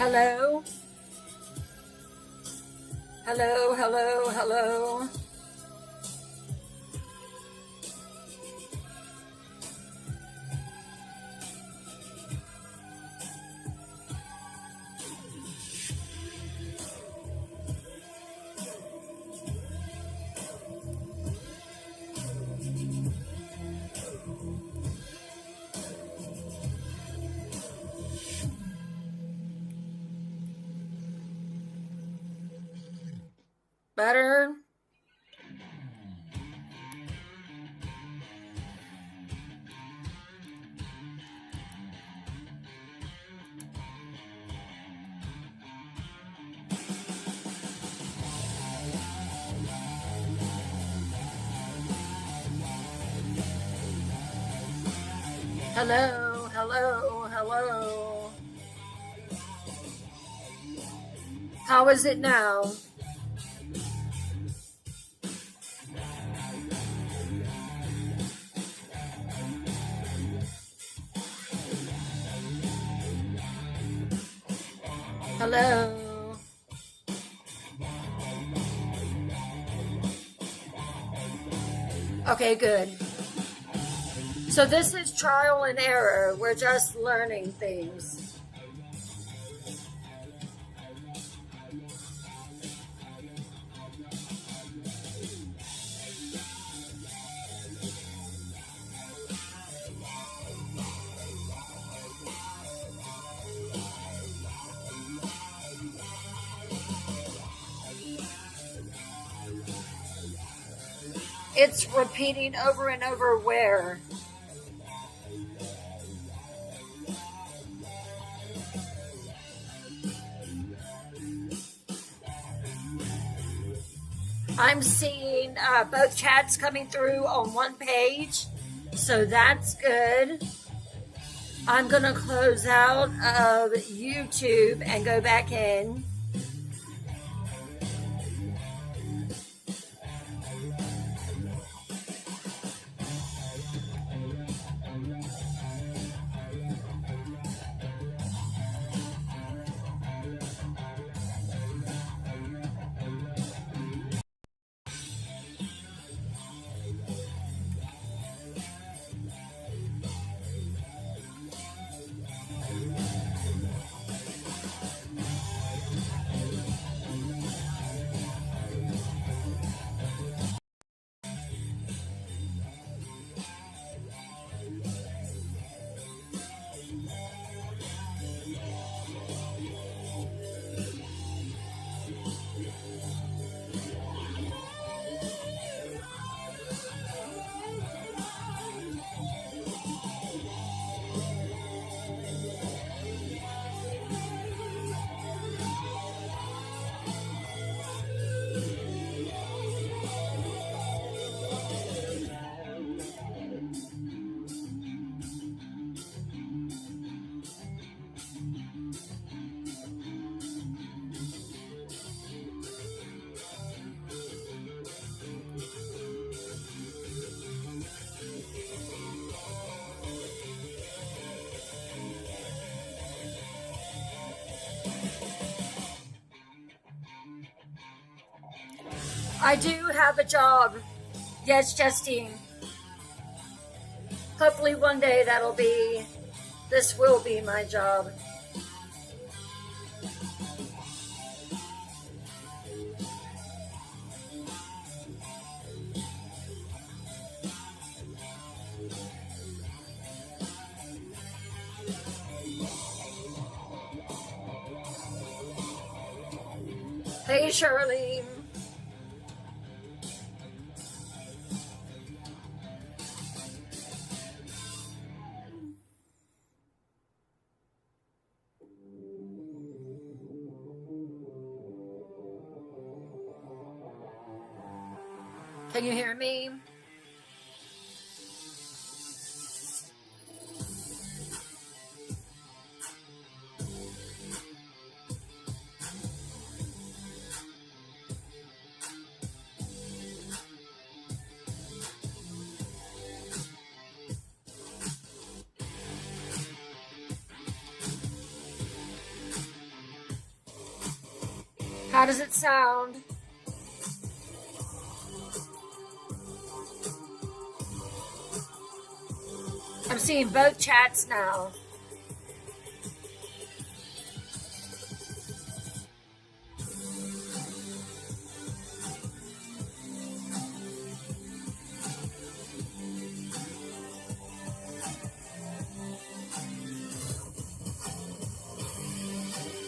Hello, hello, hello, hello. Better? Hello, hello, hello. How is it now? Hello. Okay, good. So this is trial and error. We're just learning things. It's repeating over and over where? I'm seeing both chats coming through on one page, so that's good. I'm going to close out of YouTube and go back in. I do have a job. Yes, Justine. Hopefully one day this will be my job. Hey, Shirley. Can you hear me? How does it sound? I'm seeing both chats now.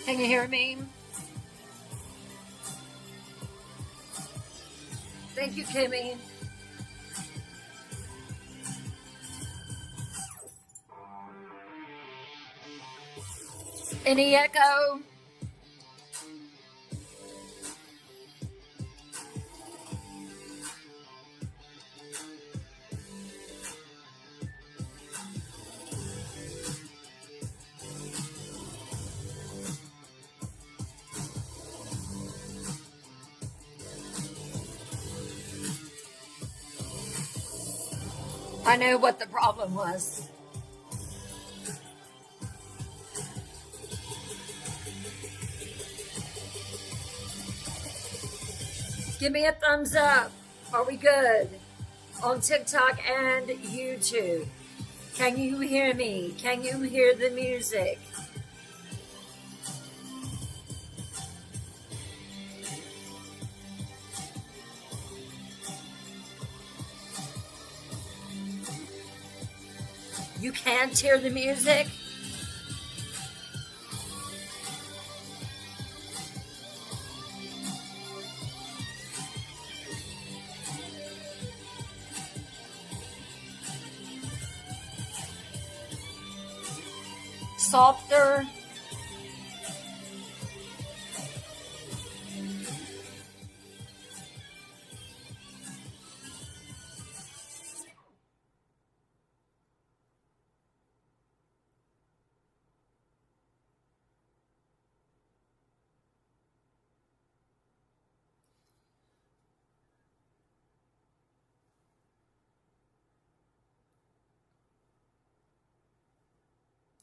Can you hear me? Thank you, Kimmy. Any echo? I know what the problem was. Give me a thumbs up. Are we good? On TikTok and YouTube. Can you hear me? Can you hear the music? You can't hear the music? Softer.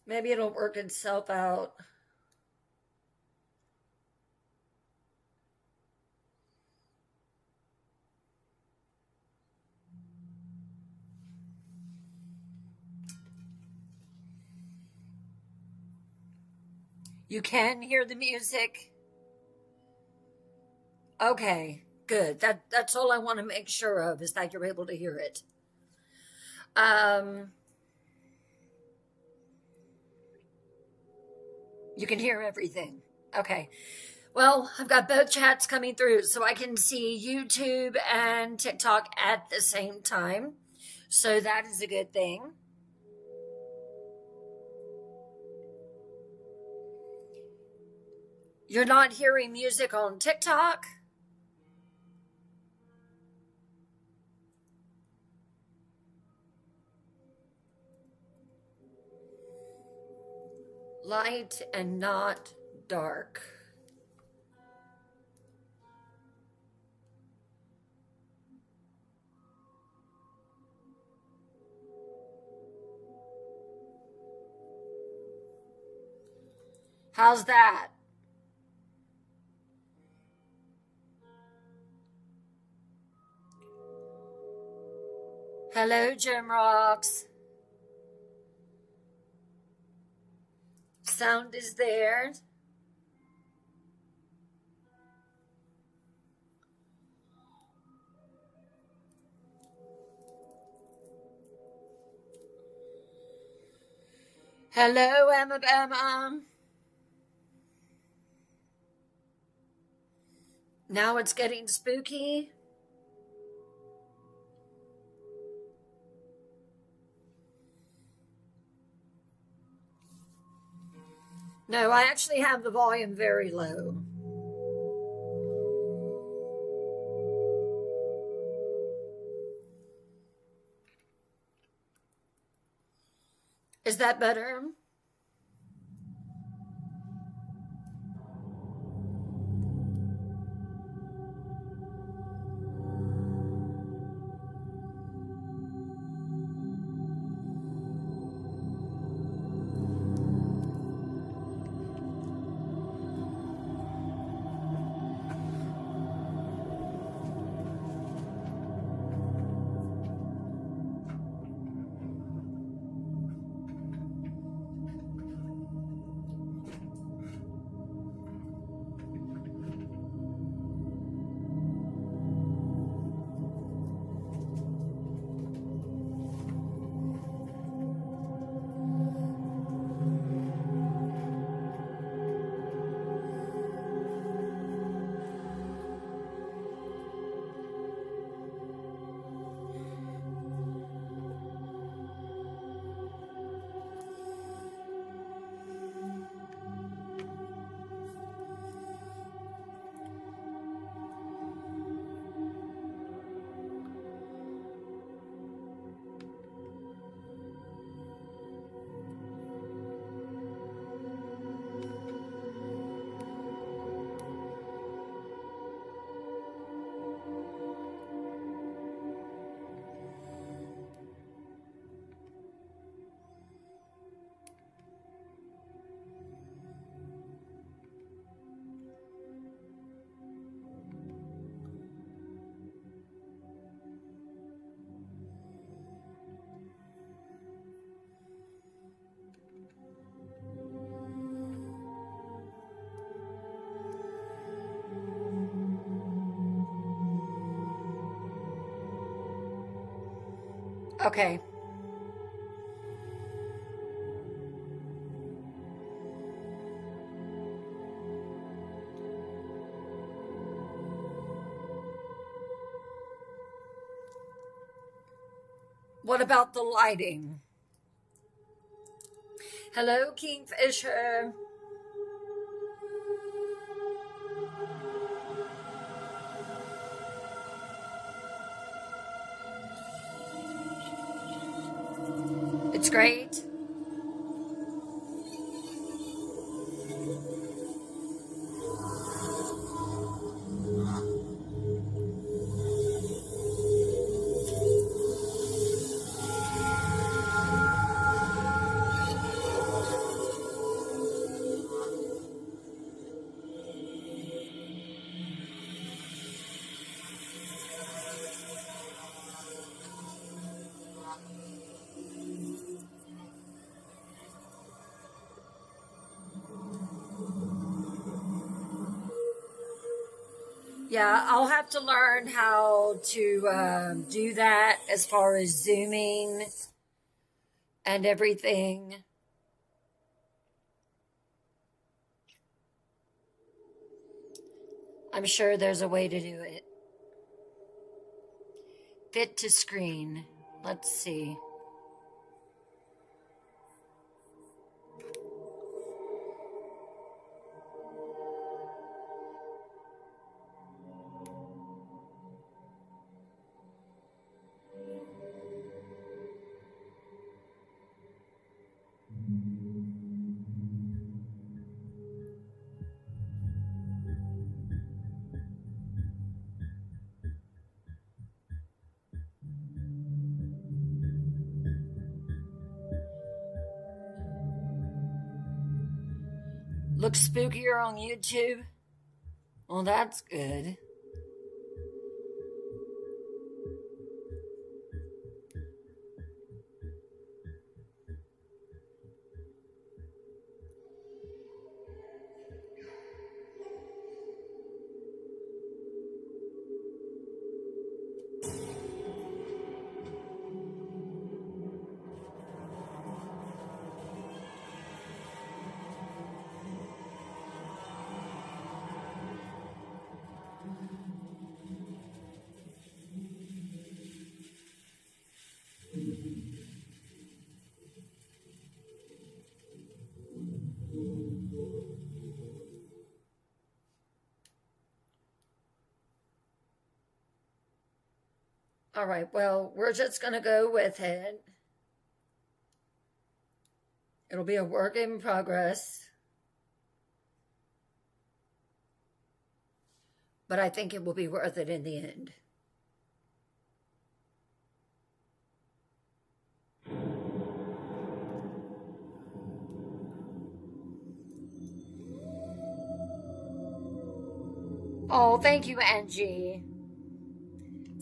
Maybe it'll work itself out. You can hear the music? Okay, good. That's all I want to make sure of, is that you're able to hear it. You can hear everything. Okay. Well, I've got both chats coming through, so I can see YouTube and TikTok at the same time. So that is a good thing. You're not hearing music on TikTok? Light and not dark. How's that? Hello, Jim Rocks. Sound is there. Hello, Emma. Now it's getting spooky. No, I actually have the volume very low. Is that better? Okay. What about the lighting? Hello, Kingfisher. It's great. Yeah, I'll have to learn how to do that as far as zooming and everything. I'm sure there's a way to do it. Fit to screen. Let's see. Looks spookier on YouTube. Well, that's good. All right, well, we're just going to go with it. It'll be a work in progress. But I think it will be worth it in the end. Oh, thank you, Angie.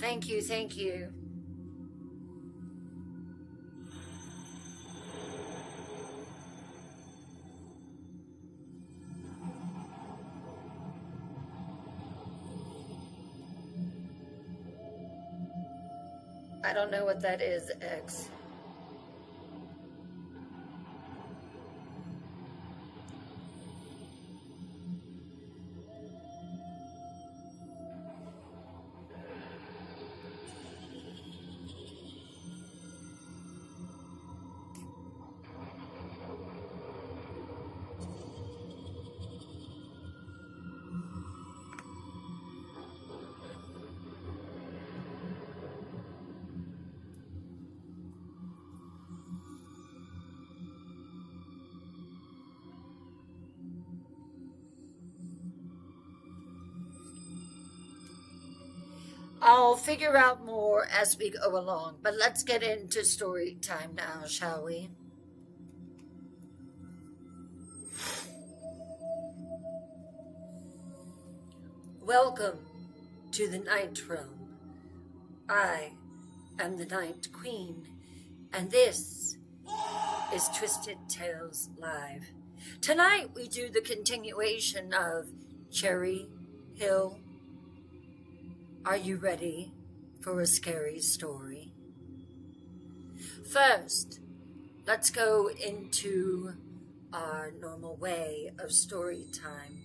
Thank you, thank you. I don't know what that is, X. I'll figure out more as we go along, but let's get into story time now, shall we? Welcome to the Night Realm. I am the Night Queen, and this is Twisted Tales Live. Tonight we do the continuation of Cherry Hill. Are you ready for a scary story? First, let's go into our normal way of story time.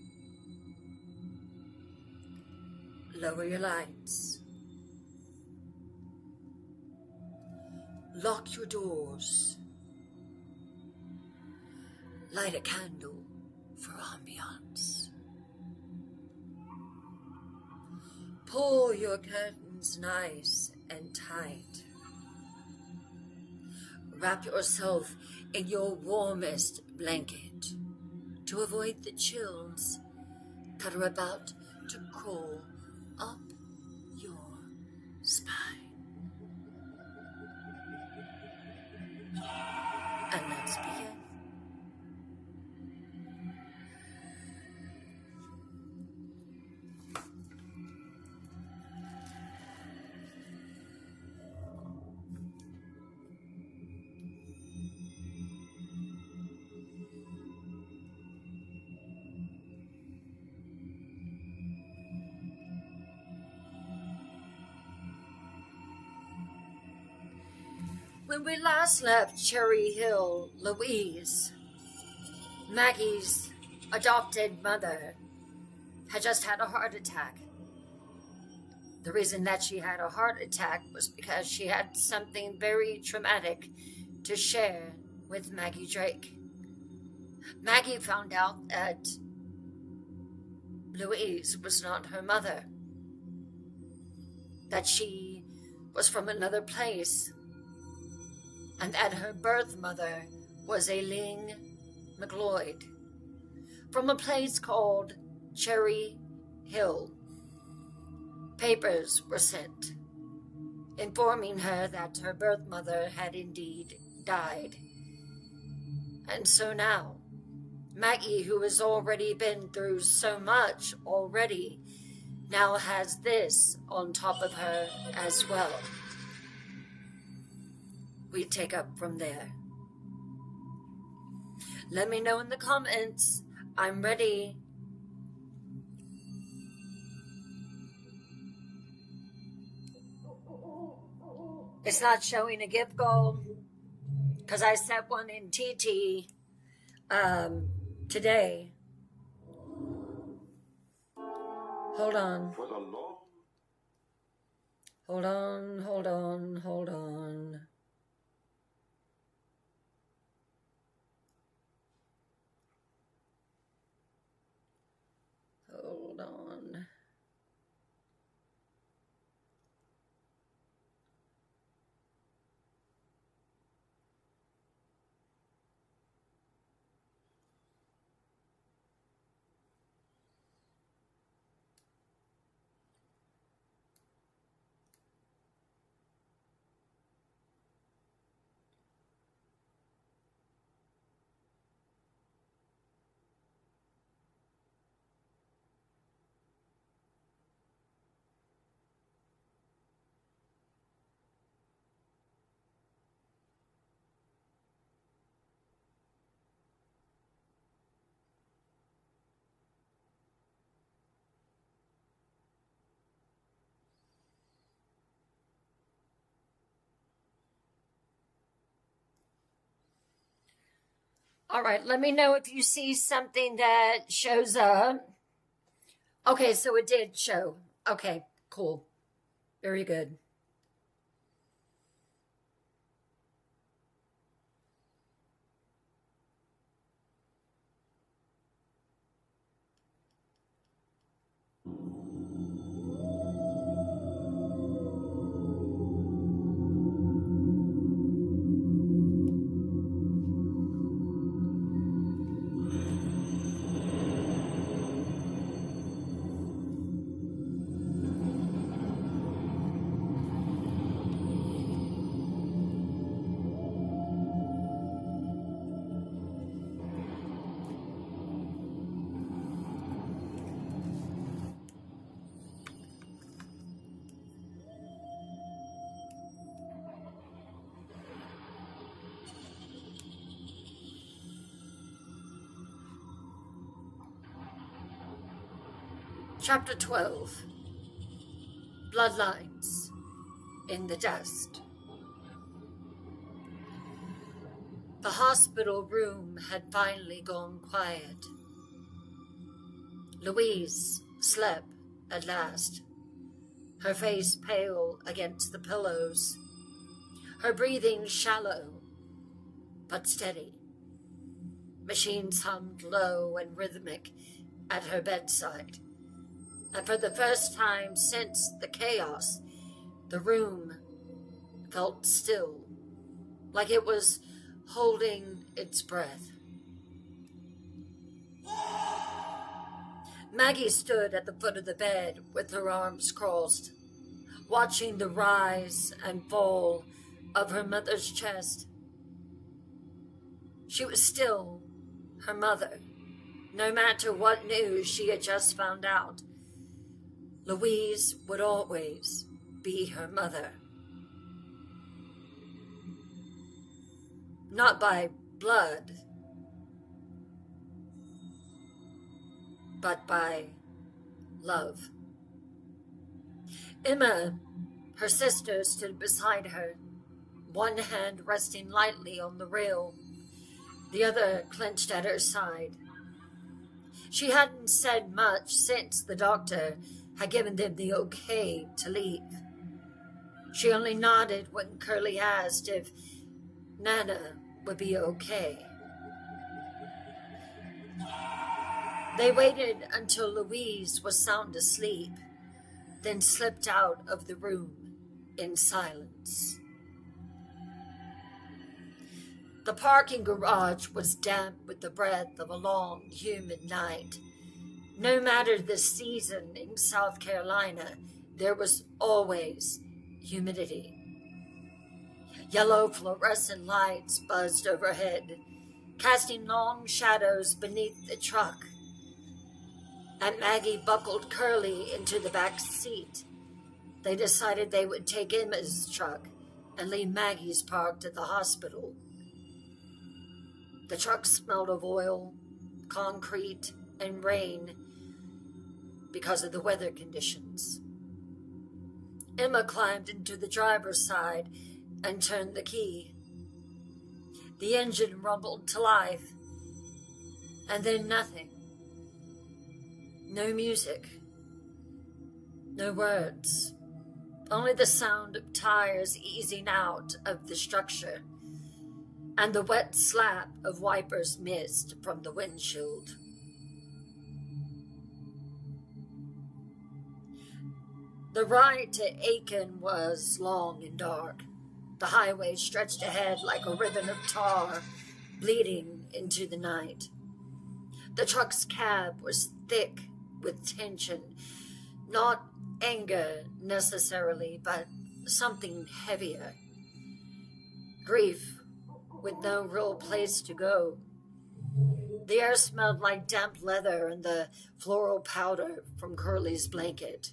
Lower your lights. Lock your doors. Light a candle for ambiance. Pull your curtains nice and tight. Wrap yourself in your warmest blanket to avoid the chills that are about to crawl up your spine. And let's begin. When we last left Cherry Hill, Louise, Maggie's adopted mother, had just had a heart attack. The reason that she had a heart attack was because she had something very traumatic to share with Maggie Drake. Maggie found out that Louise was not her mother, that she was from another place, and that her birth mother was Aileen McLeod from a place called Cherry Hill. Papers were sent informing her that her birth mother had indeed died. And so now, Maggie, who has already been through so much already, now has this on top of her as well. We take up from there. Let me know in the comments. I'm ready. It's not showing a gift goal because I set one in TT today. Hold on. Hold on. Hold on. Hold on. All right, let me know if you see something that shows up. Okay, so it did show. Okay, cool. Very good. Chapter 12, Bloodlines in the Dust. The hospital room had finally gone quiet. Louise slept at last, her face pale against the pillows, her breathing shallow but steady. Machines hummed low and rhythmic at her bedside, and for the first time since the chaos, the room felt still, like it was holding its breath. Maggie stood at the foot of the bed with her arms crossed, watching the rise and fall of her mother's chest. She was still her mother, no matter what news she had just found out. Louise would always be her mother. Not by blood, but by love. Emma, her sister, stood beside her, one hand resting lightly on the rail, the other clenched at her side. She hadn't said much since the doctor had given them the okay to leave. She only nodded when Curly asked if Nana would be okay. They waited until Louise was sound asleep, then slipped out of the room in silence. The parking garage was damp with the breath of a long, humid night. No matter the season in South Carolina, there was always humidity. Yellow fluorescent lights buzzed overhead, casting long shadows beneath the truck. And Maggie buckled Curly into the back seat. They decided they would take Emma's truck and leave Maggie's parked at the hospital. The truck smelled of oil, concrete, and rain because of the weather conditions. Emma climbed into the driver's side and turned the key. The engine rumbled to life, and then nothing. No music, no words, only the sound of tires easing out of the structure and the wet slap of wipers mist from the windshield. The ride to Aiken was long and dark. The highway stretched ahead like a ribbon of tar, bleeding into the night. The truck's cab was thick with tension, not anger necessarily, but something heavier. Grief with no real place to go. The air smelled like damp leather and the floral powder from Curly's blanket.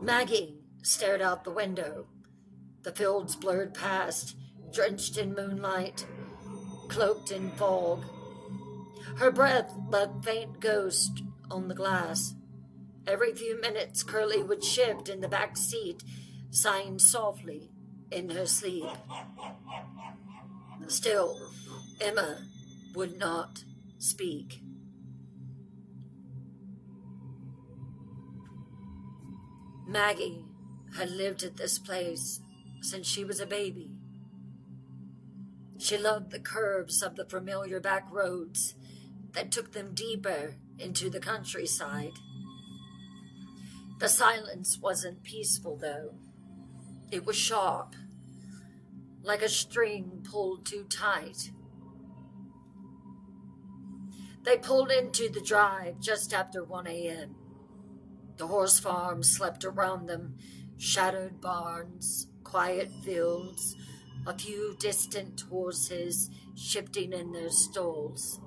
Maggie stared out the window. The fields blurred past, drenched in moonlight, cloaked in fog. Her breath left faint ghost on the glass. Every few minutes, Curly would shift in the back seat, sighing softly in her sleep. Still, Emma would not speak. Maggie had lived at this place since she was a baby. She loved the curves of the familiar back roads that took them deeper into the countryside. The silence wasn't peaceful, though. It was sharp, like a string pulled too tight. They pulled into the drive just after 1 a.m. The horse farm slept around them, shadowed barns, quiet fields, a few distant horses shifting in their stalls.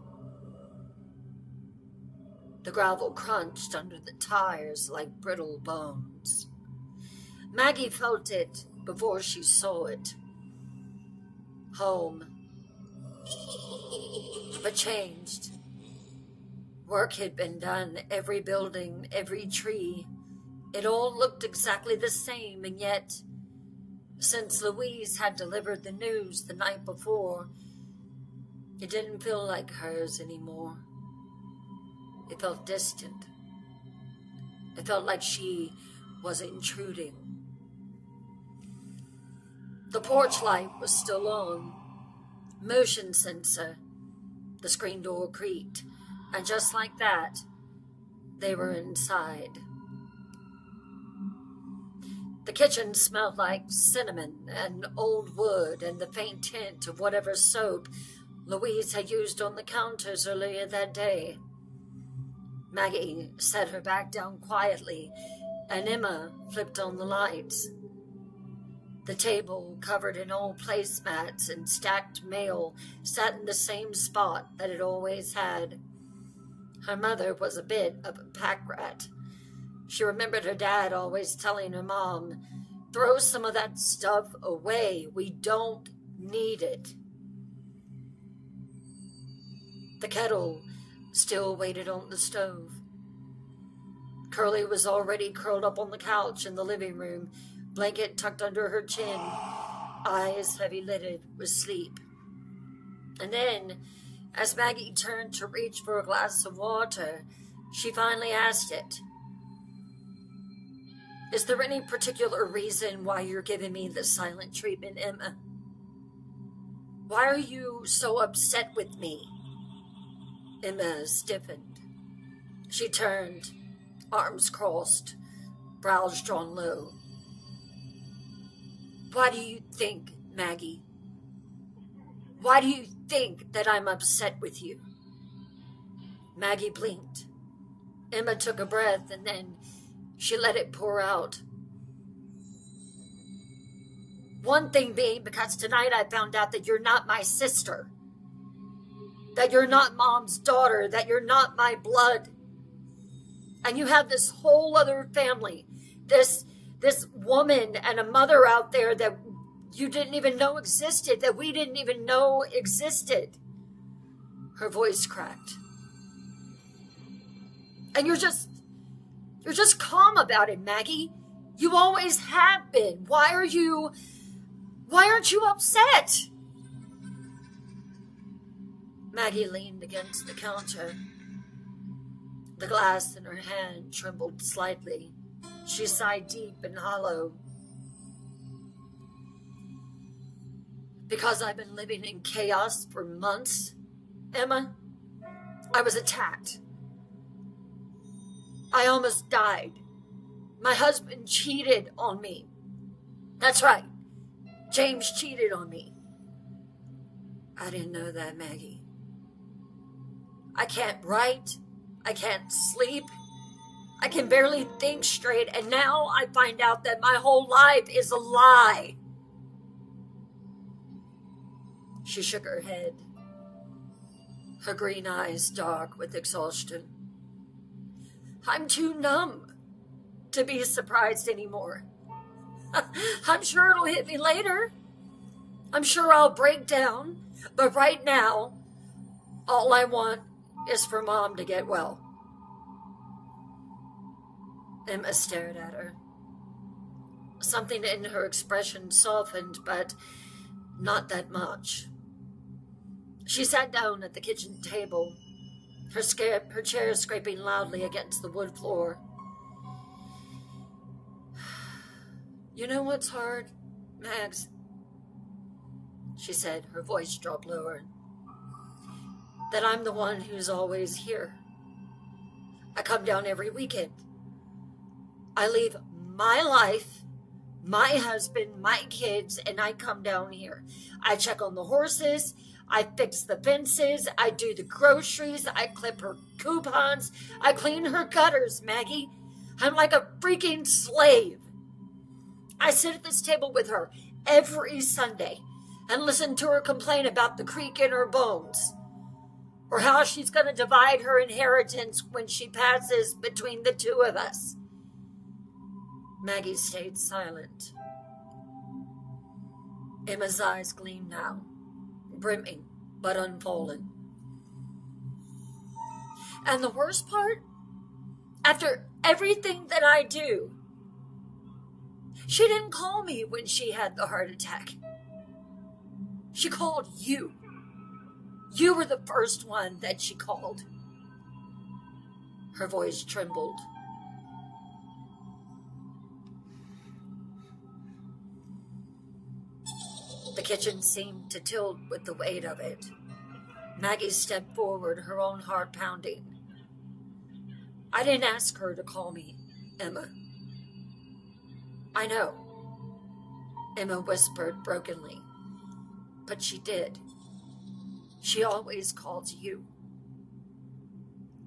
The gravel crunched under the tires like brittle bones. Maggie felt it before she saw it. Home. But changed. Work had been done, every building, every tree. It all looked exactly the same, and yet, since Louise had delivered the news the night before, It didn't feel like hers anymore. It felt distant. It felt like she was intruding. The porch light was still on. Motion sensor. The screen door creaked. And just like that, they were inside. The kitchen smelled like cinnamon and old wood and the faint hint of whatever soap Louise had used on the counters earlier that day. Maggie set her back down quietly, and Emma flipped on the lights. The table, covered in old placemats and stacked mail, sat in the same spot that it always had. Her mother was a bit of a pack rat. She remembered her dad always telling her mom, "Throw some of that stuff away. We don't need it." The kettle still waited on the stove. Curly was already curled up on the couch in the living room, blanket tucked under her chin, eyes heavy-lidded with sleep. And then, as Maggie turned to reach for a glass of water, she finally asked it. "Is there any particular reason why you're giving me the silent treatment, Emma? Why are you so upset with me?" Emma stiffened. She turned, arms crossed, brows drawn low. "Why do you think, Maggie? Why do you think that I'm upset with you?" Maggie blinked. Emma took a breath and then she let it pour out. "One thing being because tonight I found out that you're not my sister. That you're not Mom's daughter, that you're not my blood. And you have this whole other family, this woman and a mother out there that you didn't even know existed, that we didn't even know existed." Her voice cracked. "And you're just calm about it, Maggie. You always have been. Why aren't you upset?" Maggie leaned against the counter. The glass in her hand trembled slightly. She sighed deep and hollow. "Because I've been living in chaos for months, Emma. I was attacked. I almost died. My husband cheated on me. That's right. James cheated on me." "I didn't know that, Maggie. I can't write. I can't sleep. I can barely think straight. And now I find out that my whole life is a lie." She shook her head, her green eyes dark with exhaustion. "I'm too numb to be surprised anymore. I'm sure it'll hit me later. I'm sure I'll break down. But right now, all I want is for Mom to get well." Emma stared at her. Something in her expression softened, but not that much. She sat down at the kitchen table, her chair scraping loudly against the wood floor. "You know what's hard, Mags?" she said, her voice dropped lower. "That I'm the one who's always here. I come down every weekend. I leave my life, my husband, my kids, and I come down here. I check on the horses, I fix the fences, I do the groceries, I clip her coupons, I clean her gutters, Maggie. I'm like a freaking slave. I sit at this table with her every Sunday and listen to her complain about the creak in her bones, or how she's going to divide her inheritance when she passes between the two of us." Maggie stayed silent. Emma's eyes gleamed now, brimming but unfallen. "And the worst part? After everything that I do, she didn't call me when she had the heart attack. She called you. You were the first one that she called. Her voice trembled. The kitchen seemed to tilt with the weight of it. Maggie stepped forward, her own heart pounding. I didn't ask her to call me, Emma. I know, Emma whispered brokenly. But she did. She always calls you.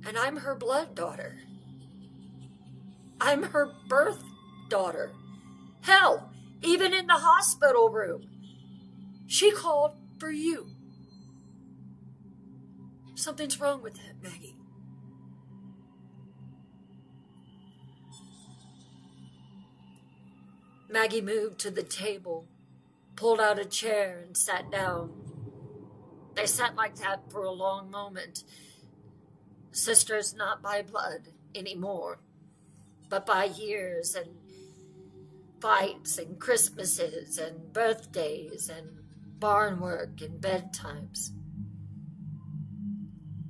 And I'm her blood daughter. I'm her birth daughter. Hell, even in the hospital room, she called for you. Something's wrong with that, Maggie. Maggie moved to the table, pulled out a chair, and sat down. They sat like that for a long moment. Sisters not by blood anymore, but by years and fights and Christmases and birthdays and barn work and bedtimes.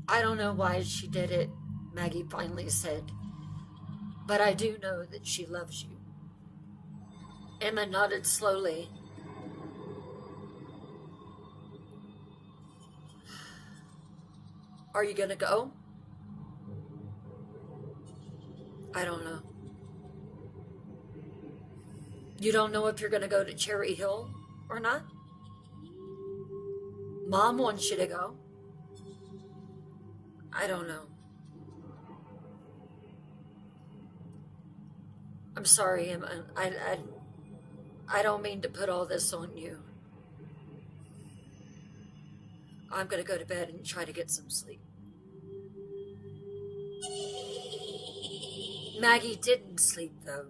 I don't know why she did it, Maggie finally said, but I do know that she loves you. Emma nodded slowly. Are you gonna go? I don't know. You don't know if you're gonna go to Cherry Hill or not? Mom wants you to go. I don't know. I'm sorry, Emma. I don't mean to put all this on you. I'm going to go to bed and try to get some sleep. Maggie didn't sleep, though.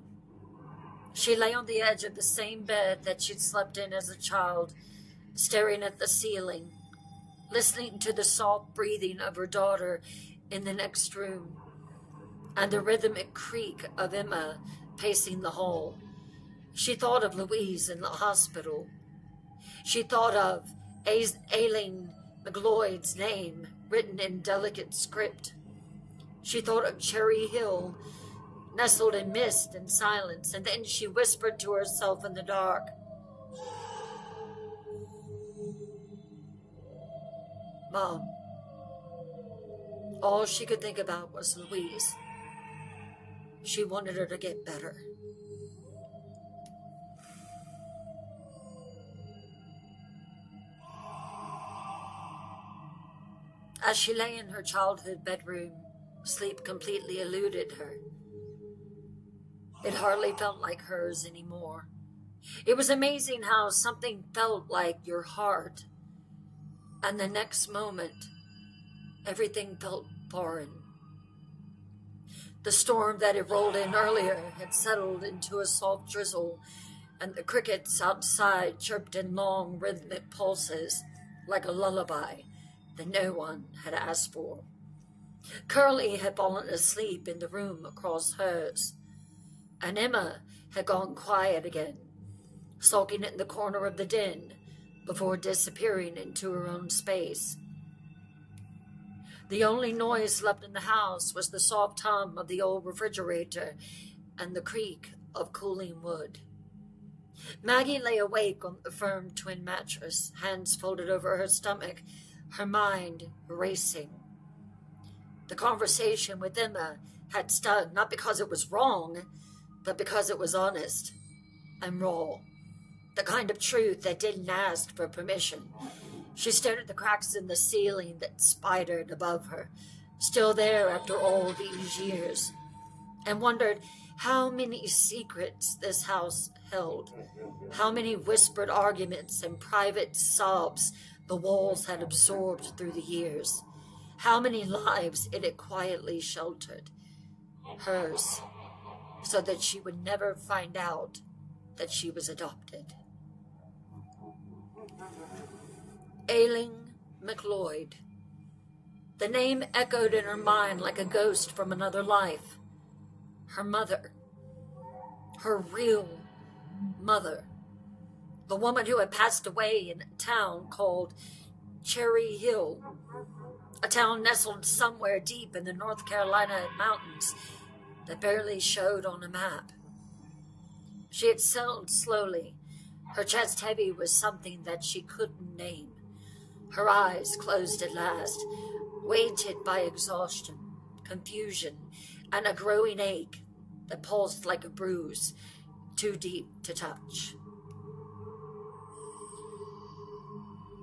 She lay on the edge of the same bed that she'd slept in as a child, staring at the ceiling, listening to the soft breathing of her daughter in the next room, and the rhythmic creak of Emma pacing the hall. She thought of Louise in the hospital. She thought of Aileen McLeod's name written in delicate script. She thought of Cherry Hill, nestled in mist and silence, and then she whispered to herself in the dark, Mom. All she could think about was Louise. She wanted her to get better. As she lay in her childhood bedroom, sleep completely eluded her. It hardly felt like hers anymore. It was amazing how something felt like your heart, and the next moment, everything felt foreign. The storm that had rolled in earlier had settled into a soft drizzle, and the crickets outside chirped in long, rhythmic pulses like a lullaby that no one had asked for. Curly had fallen asleep in the room across hers, and Emma had gone quiet again, sulking in the corner of the den before disappearing into her own space. The only noise left in the house was the soft hum of the old refrigerator and the creak of cooling wood. Maggie lay awake on the firm twin mattress, hands folded over her stomach, her mind racing. The conversation with Emma had stung, not because it was wrong, but because it was honest and raw. The kind of truth that didn't ask for permission. She stared at the cracks in the ceiling that spidered above her, still there after all these years, and wondered how many secrets this house held, how many whispered arguments and private sobs the walls had absorbed through the years, how many lives it had quietly sheltered, hers, so that she would never find out that she was adopted. Aileen McLeod. The name echoed in her mind like a ghost from another life. Her mother. Her real mother. The woman who had passed away in a town called Cherry Hill, a town nestled somewhere deep in the North Carolina mountains that barely showed on a map. She exhaled slowly, her chest heavy with something that she couldn't name. Her eyes closed at last, weighted by exhaustion, confusion, and a growing ache that pulsed like a bruise, too deep to touch.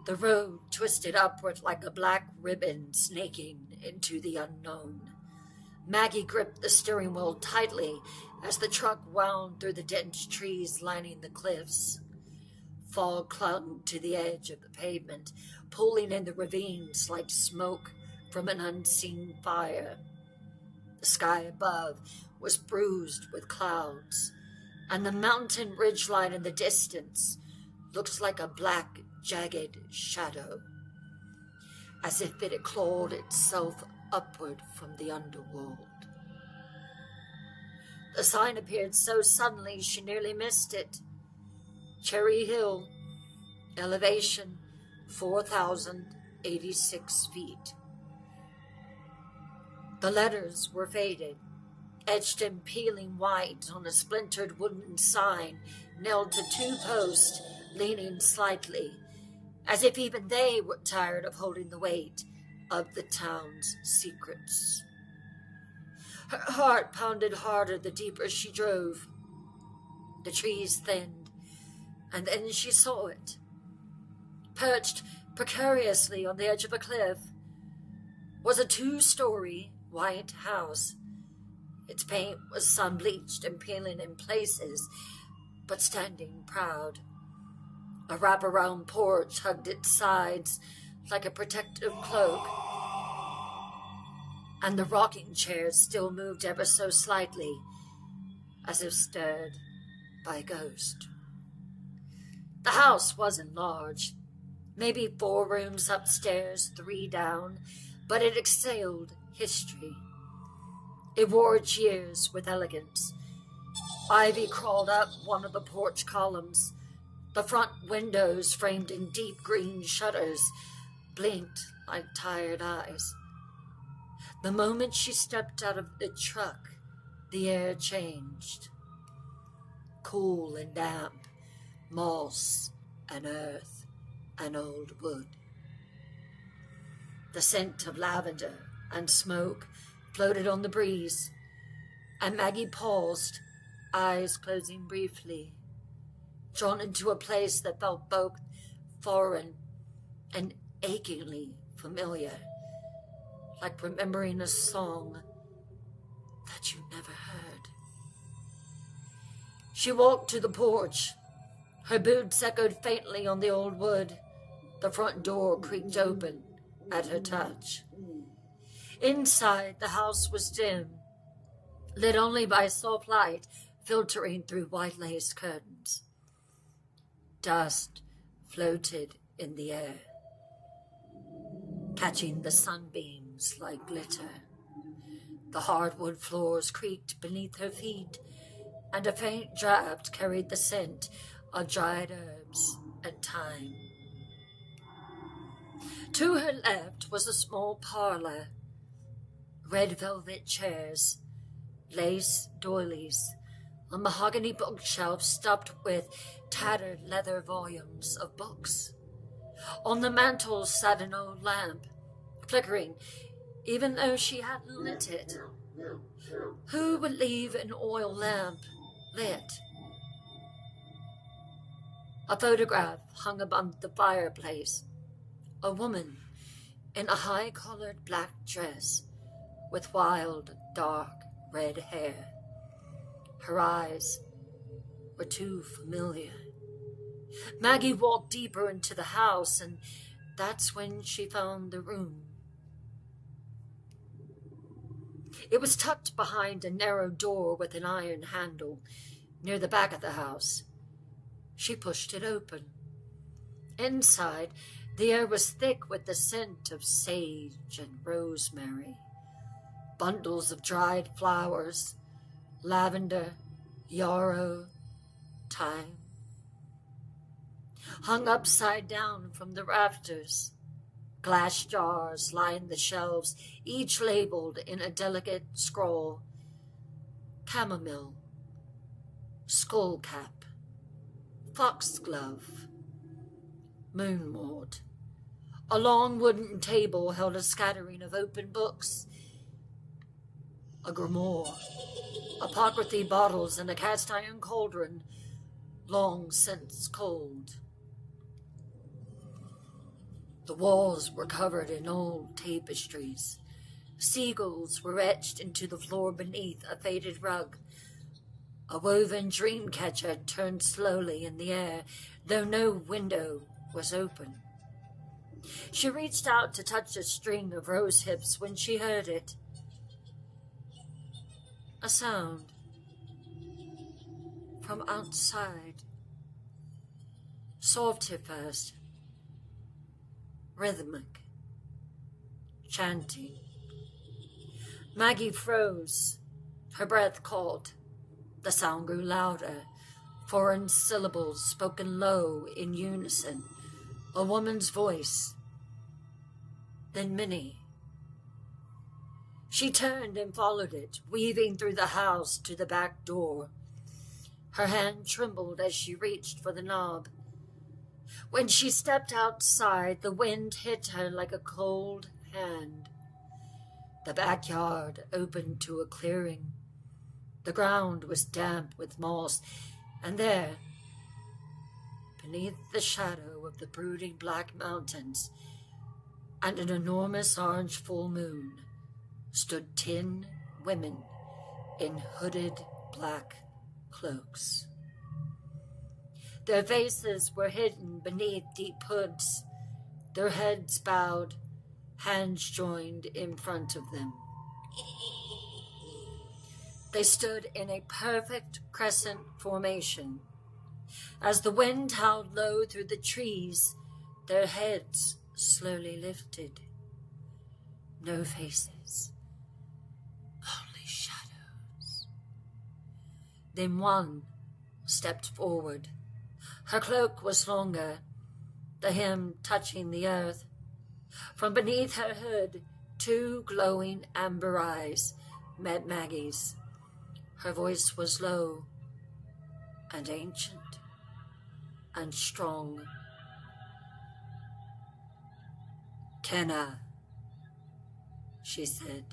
The road twisted upward like a black ribbon snaking into the unknown. Maggie gripped the steering wheel tightly as the truck wound through the dense trees lining the cliffs. Fog clung to the edge of the pavement, pulling in the ravines like smoke from an unseen fire. The sky above was bruised with clouds, and the mountain ridgeline in the distance looked like a black, jagged shadow, as if it had clawed itself upward from the underworld. The sign appeared so suddenly she nearly missed it. Cherry Hill, elevation 4,086 feet. The letters were faded, etched in peeling white on a splintered wooden sign nailed to two posts leaning slightly, as if even they were tired of holding the weight of the town's secrets. Her heart pounded harder the deeper she drove. The trees thinned, and then she saw it. Perched precariously on the edge of a cliff was a 2-story white house. Its paint was sun-bleached and peeling in places, but standing proud. A wraparound porch hugged its sides like a protective cloak, and the rocking chairs still moved ever so slightly, as if stirred by a ghost. The house wasn't large, maybe 4 rooms upstairs, 3 down, but it exhaled history. It wore its years with elegance. Ivy crawled up one of the porch columns. The front windows, framed in deep green shutters, blinked like tired eyes. The moment she stepped out of the truck, the air changed. Cool and damp, moss and earth and old wood. The scent of lavender and smoke floated on the breeze, and Maggie paused, eyes closing briefly, drawn into a place that felt both foreign and achingly familiar, like remembering a song that you never heard. She walked to the porch. Her boots echoed faintly on the old wood. The front door creaked open at her touch. Inside, the house was dim, lit only by soft light filtering through white lace curtains. Dust floated in the air, catching the sunbeams like glitter. The hardwood floors creaked beneath her feet, and a faint draught carried the scent of dried herbs and thyme. To her left was a small parlor, red velvet chairs, lace doilies, a mahogany bookshelf stuffed with tattered leather volumes of books. On the mantel sat an old lamp, flickering, even though she hadn't lit it. Who would leave an oil lamp lit? A photograph hung above the fireplace. A woman in a high-collared black dress with wild, dark red hair. Her eyes were too familiar. Maggie walked deeper into the house, and that's when she found the room. It was tucked behind a narrow door with an iron handle near the back of the house. She pushed it open. Inside, the air was thick with the scent of sage and rosemary. Bundles of dried flowers, lavender, yarrow, thyme, hung upside down from the rafters. Glass jars lined the shelves, each labeled in a delicate scroll: chamomile, skullcap, foxglove, moonwort. A long wooden table held a scattering of open books, a grimoire, apocryphy bottles, and a cast iron cauldron long since cold. The walls were covered in old tapestries. Seagulls were etched into the floor beneath a faded rug. A woven dream catcher turned slowly in the air, though no window was open. She reached out to touch a string of rose hips when she heard it. A sound from outside. Soft at first, rhythmic, chanting. Maggie froze. Her breath caught. The sound grew louder. Foreign syllables spoken low in unison. A woman's voice. Then Minnie. She turned and followed it, weaving through the house to the back door. Her hand trembled as she reached for the knob. When she stepped outside, the wind hit her like a cold hand. The backyard opened to a clearing. The ground was damp with moss, and there, beneath the shadow of the brooding black mountains and an enormous orange full moon, stood 10 women in hooded black cloaks. Their faces were hidden beneath deep hoods, their heads bowed, hands joined in front of them. They stood in a perfect crescent formation. As the wind howled low through the trees, their heads slowly lifted. No faces, only shadows. Then one stepped forward. Her cloak was longer, the hem touching the earth. From beneath her hood, 2 glowing amber eyes met Maggie's. Her voice was low and ancient and strong. "Kenna," she said,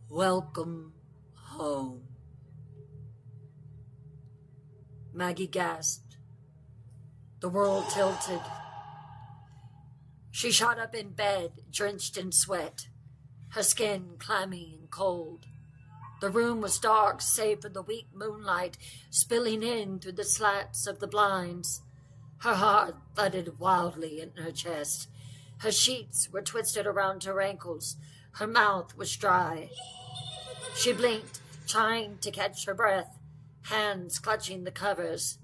"welcome home." Maggie gasped. The world tilted. She shot up in bed, drenched in sweat, her skin clammy and cold. The room was dark, save for the weak moonlight spilling in through the slats of the blinds. Her heart thudded wildly in her chest. Her sheets were twisted around her ankles. Her mouth was dry. She blinked, trying to catch her breath, hands clutching the covers.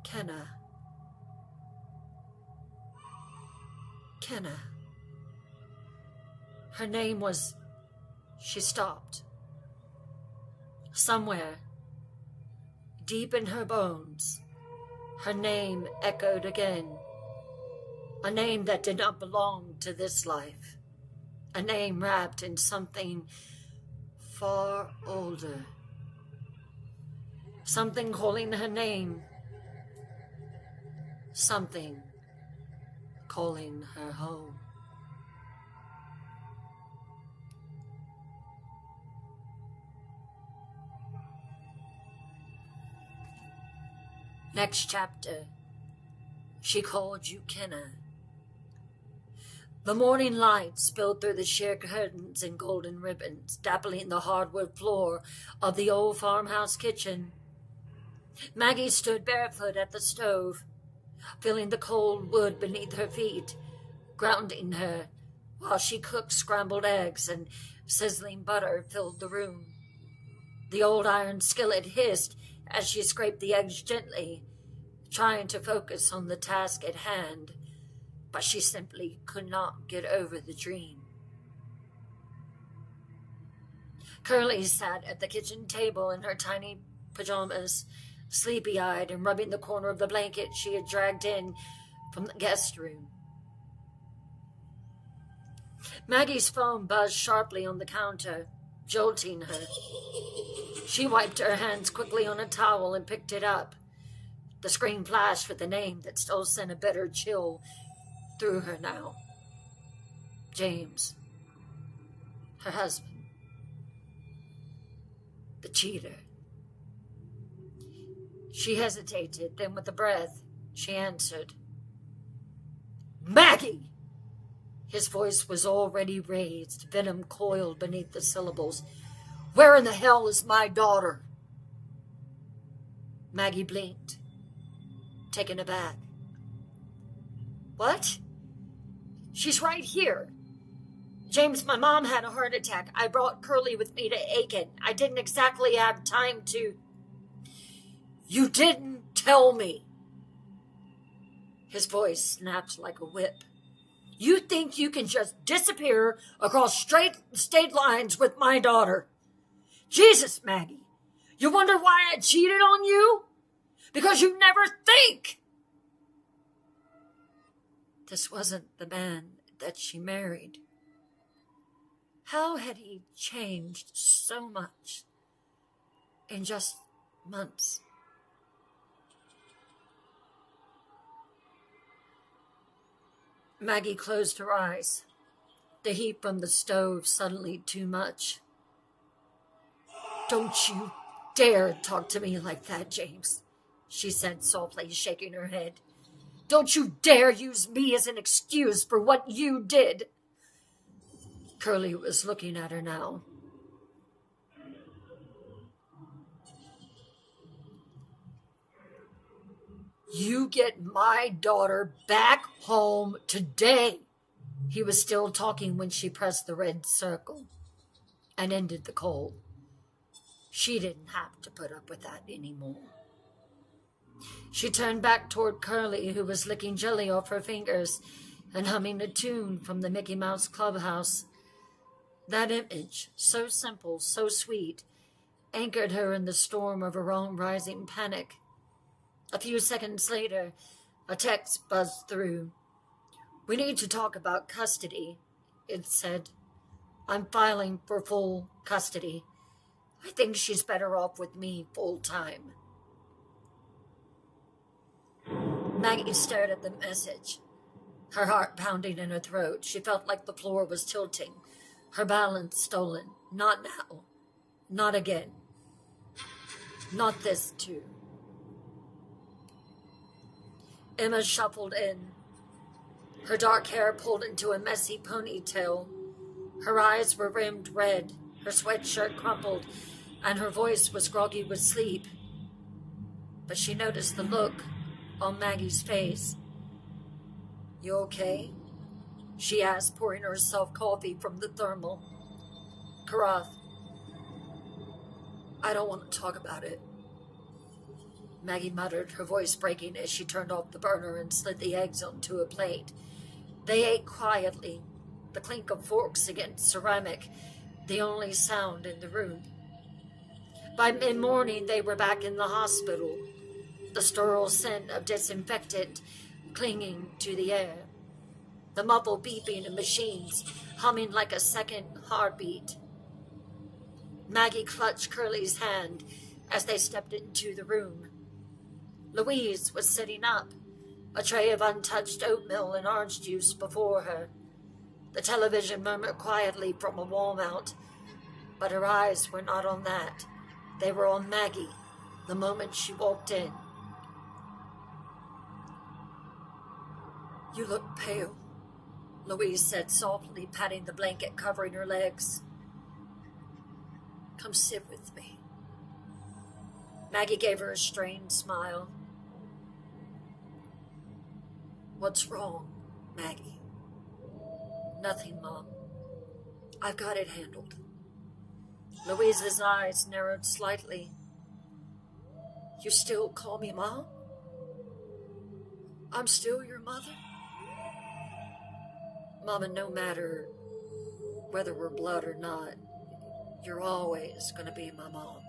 Kenna. Kenna. Her name was... She stopped. Somewhere, deep in her bones, her name echoed again. A name that did not belong to this life. A name wrapped in something far older. Something calling her name. Something calling her home. Next chapter. She called you Kenna. The morning light spilled through the sheer curtains and golden ribbons, dappling the hardwood floor of the old farmhouse kitchen. Maggie stood barefoot at the stove, feeling the cold wood beneath her feet, grounding her, while she cooked scrambled eggs and sizzling butter filled the room. The old iron skillet hissed as she scraped the eggs gently, trying to focus on the task at hand, but she simply could not get over the dream. Curly sat at the kitchen table in her tiny pajamas, sleepy-eyed and rubbing the corner of the blanket she had dragged in from the guest room. Maggie's phone buzzed sharply on the counter, jolting her. She wiped her hands quickly on a towel and picked it up. The screen flashed with a name that still sent a bitter chill through her now. James. Her husband. The cheater. She hesitated, then with a breath, she answered. Maggie! His voice was already raised, venom coiled beneath the syllables. Where in the hell is my daughter? Maggie blinked, taken aback. What? She's right here. James, my mom had a heart attack. I brought Curly with me to Aiken. I didn't exactly have time to... You didn't tell me. His voice snapped like a whip. You think you can just disappear across state lines with my daughter? Jesus, Maggie, you wonder why I cheated on you? Because you never think. This wasn't the man that she married. How had he changed so much in just months? Maggie closed her eyes, the heat from the stove suddenly too much. Don't you dare talk to me like that, James, she said softly, shaking her head. Don't you dare use me as an excuse for what you did. Curly was looking at her now. You get my daughter back home today. He was still talking when she pressed the red circle and ended the call. She didn't have to put up with that anymore. She turned back toward Curly, who was licking jelly off her fingers and humming a tune from the Mickey Mouse Clubhouse. That image, so simple, so sweet, anchored her in the storm of her own rising panic. A few seconds later, a text buzzed through. We need to talk about custody, it said. I'm filing for full custody. I think she's better off with me full time. Maggie stared at the message, her heart pounding in her throat. She felt like the floor was tilting, her balance stolen. Not now. Not again. Not this, too. Emma shuffled in, her dark hair pulled into a messy ponytail. Her eyes were rimmed red, her sweatshirt crumpled, and her voice was groggy with sleep. But she noticed the look on Maggie's face. You okay? She asked, pouring herself coffee from the thermal. Karath, I don't want to talk about it. Maggie muttered, her voice breaking as she turned off the burner and slid the eggs onto a plate. They ate quietly, the clink of forks against ceramic, the only sound in the room. By mid-morning, they were back in the hospital, the sterile scent of disinfectant clinging to the air, the muffled beeping of machines humming like a second heartbeat. Maggie clutched Curly's hand as they stepped into the room. Louise was sitting up, a tray of untouched oatmeal and orange juice before her. The television murmured quietly from a wall mount, but her eyes were not on that. They were on Maggie, the moment she walked in. You look pale, Louise said softly, patting the blanket covering her legs. Come sit with me. Maggie gave her a strained smile. What's wrong, Maggie? Nothing, Mom. I've got it handled. Louise's eyes narrowed slightly. You still call me Mom? I'm still your mother? Mama, no matter whether we're blood or not, you're always going to be my mom.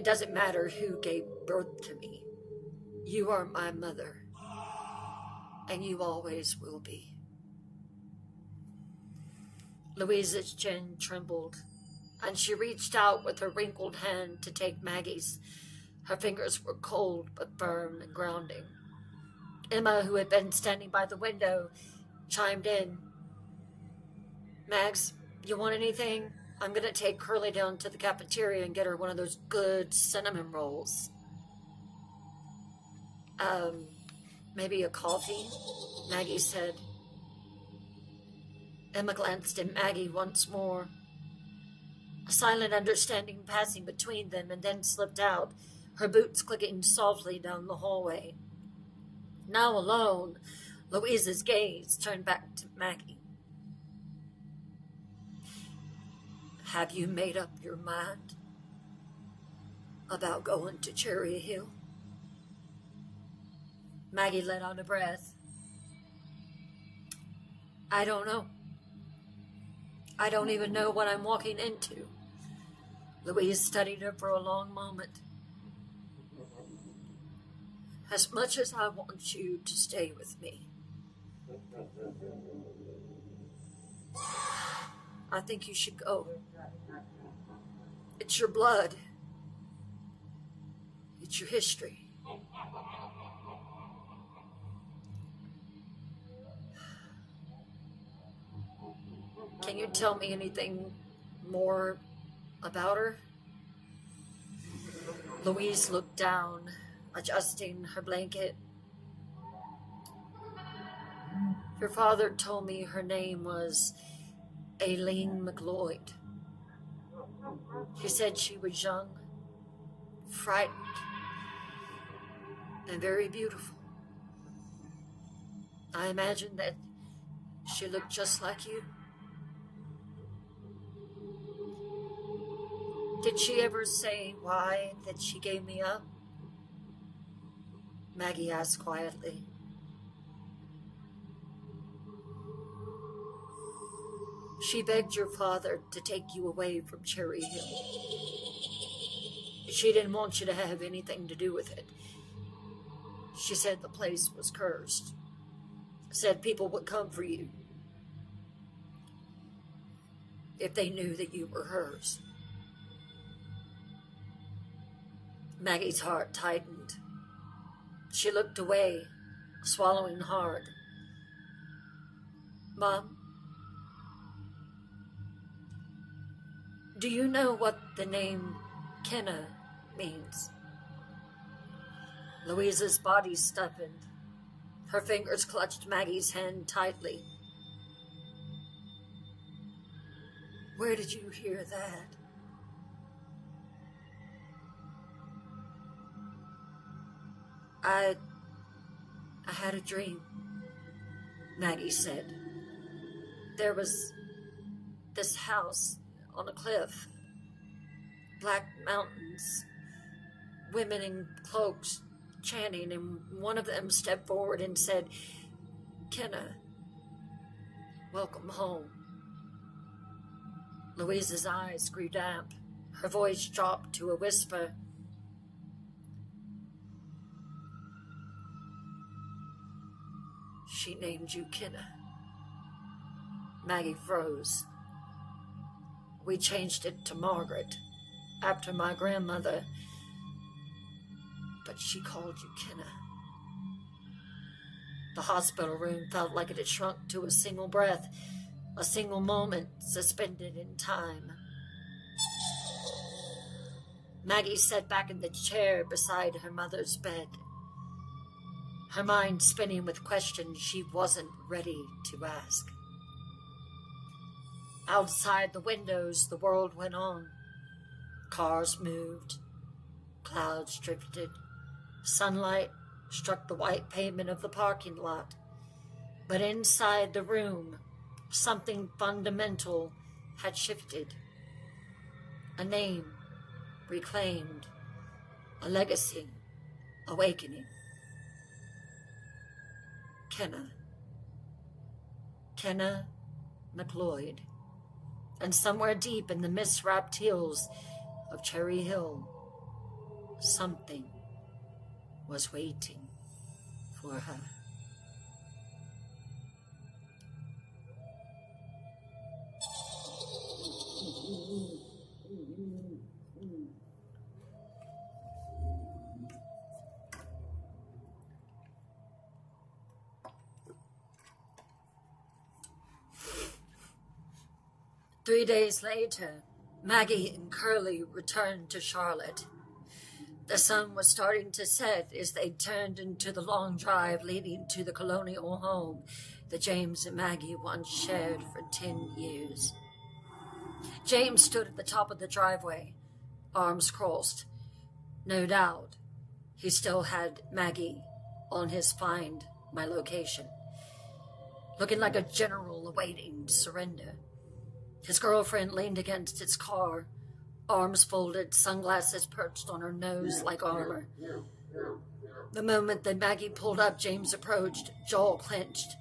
It doesn't matter who gave birth to me. You are my mother, and you always will be. Louisa's chin trembled, and she reached out with her wrinkled hand to take Maggie's. Her fingers were cold but firm and grounding. Emma, who had been standing by the window, chimed in. Mags, you want anything? I'm going to take Curly down to the cafeteria and get her one of those good cinnamon rolls. Maybe a coffee? Maggie said. Emma glanced at Maggie once more. A silent understanding passing between them, and then slipped out, her boots clicking softly down the hallway. Now alone, Louisa's gaze turned back to Maggie. Have you made up your mind about going to Cherry Hill? Maggie let out a breath. I don't know. I don't even know what I'm walking into. Louise studied her for a long moment. As much as I want you to stay with me, I think you should go. It's your blood. It's your history. Can you tell me anything more about her? Louise looked down, adjusting her blanket. Your father told me her name was Aileen McLeod. He said she was young, frightened, and very beautiful. I imagine that she looked just like you. Did she ever say why that she gave me up? Maggie asked quietly. She begged your father to take you away from Cherry Hill. She didn't want you to have anything to do with it. She said the place was cursed. Said people would come for you if they knew that you were hers. Maggie's heart tightened. She looked away, swallowing hard. Mom, do you know what the name Kenna means? Louisa's body stiffened. Her fingers clutched Maggie's hand tightly. Where did you hear that? I had a dream, Maggie said. There was this house on a cliff, black mountains, women in cloaks chanting, and one of them stepped forward and said, Kenna, welcome home. Louisa's eyes grew damp. Her voice dropped to a whisper. She named you Kenna. Maggie froze. We changed it to Margaret, after my grandmother, but she called you Kenna. The hospital room felt like it had shrunk to a single breath, a single moment suspended in time. Maggie sat back in the chair beside her mother's bed, her mind spinning with questions she wasn't ready to ask. Outside the windows, the world went on. Cars moved, clouds drifted, sunlight struck the white pavement of the parking lot. But inside the room, something fundamental had shifted. A name reclaimed, a legacy awakening. Kenna McLeod. And somewhere deep in the mist-wrapped hills of Cherry Hill Something was waiting for her. Three days later, Maggie and Curly returned to Charlotte. The sun was starting to set as they turned into the long drive leading to the colonial home that James and Maggie once shared for 10 years. James stood at the top of the driveway, arms crossed. No doubt, he still had Maggie on his Find My Location, looking like a general awaiting surrender. His girlfriend leaned against his car, arms folded, sunglasses perched on her nose like armor. The moment that Maggie pulled up, James approached, jaw clenched.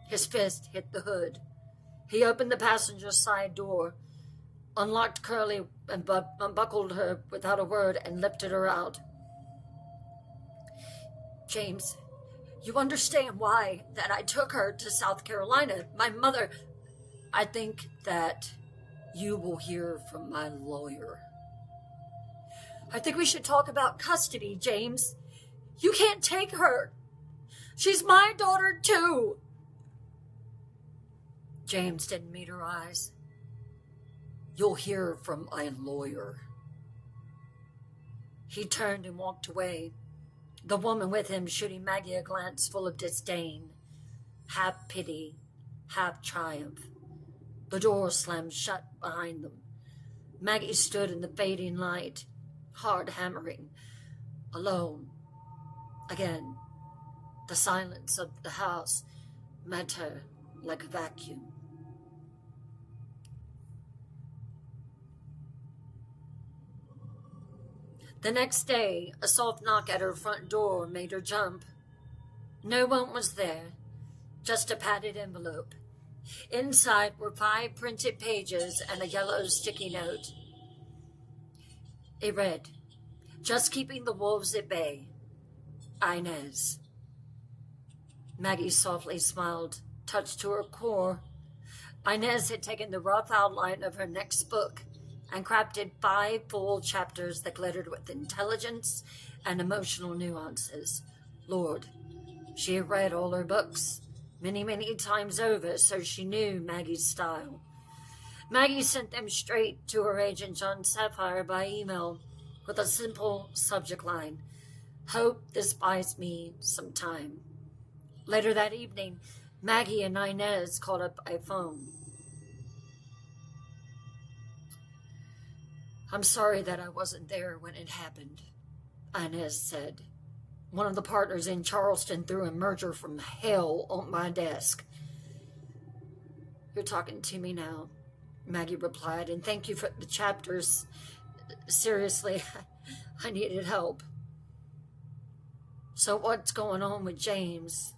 His fist hit the hood. He opened the passenger side door, unlocked Curly and unbuckled her without a word and lifted her out. James, you understand why that I took her to South Carolina. My mother, I think that you will hear from my lawyer. I think we should talk about custody, James. You can't take her. She's my daughter, too. James didn't meet her eyes. You'll hear from my lawyer. He turned and walked away, the woman with him shooting Maggie a glance full of disdain, half pity, half triumph. The door slammed shut behind them. Maggie stood in the fading light, hard hammering, alone. Again, the silence of the house met her like a vacuum. The next day, a soft knock at her front door made her jump. No one was there, just a padded envelope. Inside were 5 printed pages and a yellow sticky note. It read, "Just keeping the wolves at bay. Inez." Maggie softly smiled, touched to her core. Inez had taken the rough outline of her next book and crafted 5 full chapters that glittered with intelligence and emotional nuances. Lord, she had read all her books many times over, so she knew Maggie's style. Maggie sent them straight to her agent, John Sapphire, by email with a simple subject line, "Hope this buys me some time." Later that evening, Maggie and Inez called up by phone. "I'm sorry that I wasn't there when it happened," Inez said. "One of the partners in Charleston threw a merger from hell on my desk." "You're talking to me now," Maggie replied, "and thank you for the chapters. Seriously, I needed help." "So what's going on with James?"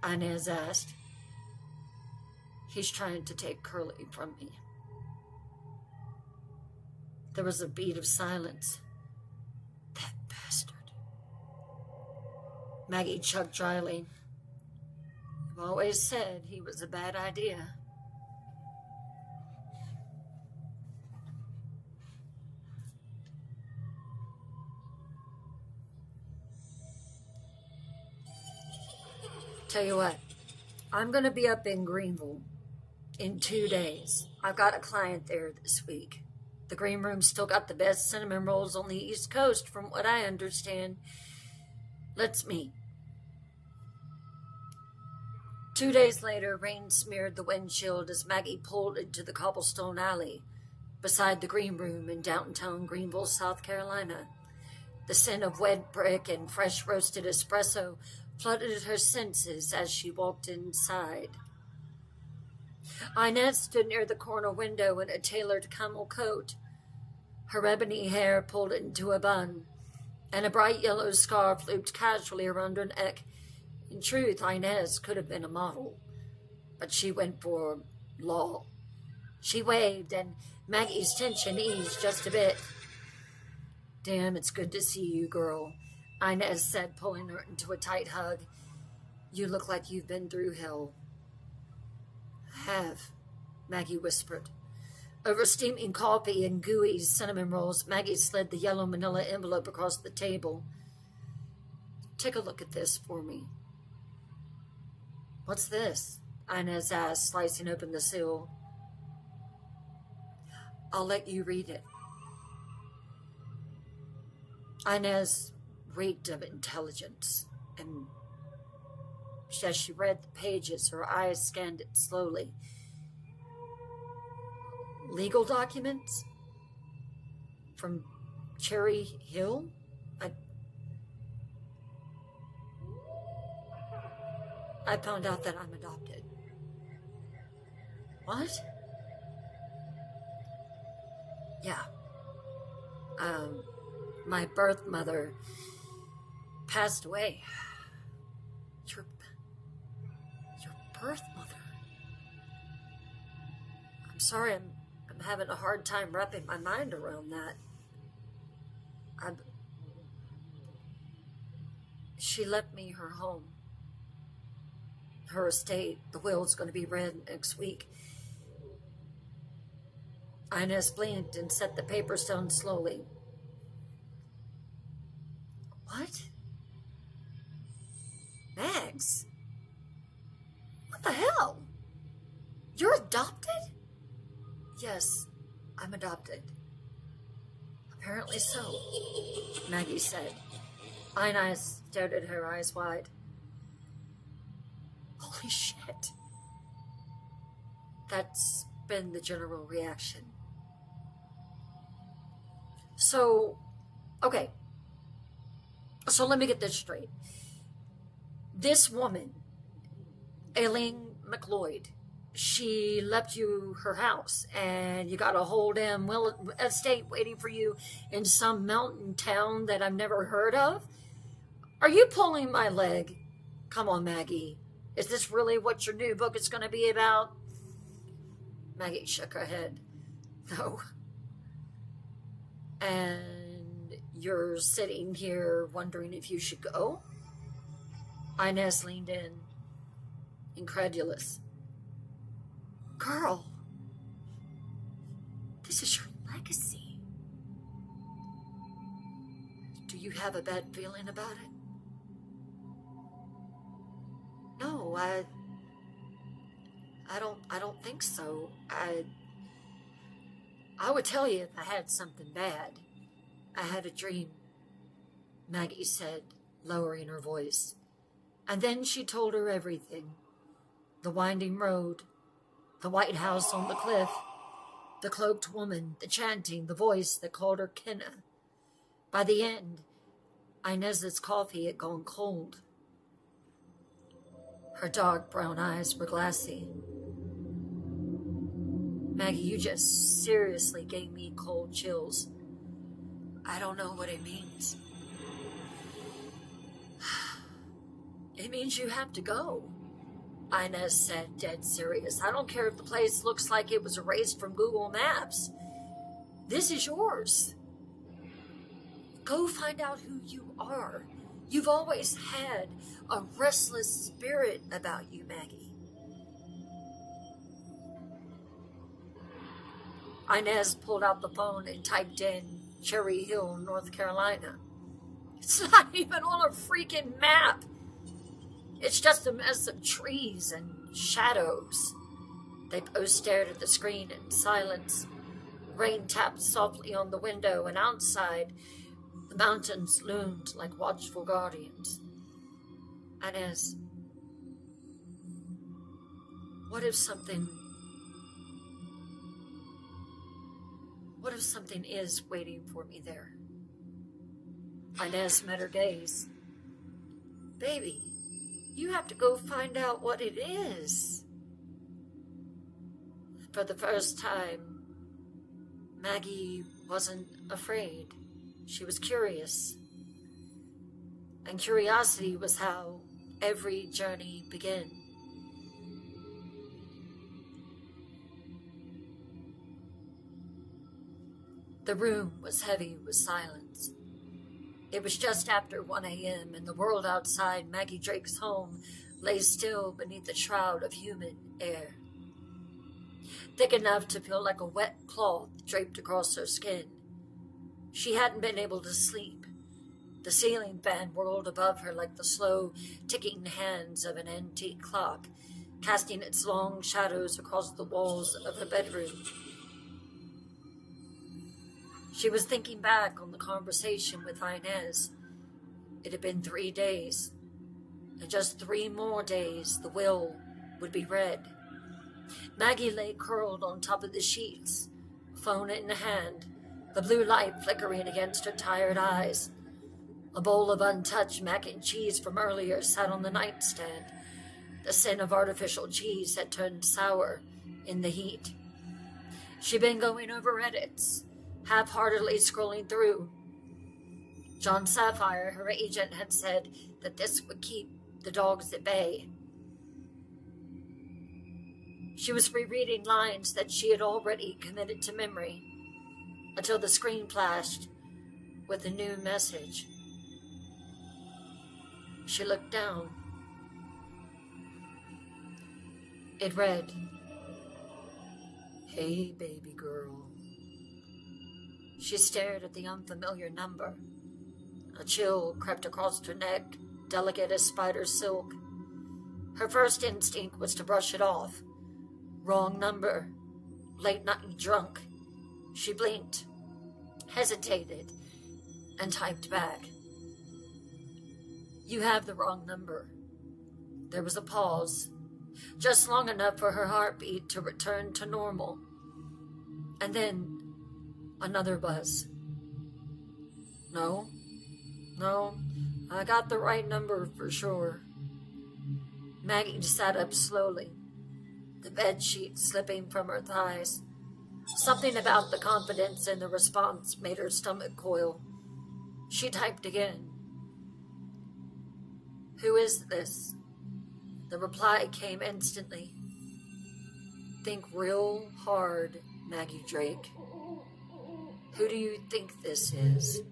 Inez asked. "He's trying to take Curly from me." There was a beat of silence. "That bastard." Maggie chuckled dryly. "You've always said he was a bad idea." Tell you what, I'm going to be up in Greenville in 2 days. I've got a client there this week. The Green Room's still got the best cinnamon rolls on the East Coast, from what I understand. Let's meet. 2 days later, rain smeared the windshield as Maggie pulled into the cobblestone alley beside the Green Room in downtown Greenville, South Carolina. The scent of wet brick and fresh roasted espresso flooded her senses as she walked inside. Inez stood near the corner window in a tailored camel coat, her ebony hair pulled into a bun, and a bright yellow scarf looped casually around her neck. In truth, Inez could have been a model, but she went for law. She waved, and Maggie's tension eased just a bit. Damn, it's good to see you, girl, Inez said, pulling her into a tight hug. You look like you've been through hell. I have, Maggie whispered. Over steaming coffee and gooey cinnamon rolls, Maggie slid the yellow manila envelope across the table. Take a look at this for me. What's this? Inez asked, slicing open the seal. I'll let you read it. Inez reeked of intelligence, and as she read the pages, her eyes scanned it slowly. Legal documents? From Cherry Hill? I found out that I'm adopted. What? Yeah. My birth mother passed away. Your birth mother? I'm sorry, I'm having a hard time wrapping my mind around that. She left me her home. Her estate. The will's going to be read next week. Inez blinked and set the papers down slowly. What? Mags? What the hell? You're adopted? Yes, I'm adopted. Apparently so, Maggie said. Inez stared at her, eyes wide. Holy shit. That's been the general reaction. So, okay. So let me get this straight. This woman, Aileen McLeod, she left you her house, and you got a whole damn estate waiting for you in some mountain town that I've never heard of? Are you pulling my leg? Come on, Maggie. Is this really what your new book is going to be about? Maggie shook her head. No. And you're sitting here wondering if you should go? Inez leaned in, incredulous. Girl, this is your legacy. Do you have a bad feeling about it? No, I don't think so. I would tell you if I had something bad. I had a dream, Maggie said, lowering her voice. And then she told her everything. The winding road, the White House on the cliff, the cloaked woman, the chanting, the voice that called her Kenna. By the end, Inez's coffee had gone cold. Her dark brown eyes were glassy. Maggie, you just seriously gave me cold chills. I don't know what it means. It means you have to go, Inez said, dead serious. I don't care if the place looks like it was erased from Google Maps. This is yours. Go find out who you are. You've always had a restless spirit about you, Maggie. Inez pulled out the phone and typed in Cherry Hill, North Carolina. It's not even on a freaking map. It's just a mess of trees and shadows. They both stared at the screen in silence. Rain tapped softly on the window, and outside, the mountains loomed like watchful guardians. Inez, what if something is waiting for me there? Inez met her gaze. Baby, you have to go find out what it is. For the first time, Maggie wasn't afraid. She was curious. And curiosity was how every journey began. The room was heavy with silence. It was just after 1 a.m., and the world outside Maggie Drake's home lay still beneath a shroud of humid air, thick enough to feel like a wet cloth draped across her skin. She hadn't been able to sleep. The ceiling fan whirled above her like the slow, ticking hands of an antique clock, casting its long shadows across the walls of her bedroom. She was thinking back on the conversation with Inez. It had been 3 days. In just 3 more days, the will would be read. Maggie lay curled on top of the sheets, phone in hand, the blue light flickering against her tired eyes. A bowl of untouched mac and cheese from earlier sat on the nightstand. The scent of artificial cheese had turned sour in the heat. She'd been going over edits, half-heartedly scrolling through. John Sapphire, her agent, had said that this would keep the dogs at bay. She was rereading lines that she had already committed to memory until the screen flashed with a new message. She looked down. It read, "Hey, baby girl." She stared at the unfamiliar number. A chill crept across her neck, delicate as spider silk. Her first instinct was to brush it off. Wrong number. Late night drunk. She blinked, hesitated, and typed back. "You have the wrong number." There was a pause, just long enough for her heartbeat to return to normal. And then another buzz. No, I got the right number for sure. Maggie sat up slowly, the bed sheet slipping from her thighs. Something about the confidence in the response made her stomach coil. She typed again. "Who is this?" The reply came instantly. "Think real hard, Maggie Drake. Who do you think this is?"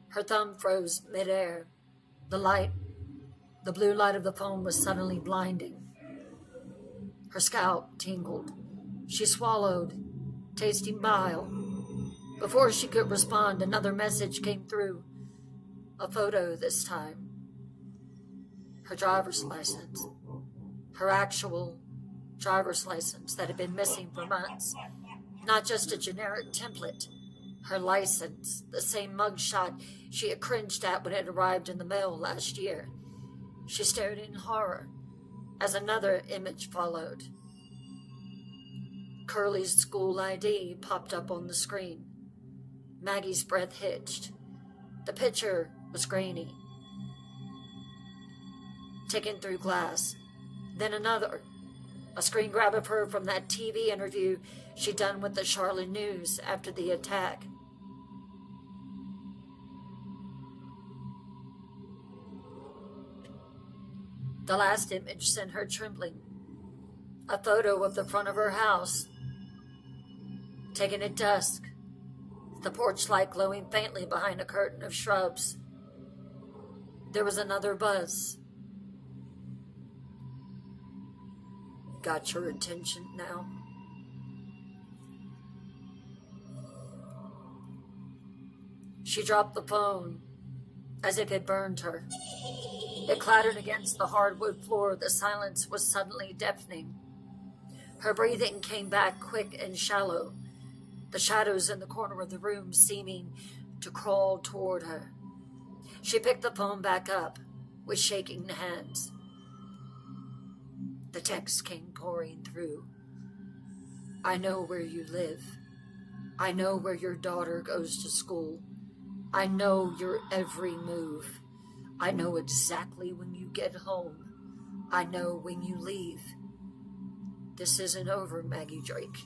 Her thumb froze midair. The blue light of the phone was suddenly blinding. Her scalp tingled. She swallowed, tasting bile. Before she could respond, another message came through. A photo this time. Her driver's license. Her actual driver's license that had been missing for months. Not just a generic template. Her license, the same mugshot she had cringed at when it arrived in the mail last year. She stared in horror as another image followed. Curly's school ID popped up on the screen. Maggie's breath hitched. The picture was grainy, taken through glass. Then another. A screen grab of her from that TV interview she'd done with the Charlotte News after the attack. The last image sent her trembling. A photo of the front of her house, taken at dusk, the porch light glowing faintly behind a curtain of shrubs. There was another buzz. Got your attention now? She dropped the phone as if it burned her. It clattered against the hardwood floor. The silence was suddenly deafening. Her breathing came back quick and shallow, the shadows in the corner of the room seeming to crawl toward her. She picked the phone back up with shaking hands. The text came pouring through. "I know where you live. I know where your daughter goes to school. I know your every move. I know exactly when you get home. I know when you leave. This isn't over, Maggie Drake.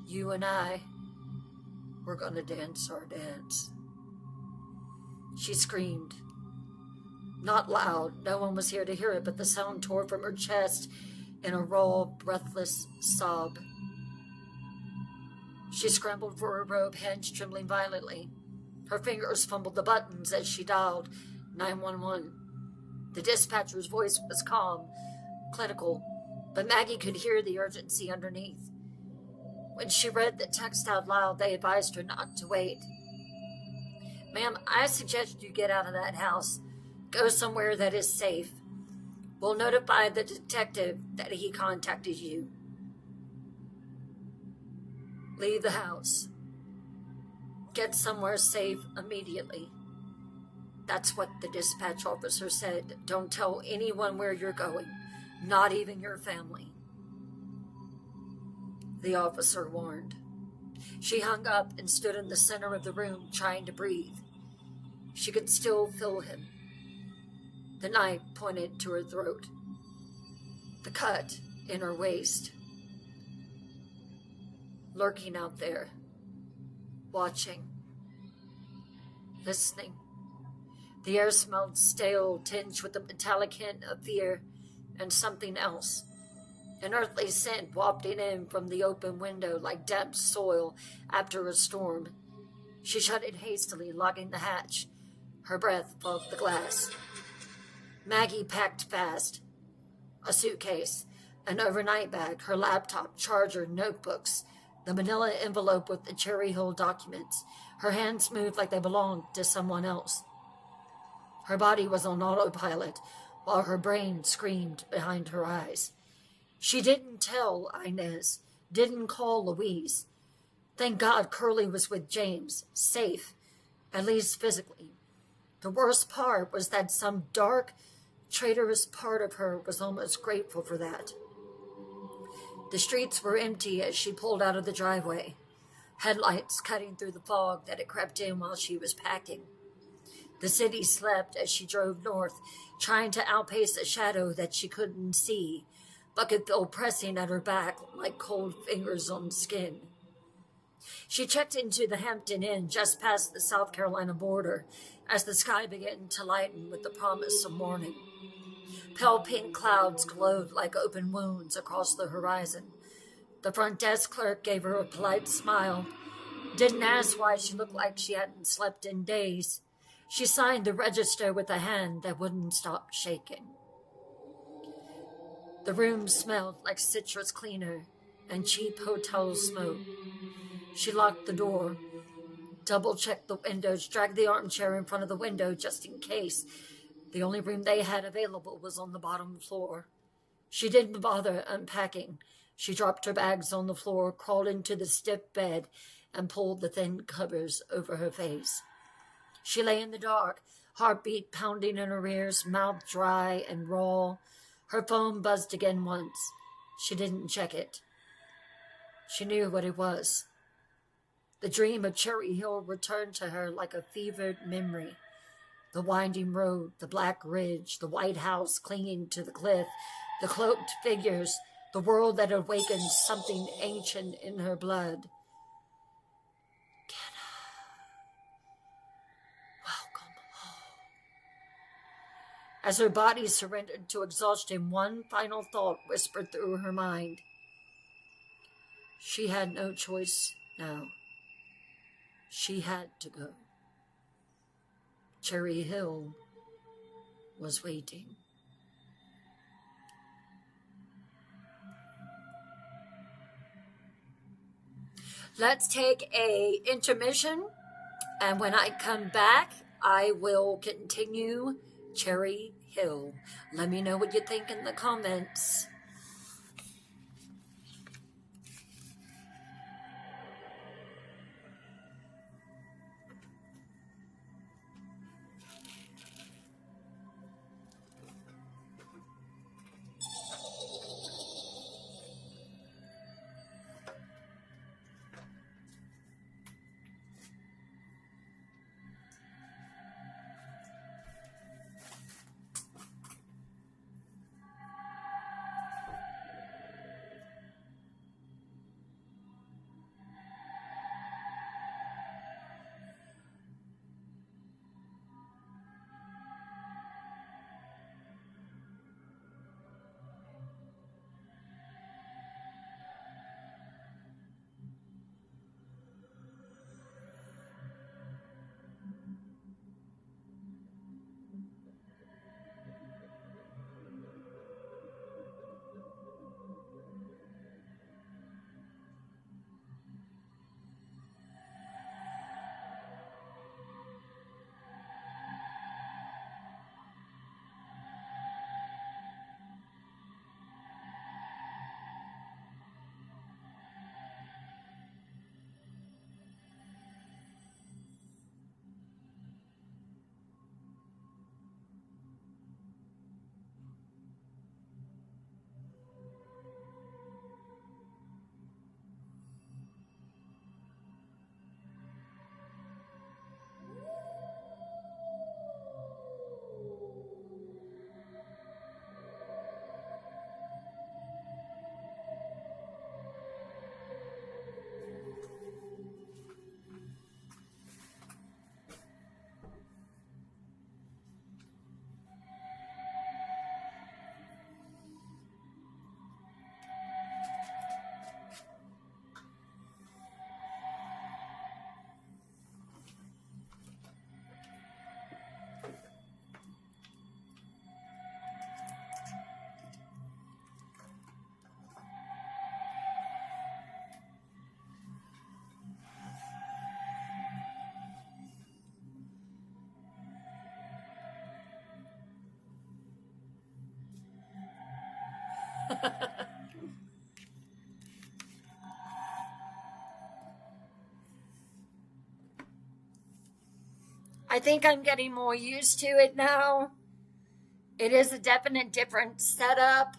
You and I, we're gonna dance our dance." She screamed. Not loud, no one was here to hear it, but the sound tore from her chest in a raw, breathless sob. She scrambled for her robe, hands trembling violently. Her fingers fumbled the buttons as she dialed 911. The dispatcher's voice was calm, clinical, but Maggie could hear the urgency underneath. When she read the text out loud, they advised her not to wait. "Ma'am, I suggest you get out of that house. Go somewhere that is safe. We'll notify the detective that he contacted you. Leave the house. Get somewhere safe immediately." That's what the dispatch officer said. "Don't tell anyone where you're going, not even your family," the officer warned. She hung up and stood in the center of the room, trying to breathe. She could still feel him. The knife pointed to her throat. The cut in her waist. Lurking out there. Watching. Listening. The air smelled stale, tinged with a metallic hint of fear and something else. An earthly scent wafting in from the open window like damp soil after a storm. She shut it hastily, locking the hatch. Her breath fogged the glass. Maggie packed fast. A suitcase, an overnight bag, her laptop, charger, notebooks, the manila envelope with the Cherry Hill documents. Her hands moved like they belonged to someone else. Her body was on autopilot, while her brain screamed behind her eyes. She didn't tell Inez, didn't call Louise. Thank God Curly was with James, safe, at least physically. The worst part was that some dark, traitorous part of her was almost grateful for that. The streets were empty as she pulled out of the driveway, headlights cutting through the fog that had crept in while she was packing. The city slept as she drove north, trying to outpace a shadow that she couldn't see, but could feel pressing at her back like cold fingers on skin. She checked into the Hampton Inn just past the South Carolina border as the sky began to lighten with the promise of morning. Pale pink clouds glowed like open wounds across the horizon. The front desk clerk gave her a polite smile, didn't ask why she looked like she hadn't slept in days. She signed the register with a hand that wouldn't stop shaking. The room smelled like citrus cleaner and cheap hotel smoke. She locked the door, double-checked the windows, dragged the armchair in front of the window just in case. The only room they had available was on the bottom floor. She didn't bother unpacking. She dropped her bags on the floor, crawled into the stiff bed, and pulled the thin covers over her face. She lay in the dark, heartbeat pounding in her ears, mouth dry and raw. Her phone buzzed again once. She didn't check it. She knew what it was. The dream of Cherry Hill returned to her like a fevered memory. The winding road, the black ridge, the white house clinging to the cliff, the cloaked figures, the world that awakened something ancient in her blood. Welcome home. As her body surrendered to exhaustion, one final thought whispered through her mind. She had no choice now. She had to go. Cherry Hill was waiting. Let's take an intermission, and when I come back, I will continue Cherry Hill. Let me know what you think in the comments. I think I'm getting more used to it now. It is a definite different setup.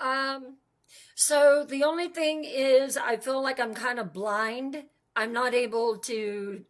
Um, so the only thing is, I feel like I'm kind of blind. I'm not able to.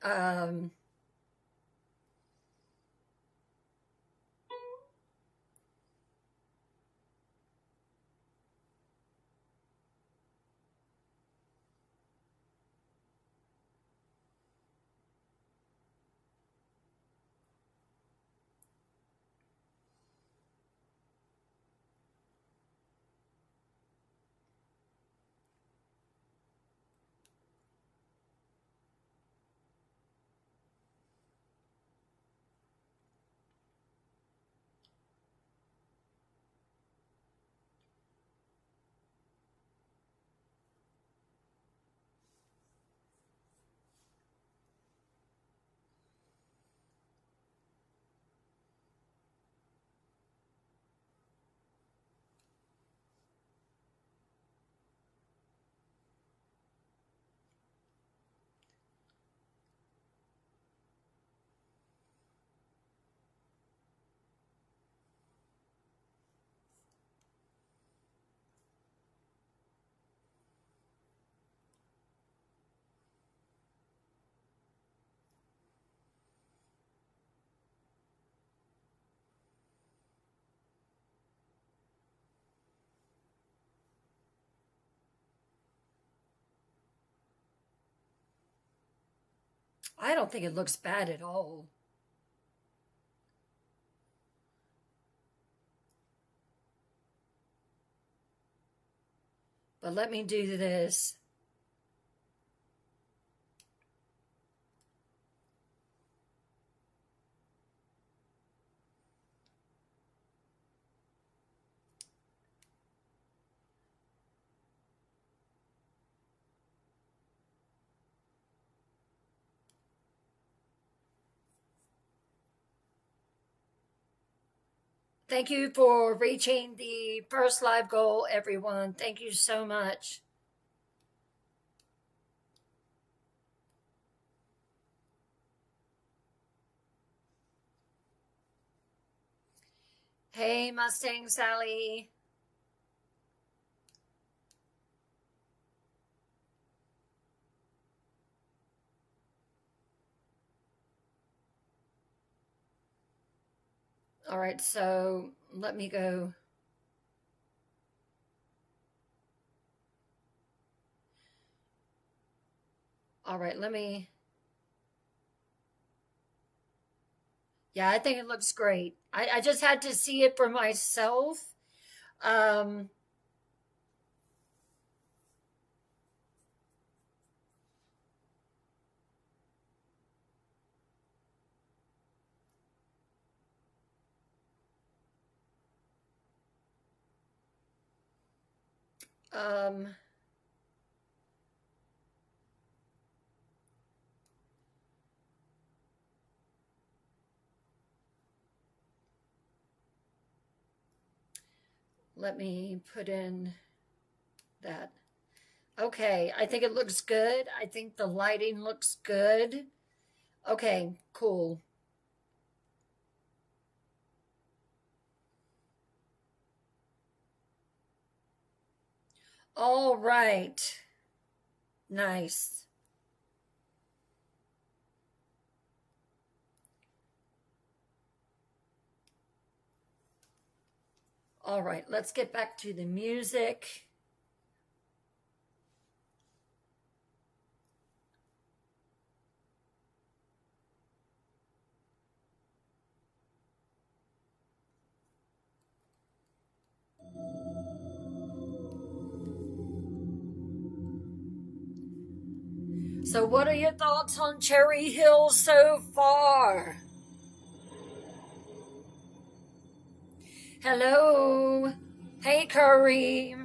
I don't think it looks bad at all. But let me do this. Thank you for reaching the first live goal, everyone. Thank you so much. Hey, Mustang Sally. All right, so let me go. All right, let me. Yeah, I think it looks great. I just had to see it for myself. Um, um, let me put in that. Okay, I think it looks good. I think the lighting looks good. Okay, cool. All right. Nice. All right, let's get back to the music. So, what are your thoughts on Cherry Hill so far? Hello. Hey, Curry.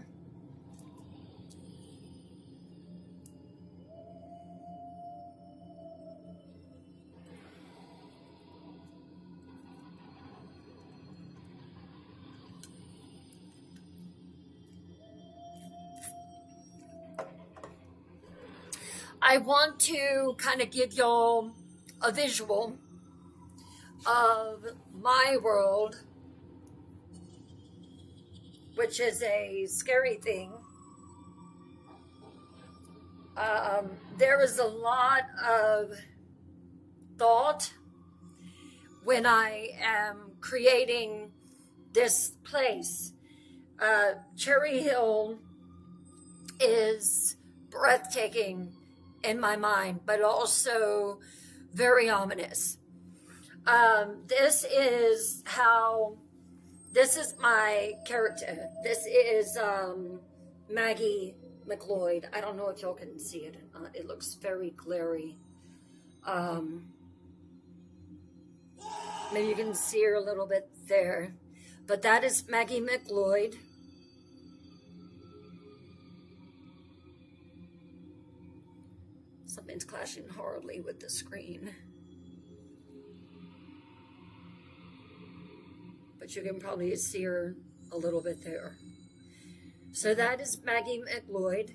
I want to kind of give y'all a visual of my world, which is a scary thing. There is a lot of thought when I am creating this place. Cherry Hill is breathtaking in my mind, but also very ominous. This is my character. This is Maggie McLeod. I don't know if y'all can see it or not. It looks very glary. Maybe you can see her a little bit there. But that is Maggie McLeod. Something's clashing horribly with the screen. But you can probably see her a little bit there. So that is Maggie McLeod.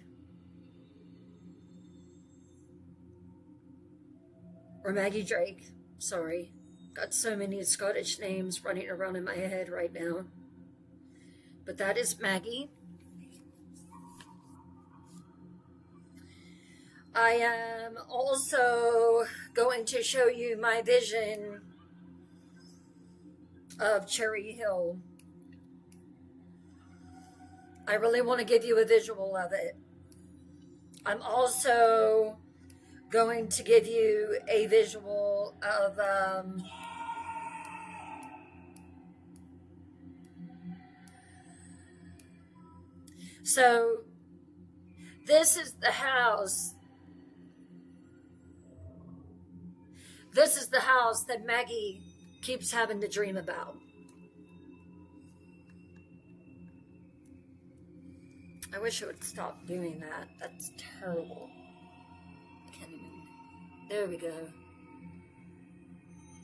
Or Maggie Drake, sorry. Got so many Scottish names running around in my head right now. But that is Maggie. I am also going to show you my vision of Cherry Hill. I really want to give you a visual of it. I'm also going to give you a visual of so this is the house. This is the house that Maggie keeps having to dream about. I wish it would stop doing that. That's terrible. I can't even. There we go.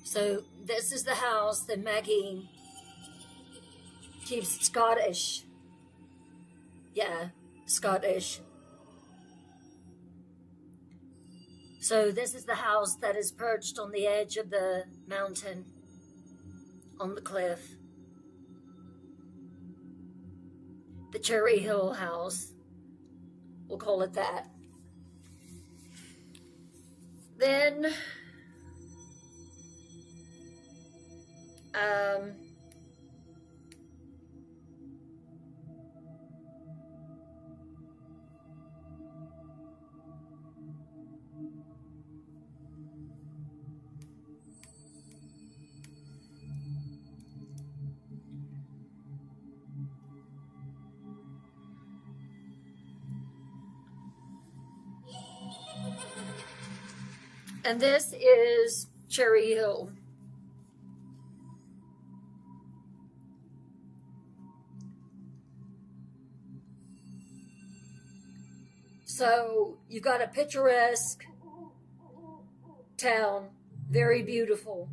So this is the house that Maggie keeps Scottish. Yeah, Scottish. So this is the house that is perched on the edge of the mountain, on the cliff. The Cherry Hill house. We'll call it that. Then, and this is Cherry Hill. So you've got a picturesque town, very beautiful.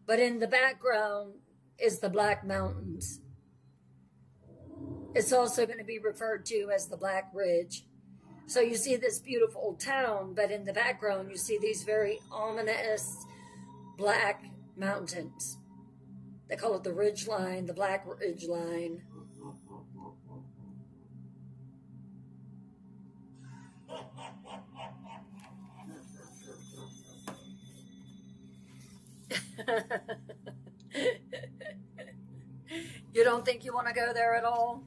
But in the background is the Black Mountains. It's also going to be referred to as the Black Ridge. So you see this beautiful town, but in the background you see these very ominous black mountains. They call it the Ridge Line, the Black Ridge Line. You don't think you want to go there at all?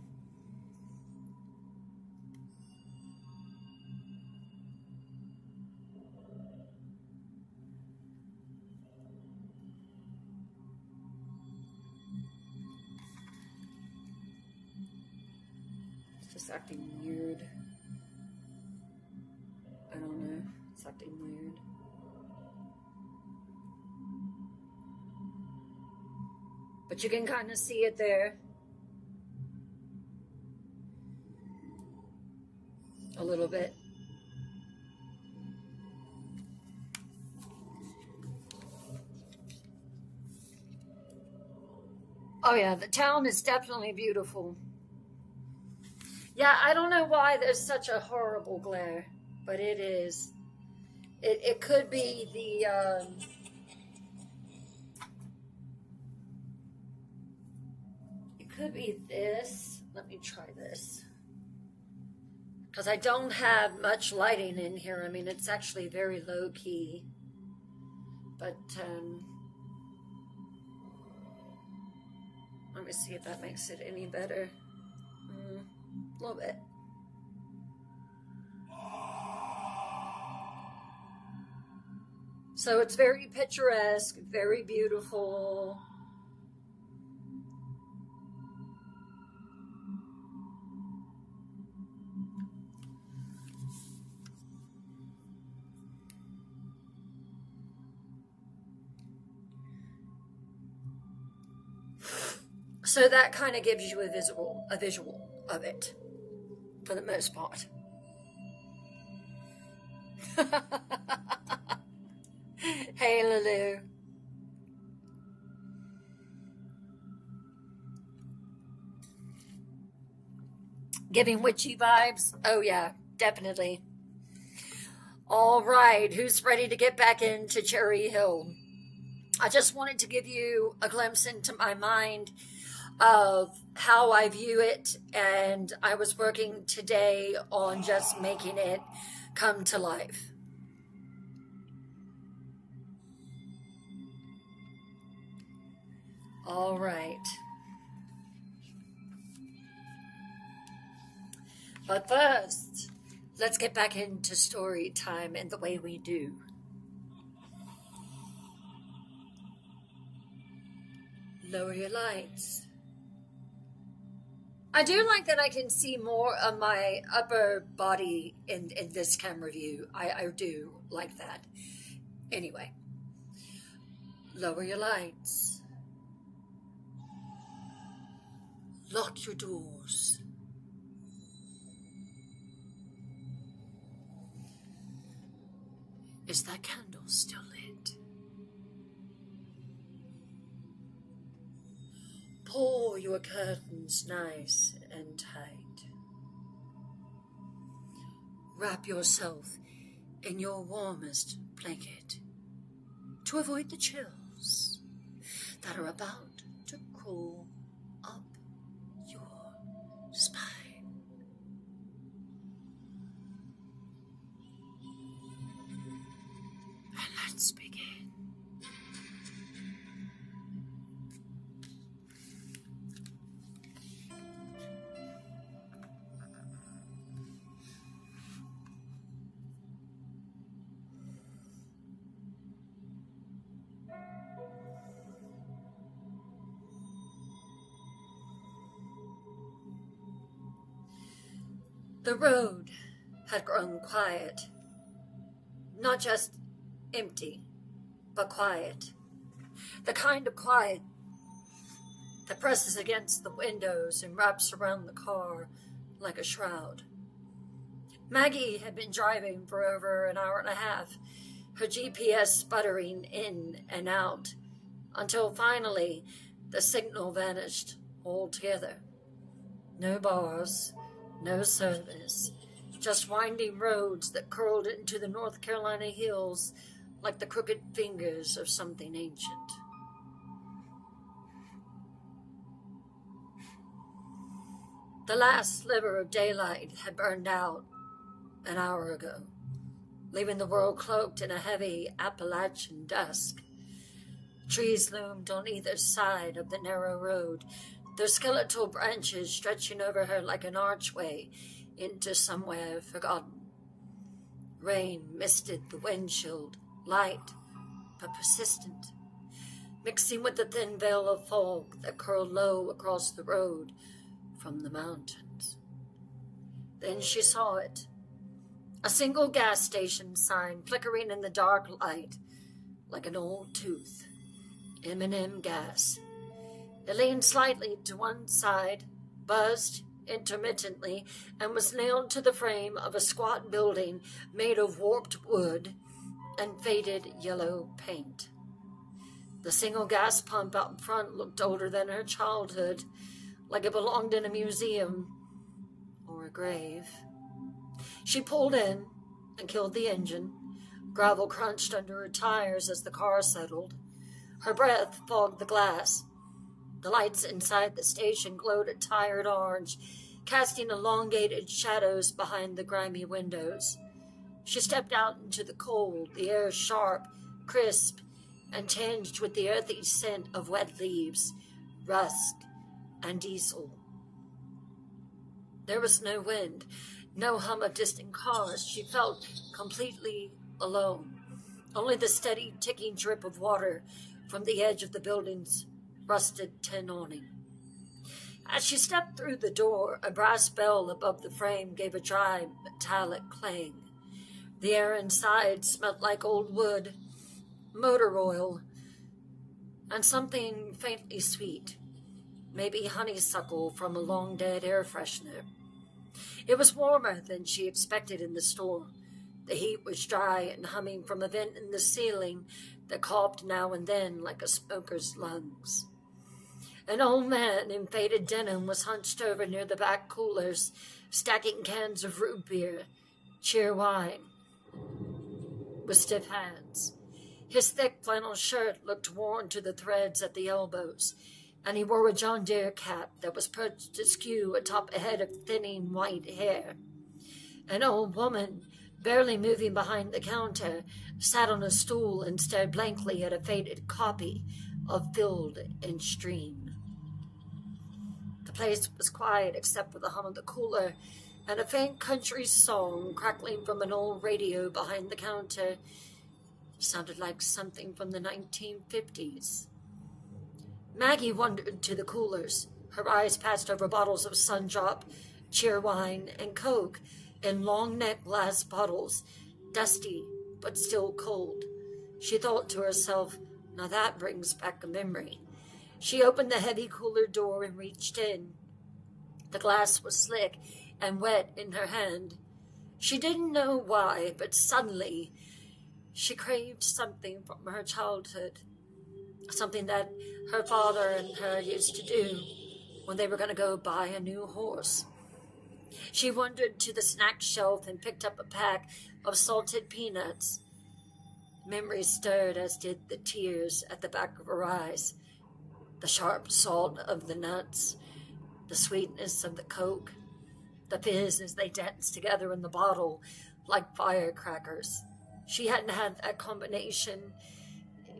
It's just acting weird. I don't know. It's acting weird. But you can kind of see it there. A little bit. Oh yeah, the town is definitely beautiful. Yeah, I don't know why there's such a horrible glare, but it is. It could be the... could be this. Let me try this. Because I don't have much lighting in here. I mean, it's actually very low key. But, let me see if that makes it any better. A little bit. So it's very picturesque, very beautiful. So that kind of gives you a visual of it, for the most part. Hey, Lulu. Giving witchy vibes? Oh yeah, definitely. All right, who's ready to get back into Cherry Hill? I just wanted to give you a glimpse into my mind of how I view it, and I was working today on just making it come to life. All right. But first, Let's get back into story time and the way we do. Lower your lights. I do like that I can see more of my upper body in this camera view. I do like that. Anyway, lower your lights. Lock your doors. Is that candle still lit? Pull your curtains nice and tight. Wrap yourself in your warmest blanket to avoid the chills that are about to crawl up your spine. And let's begin. The road had grown quiet, not just empty, but quiet. The kind of quiet that presses against the windows and wraps around the car like a shroud. Maggie had been driving for over an hour and a half, her GPS sputtering in and out, until finally the signal vanished altogether. No bars, no service, just winding roads that curled into the North Carolina hills like the crooked fingers of something ancient. The last sliver of daylight had burned out an hour ago, leaving the world cloaked in a heavy Appalachian dusk. Trees loomed on either side of the narrow road, their skeletal branches stretching over her like an archway into somewhere forgotten. Rain misted the windshield, light but persistent, mixing with the thin veil of fog that curled low across the road from the mountains. Then she saw it, a single gas station sign flickering in the dark light like an old tooth. M&M Gas. It leaned slightly to one side, buzzed intermittently, and was nailed to the frame of a squat building made of warped wood and faded yellow paint. The single gas pump out front looked older than her childhood, like it belonged in a museum or a grave. She pulled in and killed the engine. Gravel crunched under her tires as the car settled. Her breath fogged the glass. The lights inside the station glowed a tired orange, casting elongated shadows behind the grimy windows. She stepped out into the cold, the air sharp, crisp, and tinged with the earthy scent of wet leaves, rust, and diesel. There was no wind, no hum of distant cars. She felt completely alone. Only the steady ticking drip of water from the edge of the building's rusted tin awning. As she stepped through the door, a brass bell above the frame gave a dry, metallic clang. The air inside smelled like old wood, motor oil, and something faintly sweet, maybe honeysuckle from a long-dead air freshener. It was warmer than she expected in the store. The heat was dry and humming from a vent in the ceiling that coughed now and then like a smoker's lungs. An old man in faded denim was hunched over near the back coolers, stacking cans of root beer, cheer wine, with stiff hands. His thick flannel shirt looked worn to the threads at the elbows, and he wore a John Deere cap that was perched askew atop a head of thinning white hair. An old woman, barely moving behind the counter, sat on a stool and stared blankly at a faded copy of Field and Stream. The place was quiet except for the hum of the cooler and a faint country song crackling from an old radio behind the counter sounded like something from the 1950s. Maggie wandered to the coolers. Her eyes passed over bottles of Sundrop, Cheerwine, and Coke in long-neck glass bottles, dusty but still cold. She thought to herself, now that brings back a memory. She opened the heavy cooler door and reached in. The glass was slick and wet in her hand. She didn't know why, but suddenly she craved something from her childhood, something that her father and her used to do when they were going to go buy a new horse. She wandered to the snack shelf and picked up a pack of salted peanuts. Memory stirred, as did the tears at the back of her eyes. The sharp salt of the nuts, the sweetness of the Coke, the fizz as they danced together in the bottle like firecrackers. She hadn't had that combination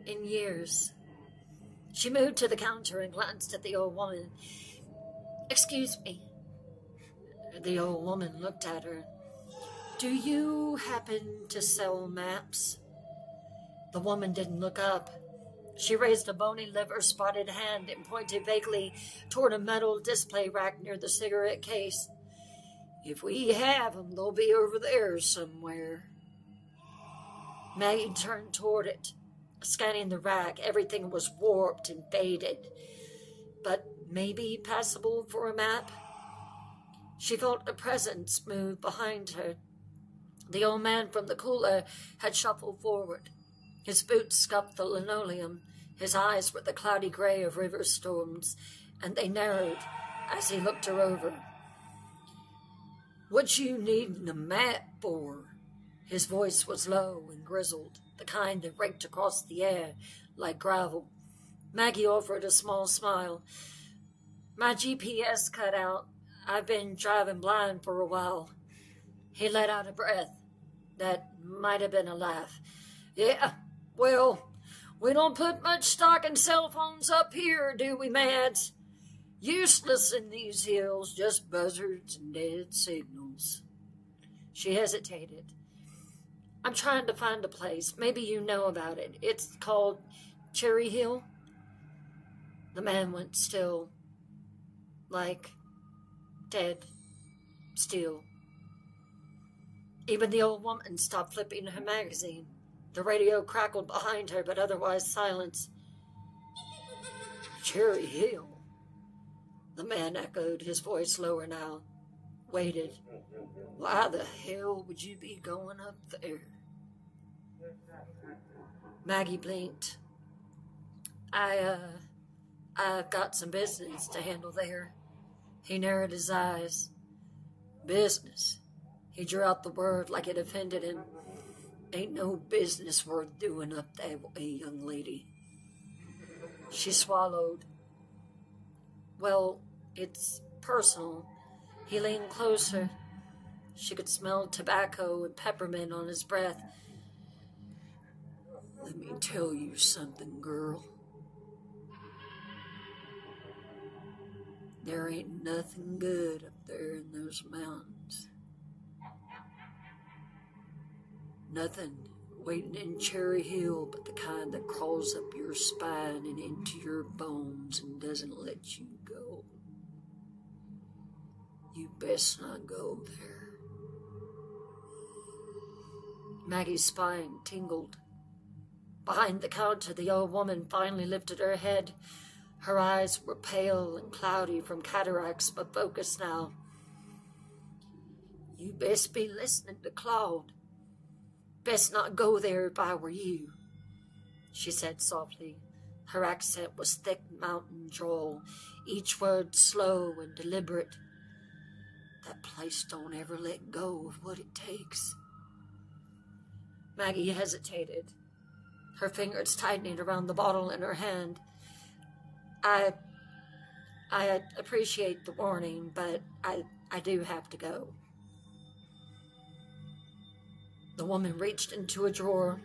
in years. She moved to the counter and glanced at the old woman. "Excuse me." The old woman looked at her. "Do you happen to sell maps?" The woman didn't look up. She raised a bony liver-spotted hand and pointed vaguely toward a metal display rack near the cigarette case. "If we have 'em, they'll be over there somewhere." Maggie turned toward it, scanning the rack. Everything was warped and faded, but maybe passable for a map. She felt a presence move behind her. The old man from the cooler had shuffled forward. His boots scuffed the linoleum. His eyes were the cloudy gray of river storms, and they narrowed as he looked her over. "What you needin' a map for?" His voice was low and grizzled, the kind that raked across the air like gravel. Maggie offered a small smile. "My GPS cut out. I've been driving blind for a while." He let out a breath. That might have been a laugh. "Yeah, well, we don't put much stock in cell phones up here, do we, Mads? Useless in these hills, just buzzards and dead signals." She hesitated. "I'm trying to find a place. Maybe you know about it. It's called Cherry Hill." The man went still, like dead still. Even the old woman stopped flipping her magazine. The radio crackled behind her, but otherwise silence. "Cherry Hill," the man echoed, his voice lower now. Waited. "Why the hell would you be going up there?" Maggie blinked. I've got some business to handle there." He narrowed his eyes. "Business?" He drew out the word like it offended him. "Ain't no business worth doing up that way, young lady." She swallowed. "Well, it's personal." He leaned closer. She could smell tobacco and peppermint on his breath. "Let me tell you something, girl. There ain't nothing good up there in those mountains. Nothing waiting in Cherry Hill but the kind that crawls up your spine and into your bones and doesn't let you go. You best not go there." Maggie's spine tingled. Behind the counter, the old woman finally lifted her head. Her eyes were pale and cloudy from cataracts, but focused now. "You best be listening to Claude. Best not go there if I were you," she said softly. Her accent was thick mountain drawl, each word slow and deliberate. "That place don't ever let go of what it takes." Maggie hesitated, her fingers tightening around the bottle in her hand. I appreciate the warning, but I do have to go." The woman reached into a drawer,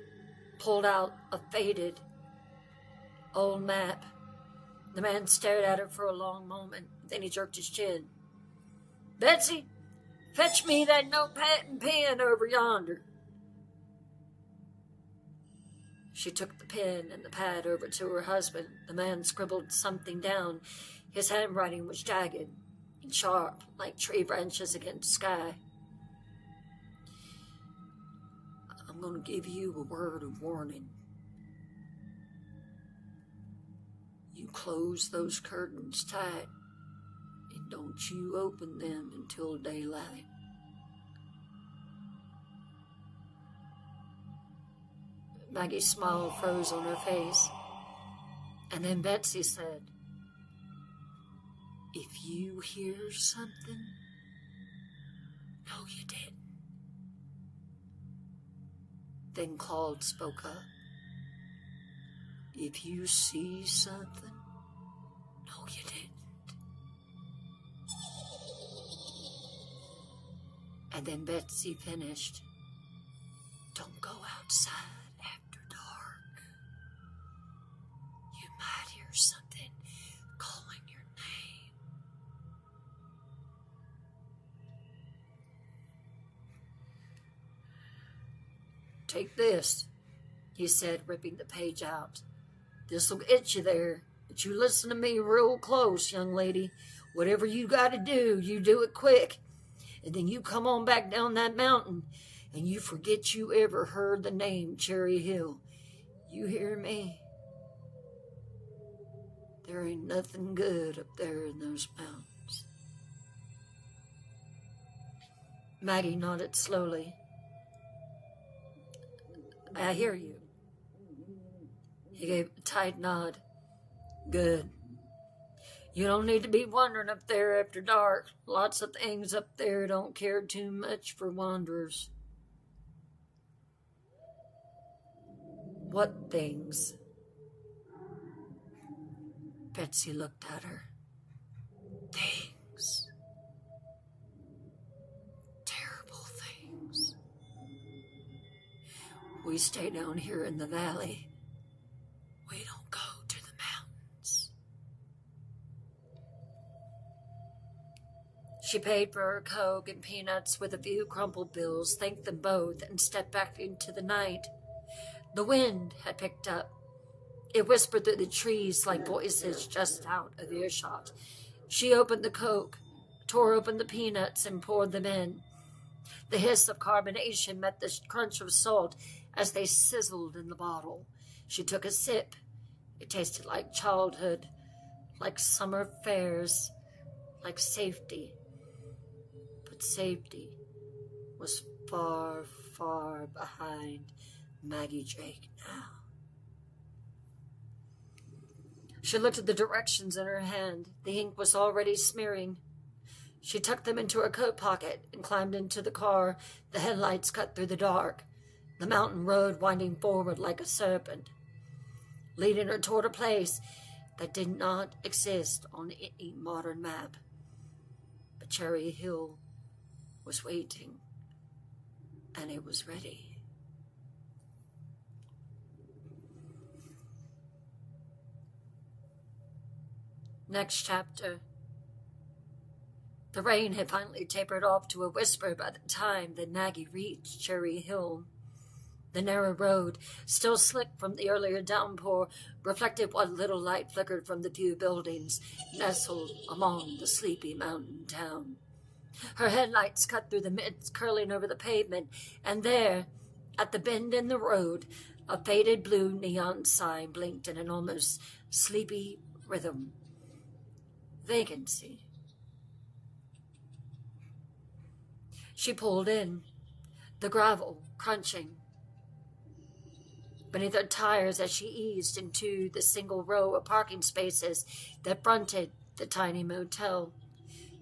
pulled out a faded old map. The man stared at her for a long moment. Then he jerked his chin. "Betsy, Fetch me that notepad and pen over yonder. She took the pen and the pad over to her husband. The man scribbled something down. His handwriting was jagged and sharp, like tree branches against sky. I'm going to give you a word of warning. You close those curtains tight, and don't you open them until daylight. Maggie's smile froze on her face, and then Betsy said, if you hear something, no, you didn't. Then Claude spoke up. If you see something, no, you didn't. And then Betsy finished, don't go outside after dark. You might hear something calling your name. Take this, he said, ripping the page out. This'll get you there, but you listen to me real close, young lady. Whatever you got to do, you do it quick. And then you come on back down that mountain, and you forget you ever heard the name Cherry Hill. You hear me? There ain't nothing good up there in those mountains. Maggie nodded slowly. I hear you. He gave a tight nod. Good. You don't need to be wandering up there after dark. Lots of things up there don't care too much for wanderers. What things? Betsy looked at her. Things. Terrible things. We stay down here in the valley. We don't go to the mountains. She paid for her Coke and peanuts with a few crumpled bills, thanked them both, and stepped back into the night. The wind had picked up. It whispered through the trees like voices just out of earshot. She opened the Coke, tore open the peanuts, and poured them in. The hiss of carbonation met the crunch of salt as they sizzled in the bottle. She took a sip. It tasted like childhood, like summer fairs, like safety. But safety was far, far behind Maggie Drake now. She looked at the directions in her hand. The ink was already smearing. She tucked them into her coat pocket and climbed into the car. The headlights cut through the dark, the mountain road winding forward like a serpent, leading her toward a place that did not exist on any modern map. But Cherry Hill was waiting, and it was ready. Next chapter. The rain had finally tapered off to a whisper by the time that Maggie reached Cherry Hill. The narrow road, still slick from the earlier downpour, reflected what little light flickered from the few buildings nestled along the sleepy mountain town. Her headlights cut through the mist curling over the pavement, and there, at the bend in the road, a faded blue neon sign blinked in an almost sleepy rhythm. Vacancy. She pulled in, the gravel crunching beneath her tires as she eased into the single row of parking spaces that fronted the tiny motel.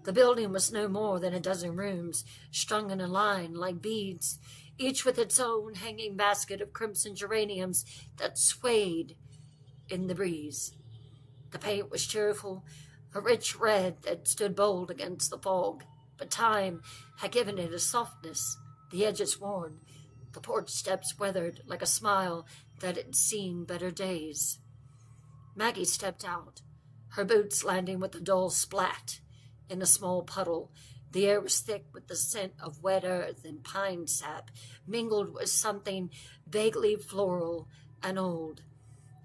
The building was no more than a dozen rooms, strung in a line like beads, each with its own hanging basket of crimson geraniums that swayed in the breeze. The paint was cheerful, a rich red that stood bold against the fog, but time had given it a softness, the edges worn, the porch steps weathered like a smile that had seen better days. Maggie stepped out, her boots landing with a dull splat in a small puddle, The air was thick with the scent of wet earth and pine sap, mingled with something vaguely floral and old.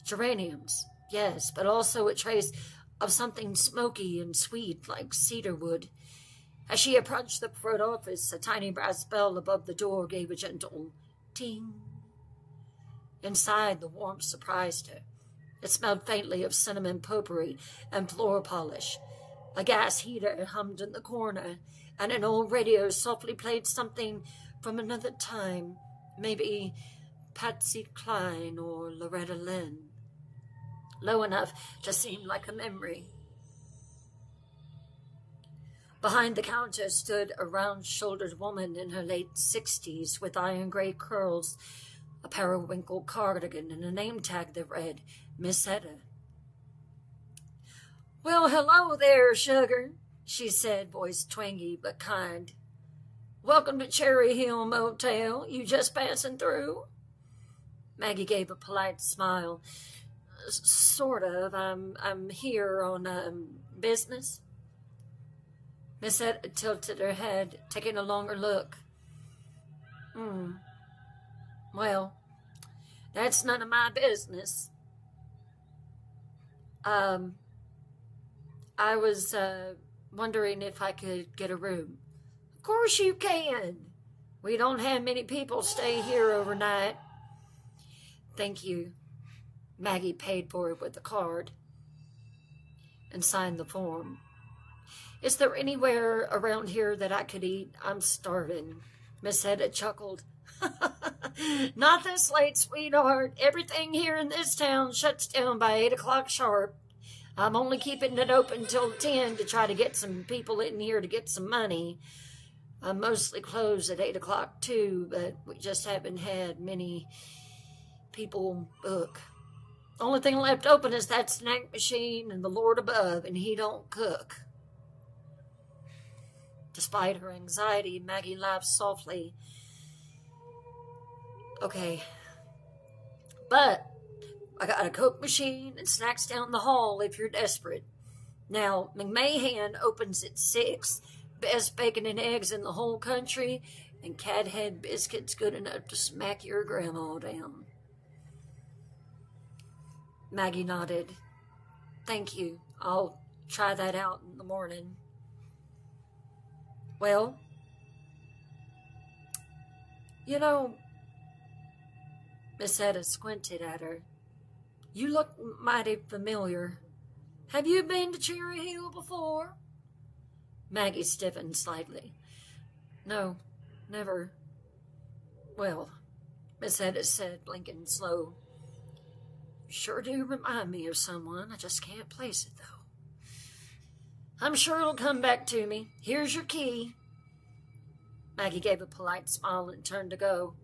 Geraniums, yes, but also a trace of something smoky and sweet like cedar wood. As she approached the front office, a tiny brass bell above the door gave a gentle ting. Inside, the warmth surprised her. It smelled faintly of cinnamon potpourri and floor polish. A gas heater hummed in the corner, and an old radio softly played something from another time, maybe Patsy Cline or Loretta Lynn. Low enough to seem like a memory. Behind the counter stood a round-shouldered woman in her late 60s with iron gray curls, a periwinkle cardigan, and a name tag that read, Miss Etta. "Well, hello there, sugar," she said, voice twangy but kind. "Welcome to Cherry Hill Motel. You just passing through?" Maggie gave a polite smile. "Sort of. I'm here on business." Miss Etta tilted her head, taking a longer look. Well, that's none of my business. I was wondering if I could get a room." "Of course you can. We don't have many people stay here overnight." "Thank you." Maggie paid for it with a card and signed the form. "Is there anywhere around here that I could eat? I'm starving." Miss Etta chuckled. "Not this late, sweetheart. Everything here in this town shuts down by 8 o'clock sharp. I'm only keeping it open till 10 to try to get some people in here to get some money. I'm mostly closed at 8 o'clock too, but we just haven't had many people book. Only thing left open is that snack machine and the Lord above, and he don't cook." Despite her anxiety, Maggie laughed softly. "Okay, but I got a Coke machine and snacks down the hall if you're desperate. Now, McMahon opens at 6. Best bacon and eggs in the whole country, and cat head biscuits good enough to smack your grandma down." Maggie nodded. "Thank you. I'll try that out in the morning." "Well, you know," Miss Etta squinted at her, "you look mighty familiar. Have you been to Cherry Hill before?" Maggie stiffened slightly. "No, never." "Well," Miss Etta said, blinking slow, "you sure do remind me of someone. I just can't place it, though. I'm sure it'll come back to me. Here's your key." Maggie gave a polite smile and turned to go.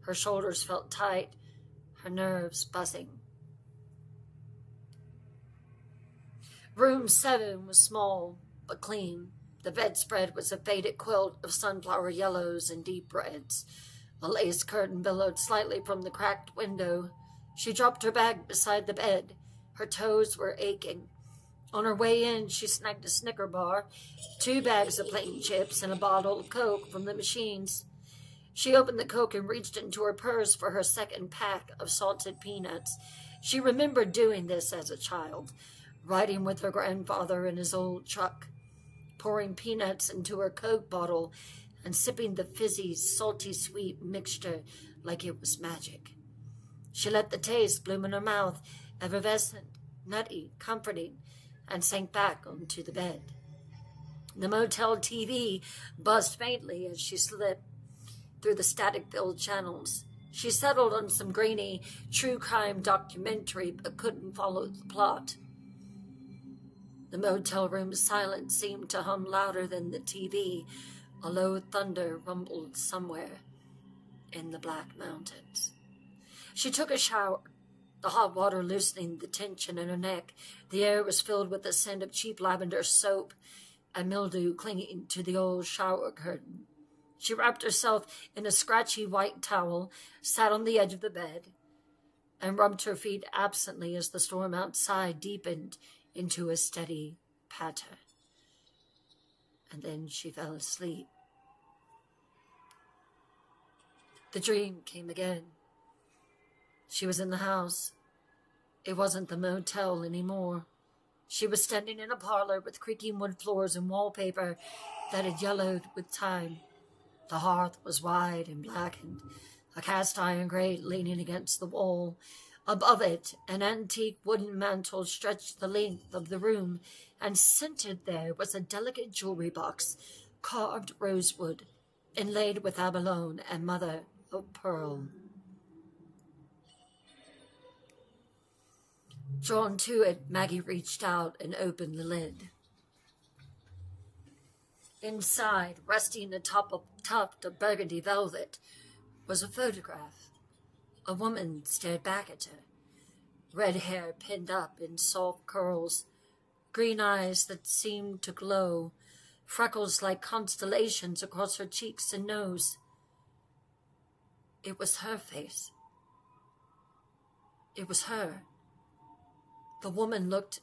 Her shoulders felt tight, her nerves buzzing. Room 7 was small but clean. The bedspread was a faded quilt of sunflower yellows and deep reds. A lace curtain billowed slightly from the cracked window. She dropped her bag beside the bed. Her toes were aching. On her way in, she snagged a Snicker bar, 2 bags of plain chips, and a bottle of Coke from the machines. She opened the Coke and reached into her purse for her second pack of salted peanuts. She remembered doing this as a child, riding with her grandfather in his old truck, pouring peanuts into her Coke bottle and sipping the fizzy, salty sweet mixture like it was magic. She let the taste bloom in her mouth, effervescent, nutty, comforting, and sank back onto the bed. The motel TV buzzed faintly as she slipped through the static-filled channels. She settled on some grainy, true crime documentary but couldn't follow the plot. The motel room's silence seemed to hum louder than the TV. A low thunder rumbled somewhere in the Black Mountains. She took a shower, the hot water loosening the tension in her neck. The air was filled with the scent of cheap lavender soap and mildew clinging to the old shower curtain. She wrapped herself in a scratchy white towel, sat on the edge of the bed, and rubbed her feet absently as the storm outside deepened into a steady patter. and then she fell asleep. The dream came again. She was in the house. It wasn't the motel anymore. She was standing in a parlor with creaking wood floors and wallpaper that had yellowed with time. The hearth was wide and blackened, a cast iron grate leaning against the wall. Above it, an antique wooden mantel stretched the length of the room, and scented there was a delicate jewelry box, carved rosewood, inlaid with abalone and mother of pearl. Drawn to it, Maggie reached out and opened the lid. Inside, resting atop a tuft of burgundy velvet, was a photograph. A woman stared back at her, red hair pinned up in soft curls, green eyes that seemed to glow, freckles like constellations across her cheeks and nose. It was her face. It was her. The woman looked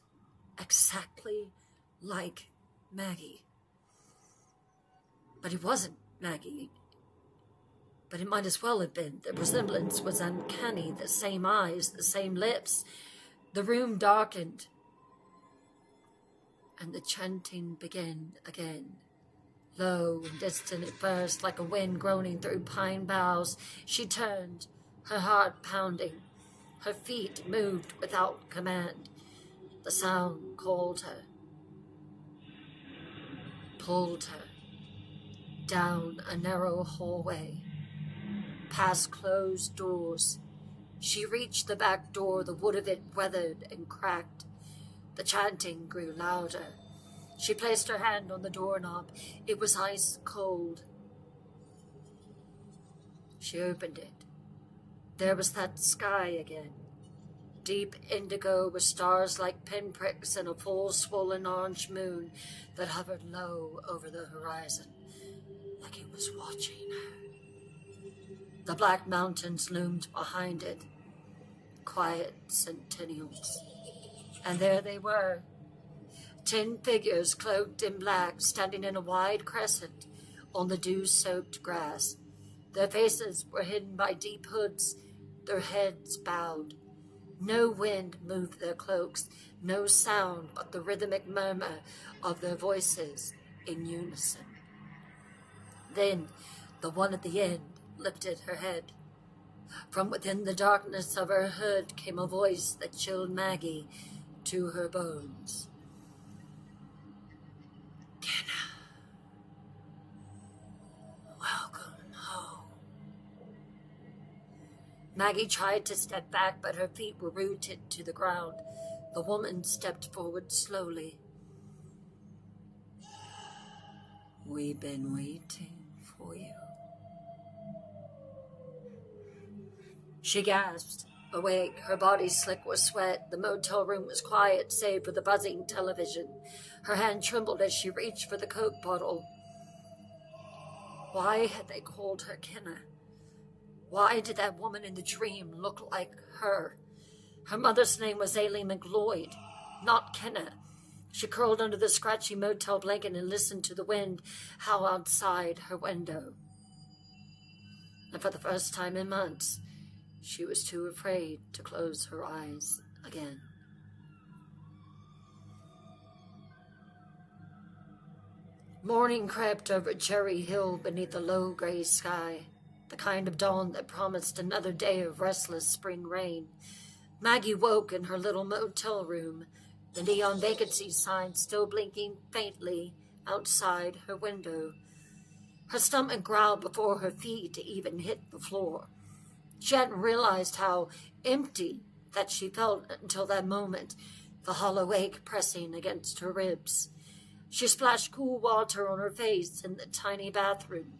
exactly like Maggie. But it wasn't Maggie. But it might as well have been. The resemblance was uncanny. The same eyes, the same lips. The room darkened. And the chanting began again. Low and distant at first, like a wind groaning through pine boughs. She turned, her heart pounding. Her feet moved without command. The sound called her, pulled her down a narrow hallway, past closed doors. She reached the back door, the wood of it weathered and cracked. The chanting grew louder. She placed her hand on the doorknob. It was ice cold. She opened it. There was that sky again. Deep indigo with stars like pinpricks and a full swollen orange moon that hovered low over the horizon, like it was watching her. The black mountains loomed behind it, quiet sentinels. And there they were, 10 figures cloaked in black, standing in a wide crescent on the dew-soaked grass. Their faces were hidden by deep hoods, their heads bowed. No wind moved their cloaks, no sound but the rhythmic murmur of their voices in unison. Then the one at the end lifted her head. From within the darkness of her hood came a voice that chilled Maggie to her bones. Kenna, welcome home. Maggie tried to step back, but her feet were rooted to the ground. The woman stepped forward slowly. We've been waiting for you. She gasped, awake, her body slick with sweat. The motel room was quiet, save for the buzzing television. Her hand trembled as she reached for the Coke bottle. Why had they called her Kenna? Why did that woman in the dream look like her? Her mother's name was Aileen McLeod, not Kenna. She curled under the scratchy motel blanket and listened to the wind howl outside her window. And for the first time in months, she was too afraid to close her eyes again. Morning crept over Cherry Hill beneath a low gray sky, the kind of dawn that promised another day of restless spring rain. Maggie woke in her little motel room, the neon vacancy sign still blinking faintly outside her window. Her stomach growled before her feet even hit the floor. She hadn't realized how empty that she felt until that moment, the hollow ache pressing against her ribs. She splashed cool water on her face in the tiny bathroom,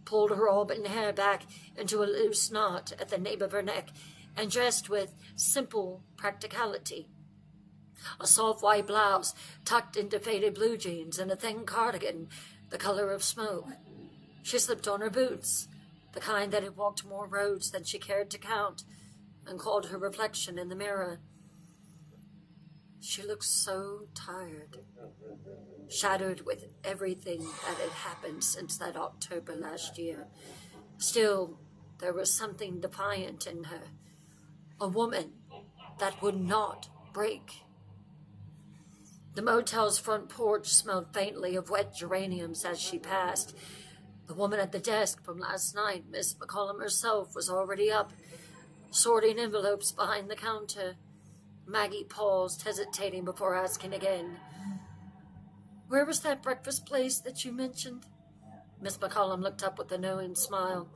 pulled her auburn hair back into a loose knot at the nape of her neck, and dressed with simple practicality. A soft white blouse tucked into faded blue jeans and a thin cardigan the color of smoke. She slipped on her boots, the kind that had walked more roads than she cared to count, and called her reflection in the mirror. She looked so tired, shattered with everything that had happened since that October last year. Still, there was something defiant in her, a woman that would not break. The motel's front porch smelled faintly of wet geraniums as she passed. The woman at the desk from last night, Miss McCollum herself, was already up, sorting envelopes behind the counter. Maggie paused, hesitating before asking again. Where was that breakfast place that you mentioned? Miss McCollum looked up with a knowing smile.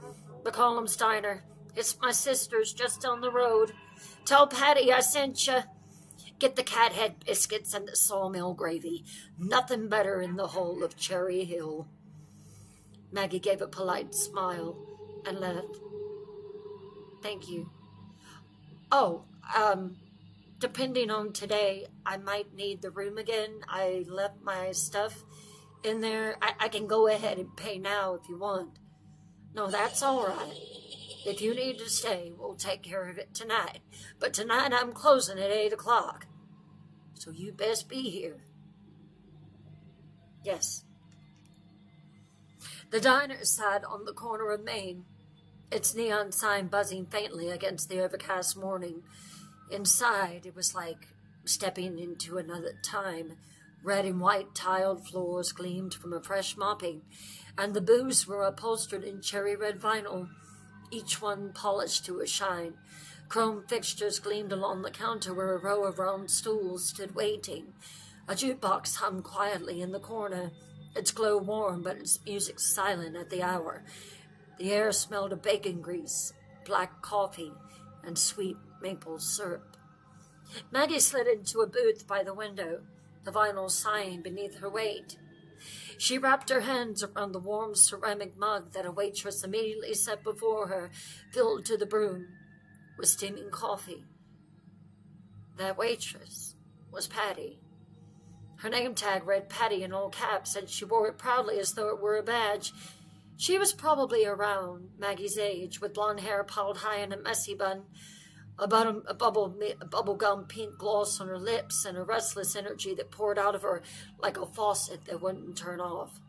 McCollum's Diner. It's my sister's just down the road. Tell Patty I sent you. Get the cathead biscuits and the sawmill gravy. Nothing better in the whole of Cherry Hill. Maggie gave a polite smile and left. Thank you. Oh, depending on today, I might need the room again. I left my stuff in there. I can go ahead and pay now if you want. No, that's all right. If you need to stay, we'll take care of it tonight. But tonight I'm closing at 8 o'clock. So you best be here. Yes. The diner sat on the corner of Main, its neon sign buzzing faintly against the overcast morning. Inside, it was like stepping into another time. Red and white tiled floors gleamed from a fresh mopping, and the booths were upholstered in cherry red vinyl, each one polished to a shine. Chrome fixtures gleamed along the counter where a row of round stools stood waiting. A jukebox hummed quietly in the corner, its glow warm but its music silent at the hour. The air smelled of bacon grease, black coffee, and sweet maple syrup. Maggie slid into a booth by the window, the vinyl sighing beneath her weight. She wrapped her hands around the warm ceramic mug that a waitress immediately set before her, filled to the brim with steaming coffee. That waitress was Patty. Her name tag read Patty in all caps, and she wore it proudly as though it were a badge. She was probably around Maggie's age, with blonde hair piled high in a messy bun, a bubblegum pink gloss on her lips, and a restless energy that poured out of her like a faucet that wouldn't turn off.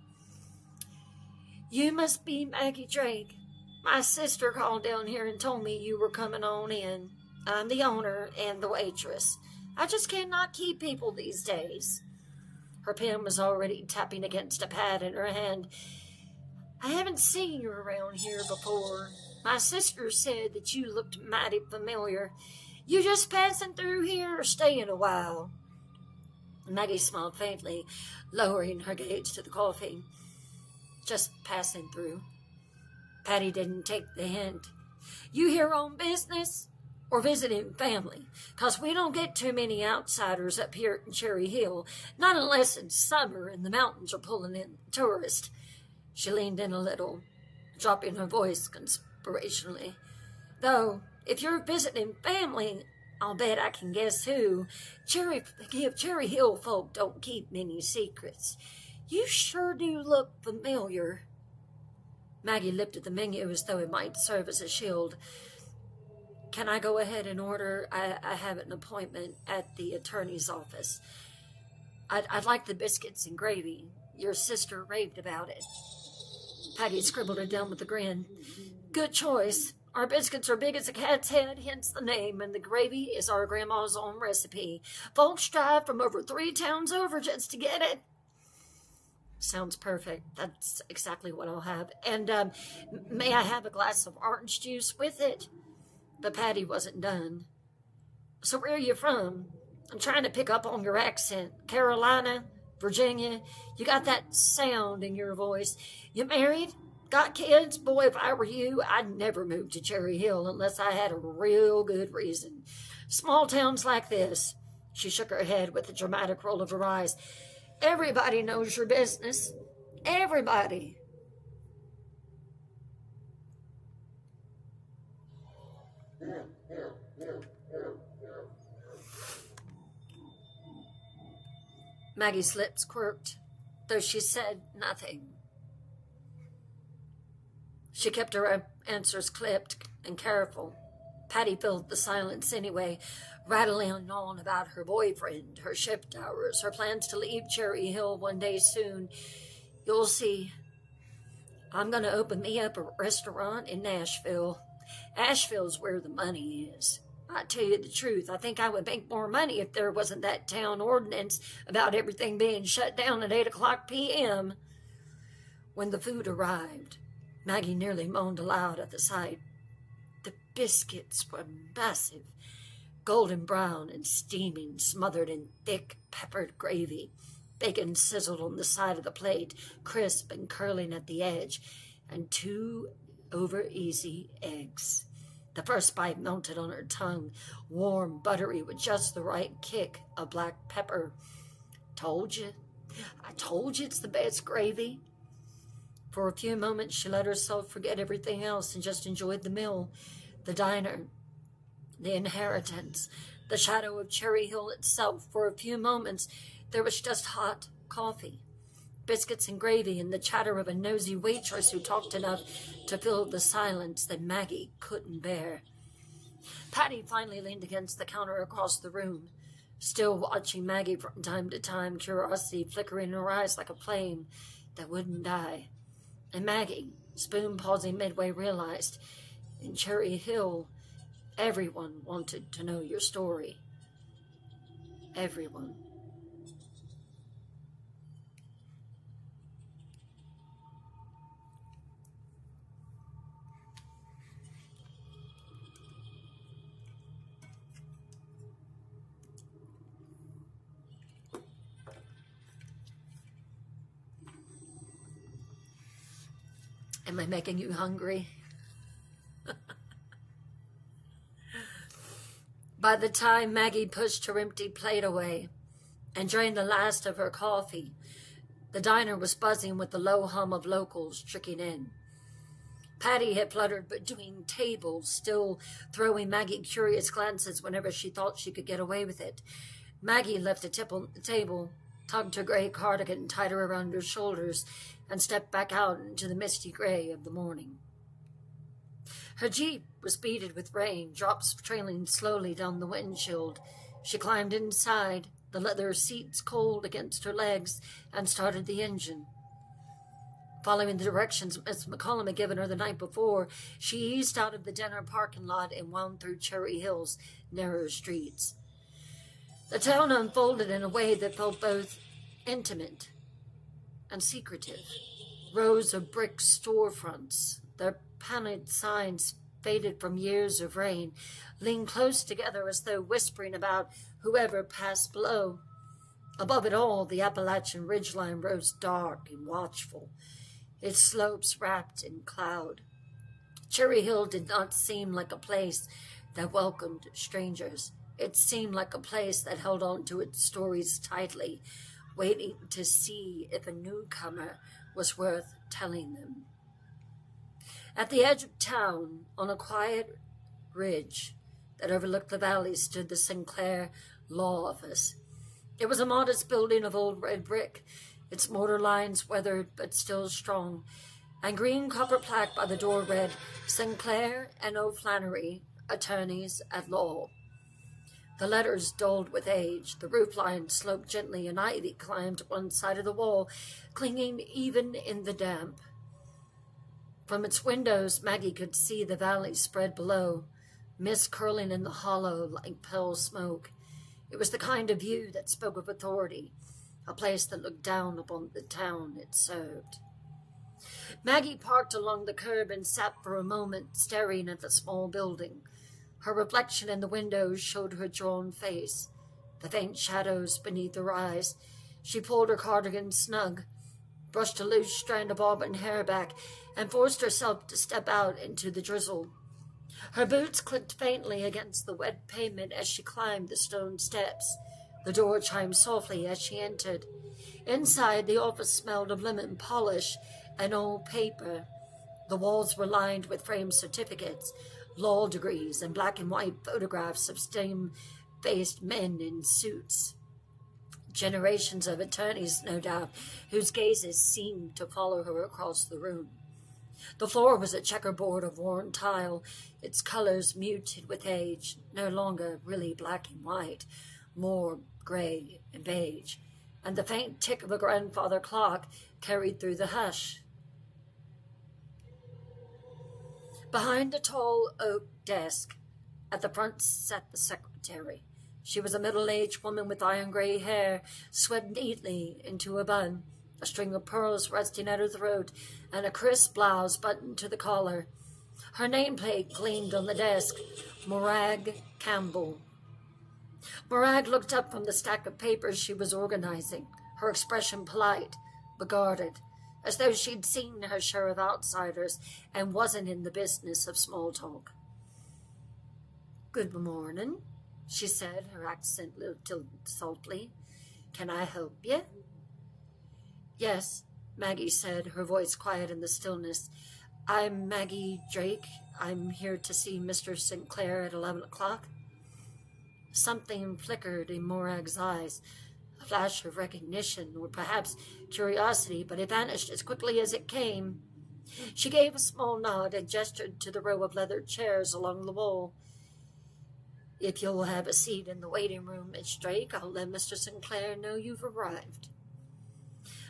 You must be Maggie Drake. My sister called down here and told me you were coming on in. I'm the owner and the waitress. I just cannot keep people these days. Her pen was already tapping against a pad in her hand. I haven't seen you around here before. My sister said that you looked mighty familiar. You just passing through here or staying a while? Maggie smiled faintly, lowering her gaze to the coffee. Just passing through. Patty didn't take the hint. You here on business or visiting family? 'Cause we don't get too many outsiders up here in Cherry Hill, not unless it's summer and the mountains are pulling in tourists. She leaned in a little, dropping her voice conspirationally. Though, if you're visiting family, I'll bet I can guess who. Cherry Hill folk don't keep many secrets. You sure do look familiar. Maggie lifted the menu as though it might serve as a shield. Can I go ahead and order? I have an appointment at the attorney's office. I'd like the biscuits and gravy. Your sister raved about it. Patty scribbled it down with a grin. Good choice. Our biscuits are big as a cat's head, hence the name, and the gravy is our grandma's own recipe. Folks drive from over 3 towns over just to get it. Sounds perfect. That's exactly what I'll have. And may I have a glass of orange juice with it? But Patty wasn't done. So where are you from? I'm trying to pick up on your accent. Carolina? Virginia? You got that sound in your voice. You married? Got kids? Boy, if I were you, I'd never move to Cherry Hill unless I had a real good reason. Small towns like this. She shook her head with a dramatic roll of her eyes. Everybody knows your business. Everybody. Maggie's lips quirked, though she said nothing. She kept her answers clipped and careful. Patty filled the silence anyway, rattling on about her boyfriend, her shift hours, her plans to leave Cherry Hill one day soon. You'll see, I'm going to open me up a restaurant in Nashville. Asheville's where the money is. I tell you the truth, I think I would make more money if there wasn't that town ordinance about everything being shut down at 8 o'clock p.m. When the food arrived, Maggie nearly moaned aloud at the sight. The biscuits were massive, golden brown and steaming, smothered in thick, peppered gravy. Bacon sizzled on the side of the plate, crisp and curling at the edge, and 2 over-easy eggs. The first bite melted on her tongue, warm, buttery, with just the right kick of black pepper. Told you. I told you it's the best gravy. For a few moments, she let herself forget everything else and just enjoyed the meal, the diner, the inheritance, the shadow of Cherry Hill itself. For a few moments, there was just hot coffee, biscuits and gravy, and the chatter of a nosy waitress who talked enough to fill the silence that Maggie couldn't bear. Patty finally leaned against the counter across the room, still watching Maggie from time to time, curiosity flickering in her eyes like a flame that wouldn't die. And Maggie, spoon pausing midway, realized, in Cherry Hill, everyone wanted to know your story. Everyone. Am I making you hungry? By the time Maggie pushed her empty plate away and drained the last of her coffee, the diner was buzzing with the low hum of locals trickling in. Patty had fluttered between tables, still throwing Maggie curious glances whenever she thought she could get away with it. Maggie left the table, tugged her gray cardigan tighter around her shoulders, and stepped back out into the misty gray of the morning. Her Jeep was beaded with rain, drops trailing slowly down the windshield. She climbed inside, the leather seats cold against her legs, and started the engine. Following the directions Miss McCollum had given her the night before, she eased out of the dinner parking lot and wound through Cherry Hill's narrow streets. The town unfolded in a way that felt both intimate and secretive. Rows of brick storefronts, their painted signs faded from years of rain, leaned close together as though whispering about whoever passed below. Above it all, the Appalachian ridgeline rose dark and watchful, its slopes wrapped in cloud. Cherry Hill did not seem like a place that welcomed strangers. It seemed like a place that held on to its stories tightly, waiting to see if a newcomer was worth telling them. At the edge of town, on a quiet ridge that overlooked the valley, stood the Sinclair Law Office. It was a modest building of old red brick, its mortar lines weathered but still strong, and green copper plaque by the door read, Sinclair and O'Flannery, Attorneys at Law. The letters dulled with age, the roof line sloped gently, and ivy climbed one side of the wall, clinging even in the damp. From its windows, Maggie could see the valley spread below, mist curling in the hollow like pale smoke. It was the kind of view that spoke of authority, a place that looked down upon the town it served. Maggie parked along the curb and sat for a moment, staring at the small building. Her reflection in the windows showed her drawn face, the faint shadows beneath her eyes. She pulled her cardigan snug, brushed a loose strand of auburn hair back, and forced herself to step out into the drizzle. Her boots clicked faintly against the wet pavement as she climbed the stone steps. The door chimed softly as she entered. Inside, the office smelled of lemon polish and old paper. The walls were lined with framed certificates, law degrees, and black and white photographs of stern-faced men in suits. Generations of attorneys, no doubt, whose gazes seemed to follow her across the room. The floor was a checkerboard of worn tile, its colors muted with age, no longer really black and white, more gray and beige, and the faint tick of a grandfather clock carried through the hush. Behind a tall oak desk, at the front sat the secretary. She was a middle-aged woman with iron gray hair, swept neatly into a bun, a string of pearls resting at her throat, and a crisp blouse buttoned to the collar. Her nameplate gleamed on the desk, Morag Campbell. Morag looked up from the stack of papers she was organizing, her expression polite, but guarded, as though she'd seen her share of outsiders and wasn't in the business of small talk. "Good morning," she said, her accent a little saltly. "Can I help you?" "Yes," Maggie said, her voice quiet in the stillness. "I'm Maggie Drake. I'm here to see Mr. Sinclair at 11 o'clock. Something flickered in Morag's eyes, a flash of recognition, or perhaps curiosity, but it vanished as quickly as it came. She gave a small nod and gestured to the row of leather chairs along the wall. "If you'll have a seat in the waiting room, Miss Drake, I'll let Mr. Sinclair know you've arrived."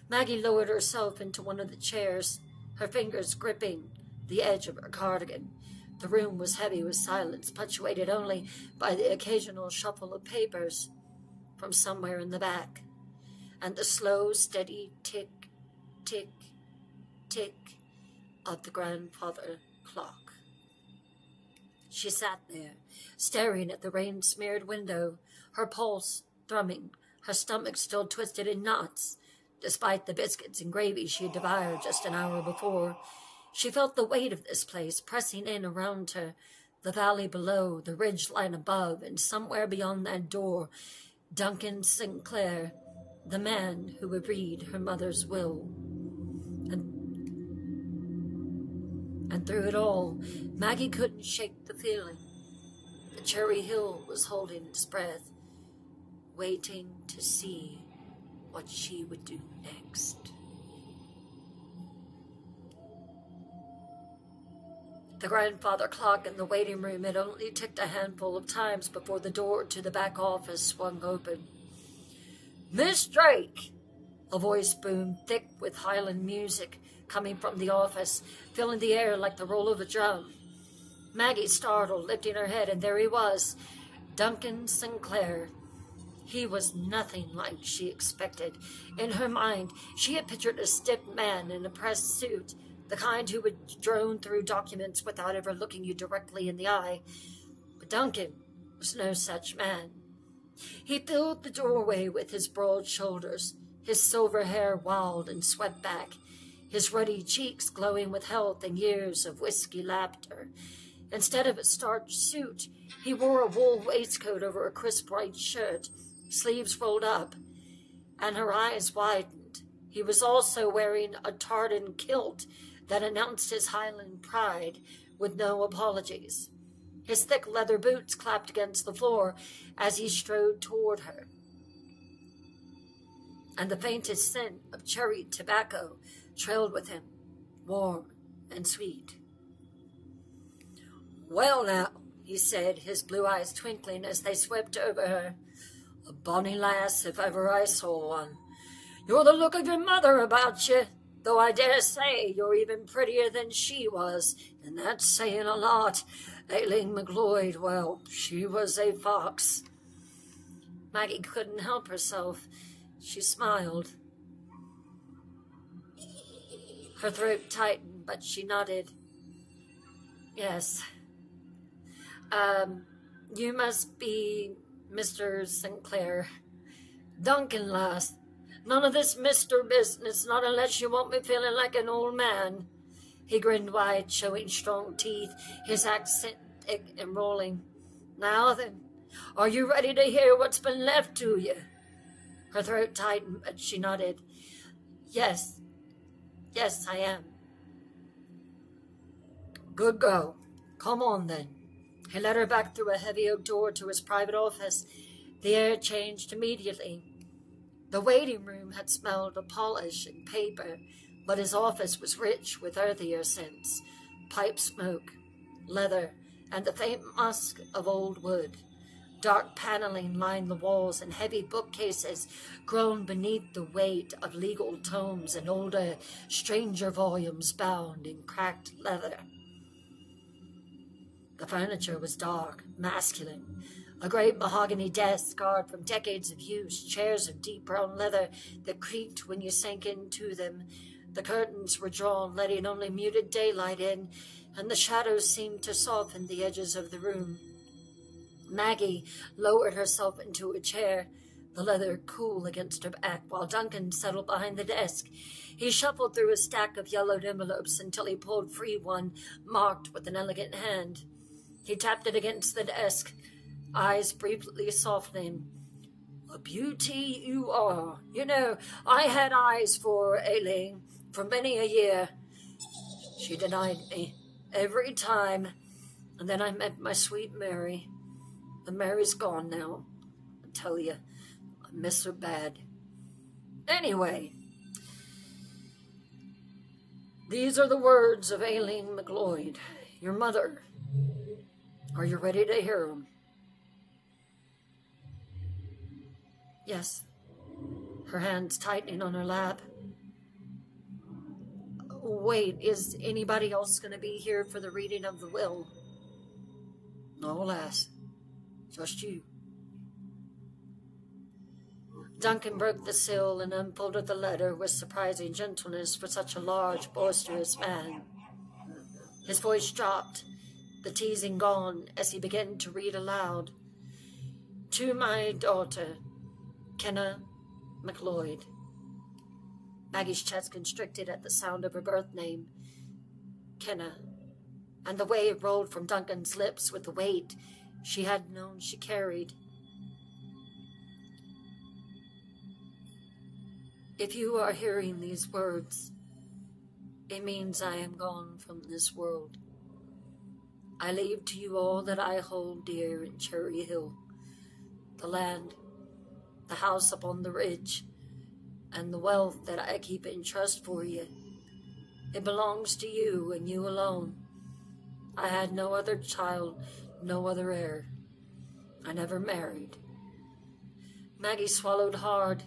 Maggie lowered herself into one of the chairs, her fingers gripping the edge of her cardigan. The room was heavy with silence, punctuated only by the occasional shuffle of papers from somewhere in the back, and the slow, steady tick, tick, tick of the grandfather clock. She sat there, staring at the rain-smeared window, her pulse thrumming, her stomach still twisted in knots, despite the biscuits and gravy she had devoured just an hour before. She felt the weight of this place pressing in around her, the valley below, the ridge line above, and somewhere beyond that door, Duncan Sinclair, the man who would read her mother's will. And through it all, Maggie couldn't shake the feeling that Cherry Hill was holding its breath, waiting to see what she would do next. The grandfather clock in the waiting room had only ticked a handful of times before the door to the back office swung open. "Miss Drake!" A voice boomed thick with Highland music coming from the office, filling the air like the roll of a drum. Maggie startled, lifting her head, and there he was, Duncan Sinclair. He was nothing like she expected. In her mind, she had pictured a stiff man in a pressed suit, the kind who would drone through documents without ever looking you directly in the eye. But Duncan was no such man. He filled the doorway with his broad shoulders, his silver hair wild and swept back, his ruddy cheeks glowing with health and years of whiskey laughter. Instead of a starched suit, he wore a wool waistcoat over a crisp white shirt, sleeves rolled up, and her eyes widened. He was also wearing a tartan kilt that announced his Highland pride with no apologies. His thick leather boots clapped against the floor as he strode toward her, and the faintest scent of cherry tobacco trailed with him, warm and sweet. "Well now," he said, his blue eyes twinkling as they swept over her, "a bonny lass if ever I saw one. You're the look of your mother about you, though I dare say you're even prettier than she was, and that's saying a lot. Aileen McLeod, well, she was a fox." Maggie couldn't help herself. She smiled. Her throat tightened, but she nodded. "Yes. You must be Mr. Sinclair. Duncan, lass. None of this Mr. business, not unless you want me feeling like an old man." He grinned wide, showing strong teeth, his accent thick and rolling. "Now then, are you ready to hear what's been left to you?" Her throat tightened, but she nodded. Yes, I am." "Good girl. Come on, then." He led her back through a heavy oak door to his private office. The air changed immediately. The waiting room had smelled of polish and paper, but his office was rich with earthier scents, pipe smoke, leather, and the faint musk of old wood. Dark paneling lined the walls, and heavy bookcases groaned beneath the weight of legal tomes and older, stranger volumes bound in cracked leather. The furniture was dark, masculine. A great mahogany desk scarred from decades of use, chairs of deep brown leather that creaked when you sank into them. The curtains were drawn, letting only muted daylight in, and the shadows seemed to soften the edges of the room. Maggie lowered herself into a chair, the leather cool against her back, while Duncan settled behind the desk. He shuffled through a stack of yellowed envelopes until he pulled free one marked with an elegant hand. He tapped it against the desk, eyes briefly softening. A beauty you are. You know, I had eyes for Aileen for many a year. She denied me every time, and then I met my sweet Mary. And Mary's gone now. I tell you, I miss her bad. Anyway, these are the words of Aileen McLeod, your mother. Are you ready to hear them? Yes. Her hands tightening on her lap. Wait, is anybody else going to be here for the reading of the will? No, lass. Just you. Duncan broke the seal and unfolded the letter with surprising gentleness for such a large, boisterous man. His voice dropped, the teasing gone, as he began to read aloud. To my daughter, Kenna McLeod. Maggie's chest constricted at the sound of her birth name. Kenna, and the way it rolled from Duncan's lips with the weight she had known she carried. If you are hearing these words, it means I am gone from this world. I leave to you all that I hold dear in Cherry Hill, the land, the house upon the ridge, and the wealth that I keep in trust for you. It belongs to you and you alone. I had no other child, no other heir. I never married. Maggie swallowed hard,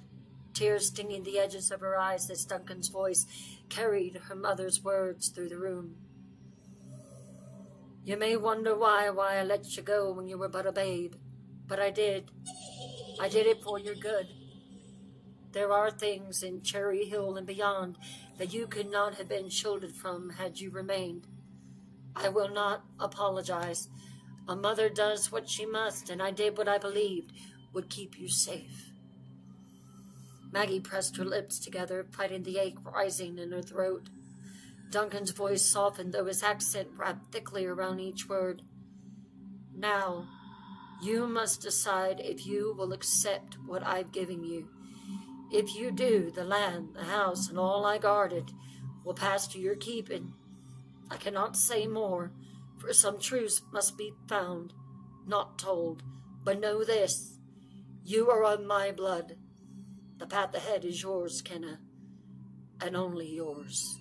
tears stinging the edges of her eyes as Duncan's voice carried her mother's words through the room. You may wonder why I let you go when you were but a babe, but I did. I did it for your good. There are things in Cherry Hill and beyond that you could not have been shielded from had you remained. I will not apologize. A mother does what she must, and I did what I believed would keep you safe. Maggie pressed her lips together, fighting the ache rising in her throat. Duncan's voice softened, though his accent wrapped thickly around each word. Now, you must decide if you will accept what I've given you. If you do, the land, the house, and all I guarded will pass to your keeping. I cannot say more, for some truths must be found, not told. But know this, you are of my blood. The path ahead is yours, Kenna, and only yours.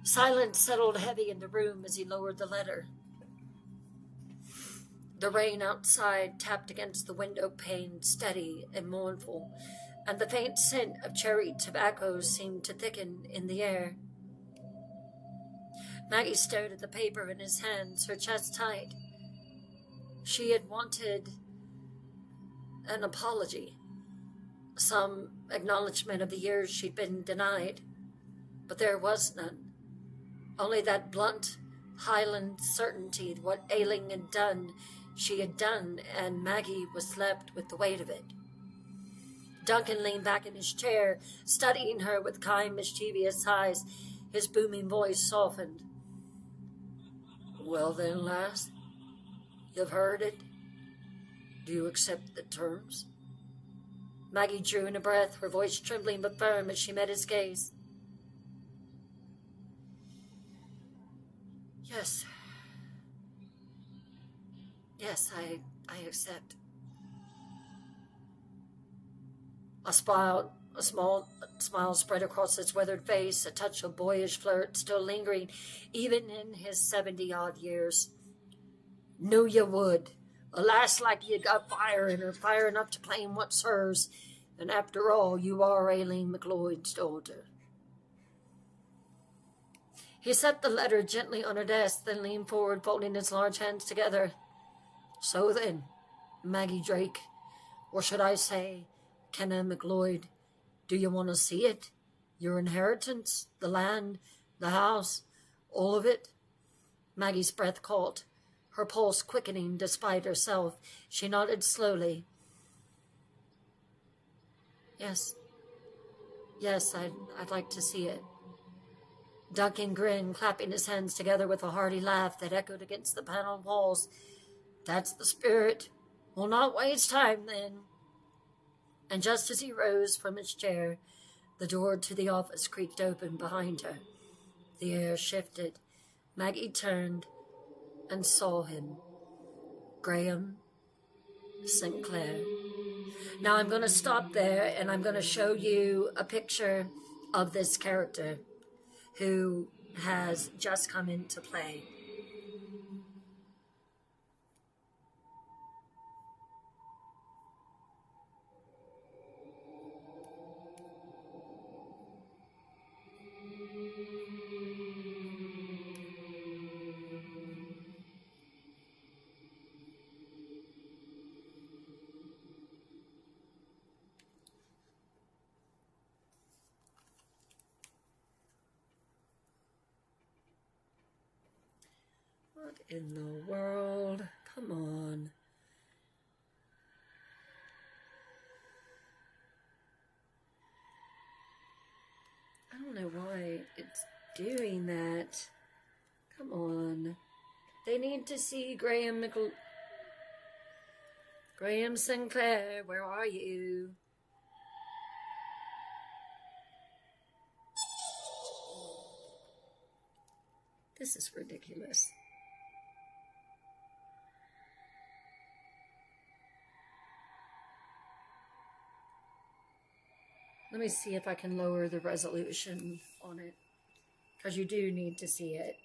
Silence settled heavy in the room as he lowered the letter. The rain outside tapped against the window pane, steady and mournful, and the faint scent of cherry tobacco seemed to thicken in the air. Maggie stared at the paper in his hands, her chest tight. She had wanted an apology, some acknowledgement of the years she'd been denied, but there was none. Only that blunt Highland certainty that what Aileen had done, she had done, and Maggie was left with the weight of it. Duncan leaned back in his chair, studying her with kind, mischievous eyes. His booming voice softened. Well then, lass, you've heard it. Do you accept the terms? Maggie drew in a breath, her voice trembling but firm as she met his gaze. Yes. Yes, I accept. A small smile spread across his weathered face, a touch of boyish flirt still lingering even in his 70-odd years. Knew you would. A lass like you got fire in her, fire enough to claim what's hers. And after all, you are Aileen McLeod's daughter. He set the letter gently on her desk, then leaned forward, folding his large hands together. So then, Maggie Drake, or should I say, Kenna McLeod, do you want to see it? Your inheritance, the land, the house, all of it? Maggie's breath caught, her pulse quickening despite herself. She nodded slowly. Yes, I'd like to see it. Duncan grinned, clapping his hands together with a hearty laugh that echoed against the paneled walls. That's the spirit. We'll not waste time, then. And just as he rose from his chair, the door to the office creaked open behind her. The air shifted. Maggie turned and saw him. Graham Sinclair. Now I'm going to stop there, and I'm going to show you a picture of this character who has just come into play. What in the world? Come on. I don't know why it's doing that. Come on. They need to see Graham Sinclair, where are you? This is ridiculous. Let me see if I can lower the resolution on it, because you do need to see it.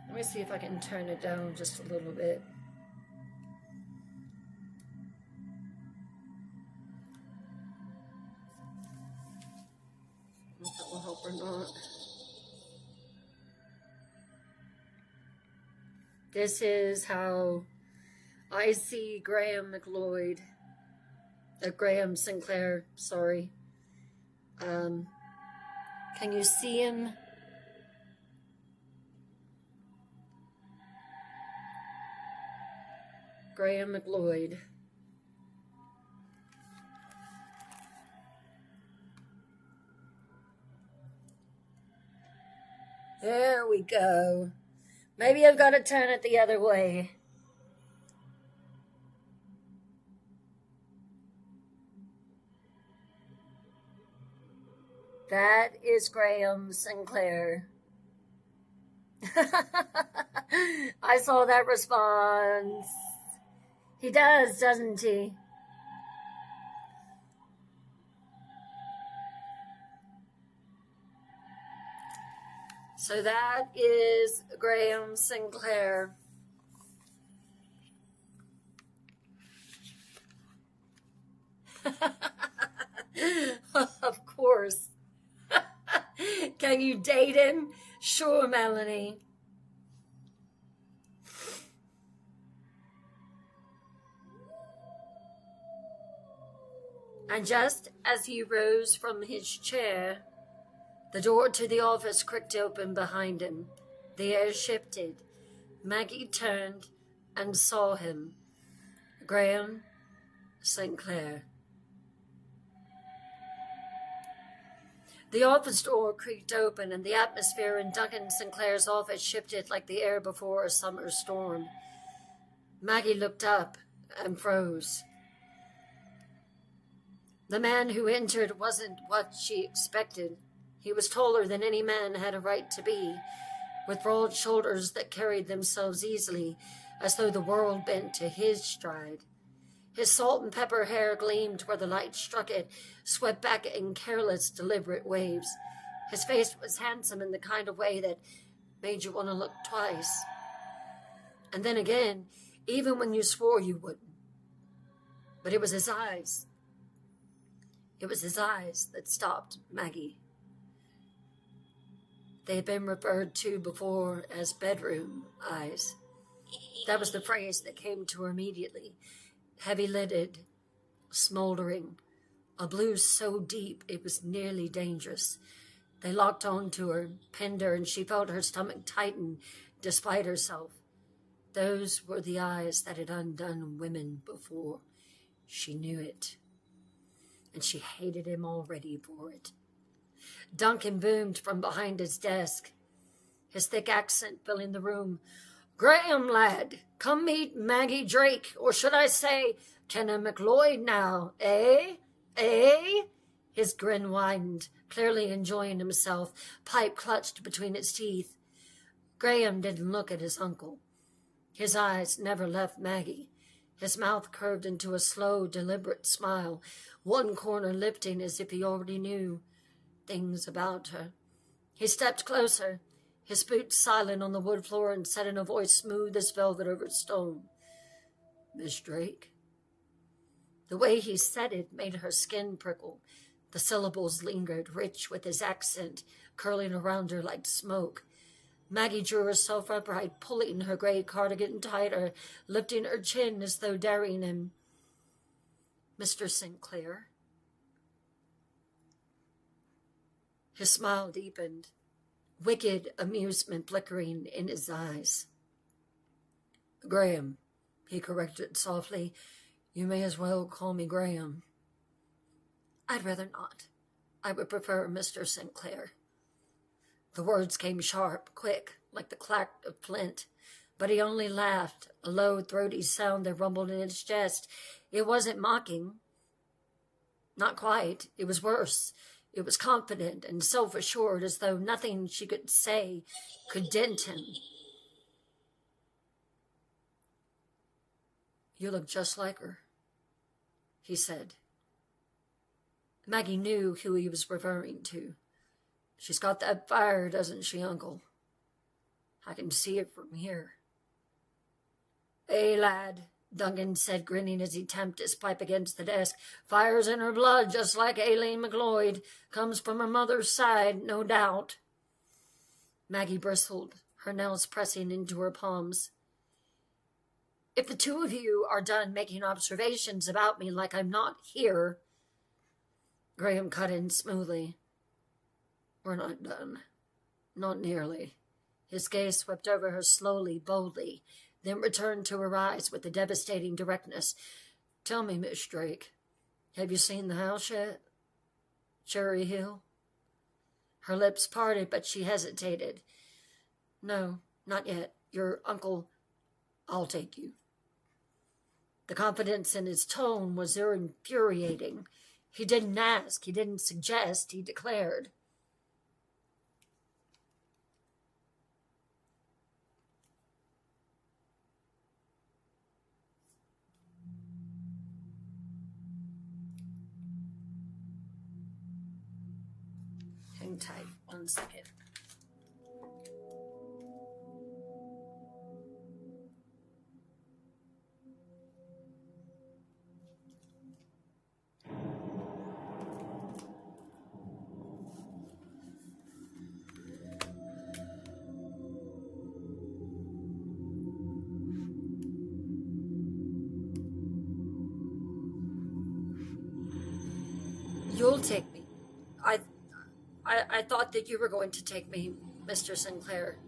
Let me see if I can turn it down just a little bit. I don't know if that will help or not. This is how I see Graham Sinclair, sorry. Can you see him? Graham McLeod. There we go. Maybe I've got to turn it the other way. That is Graham Sinclair. I saw that response. He does, doesn't he? So that is Graham Sinclair. Of course. Can you date him? Sure, Melanie. And just as he rose from his chair, the door to the office creaked open behind him. The air shifted. Maggie turned and saw him. Graham Sinclair. The office door creaked open, and the atmosphere in Duncan Sinclair's office shifted like the air before a summer storm. Maggie looked up and froze. The man who entered wasn't what she expected. He was taller than any man had a right to be, with broad shoulders that carried themselves easily, as though the world bent to his stride. His salt and pepper hair gleamed where the light struck it, swept back in careless, deliberate waves. His face was handsome in the kind of way that made you want to look twice. And then again, even when you swore you wouldn't. But it was his eyes. It was his eyes that stopped Maggie. They had been referred to before as bedroom eyes. That was the phrase that came to her immediately. Heavy-lidded, smoldering, a blue so deep it was nearly dangerous. They locked onto her, pinned her, and she felt her stomach tighten despite herself. Those were the eyes that had undone women before. She knew it, and she hated him already for it. Duncan boomed from behind his desk, his thick accent filling the room. "Graham, lad, come meet Maggie Drake, or should I say, Kenna McLeod now, eh? Eh?" His grin widened, clearly enjoying himself, pipe clutched between its teeth. Graham didn't look at his uncle. His eyes never left Maggie. His mouth curved into a slow, deliberate smile, one corner lifting as if he already knew things about her. He stepped closer, his boots silent on the wood floor, and said in a voice smooth as velvet over stone, "Miss Drake?" The way he said it made her skin prickle. The syllables lingered, rich with his accent, curling around her like smoke. Maggie drew herself upright, pulling her gray cardigan tighter, lifting her chin as though daring him. "Mr. Sinclair?" His smile deepened, wicked amusement flickering in his eyes. "Graham," he corrected softly. "You may as well call me Graham." "I'd rather not. I would prefer Mr. Sinclair." The words came sharp, quick, like the clack of flint, but he only laughed, a low, throaty sound that rumbled in his chest. It wasn't mocking. Not quite. It was worse. It was confident and self-assured, as though nothing she could say could dent him. "You look just like her," he said. Maggie knew who he was referring to. "She's got that fire, doesn't she, Uncle? I can see it from here." "Hey, lad," Duncan said, grinning as he tamped his pipe against the desk. "Fire's in her blood, just like Aileen McLeod. Comes from her mother's side, no doubt." Maggie bristled, her nails pressing into her palms. "If the two of you are done making observations about me like I'm not here," Graham cut in smoothly. "We're not done. Not nearly." His gaze swept over her slowly, boldly, then returned to her eyes with a devastating directness. "Tell me, Miss Drake, have you seen the house yet? Cherry Hill?" Her lips parted, but she hesitated. "No, not yet. Your uncle, I'll take you." The confidence in his tone was infuriating. He didn't ask, he didn't suggest, he declared. Hang tight 1 second. "You'll take me. I thought that you were going to take me, Mr. Sinclair."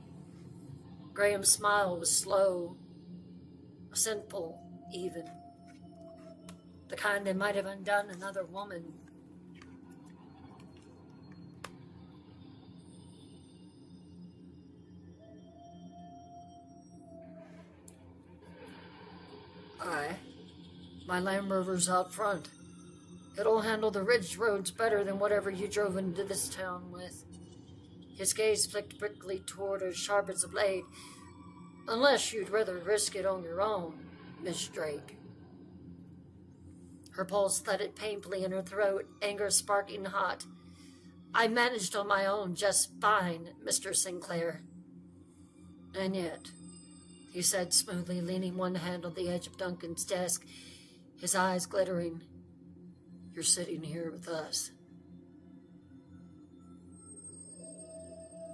Graham's smile was slow, sinful even. The kind that might have undone another woman. Aye. My Land Rover's out front. It'll handle the ridge roads better than whatever you drove into this town with. His gaze flicked quickly toward her, sharp as a blade. Unless you'd rather risk it on your own, Miss Drake. Her pulse thudded painfully in her throat, anger sparking hot. I managed on my own just fine, Mr. Sinclair. And yet, he said smoothly, leaning one hand on the edge of Duncan's desk, his eyes glittering, you're sitting here with us.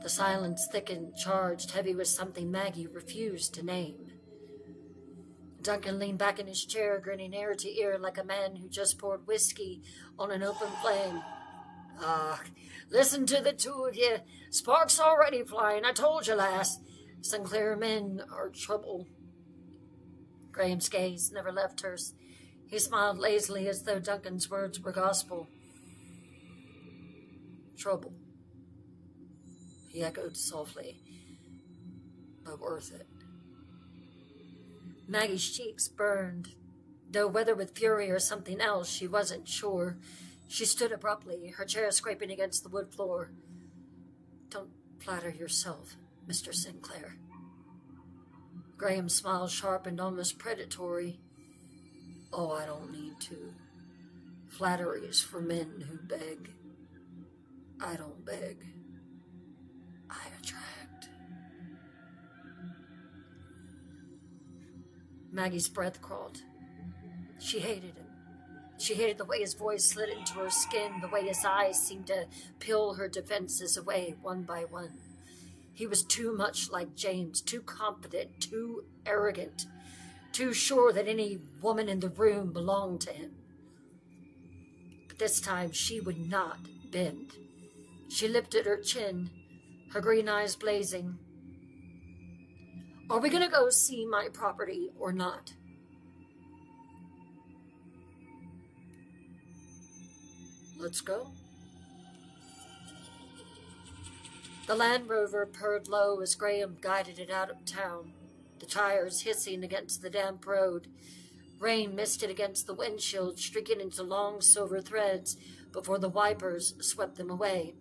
The silence thickened, charged, heavy with something Maggie refused to name. Duncan leaned back in his chair, grinning ear to ear like a man who just poured whiskey on an open flame. Listen to the two of you. Sparks already flying, I told you, lass. Sinclair men are trouble. Graham's gaze never left hers. He smiled lazily as though Duncan's words were gospel. Trouble, he echoed softly, but worth it. Maggie's cheeks burned, though whether with fury or something else, she wasn't sure. She stood abruptly, her chair scraping against the wood floor. Don't flatter yourself, Mr. Sinclair. Graham's smile sharpened, almost predatory. Oh, I don't need to. Flattery is for men who beg. I don't beg. I attract. Maggie's breath crawled. She hated him. She hated the way his voice slid into her skin, the way his eyes seemed to peel her defenses away one by one. He was too much like James, too confident, too arrogant, too sure that any woman in the room belonged to him. But this time she would not bend. She lifted her chin, her green eyes blazing. Are we going to go see my property or not? Let's go. The Land Rover purred low as Graham guided it out of town, the tires hissing against the damp road. Rain misted against the windshield, streaking into long silver threads before the wipers swept them away.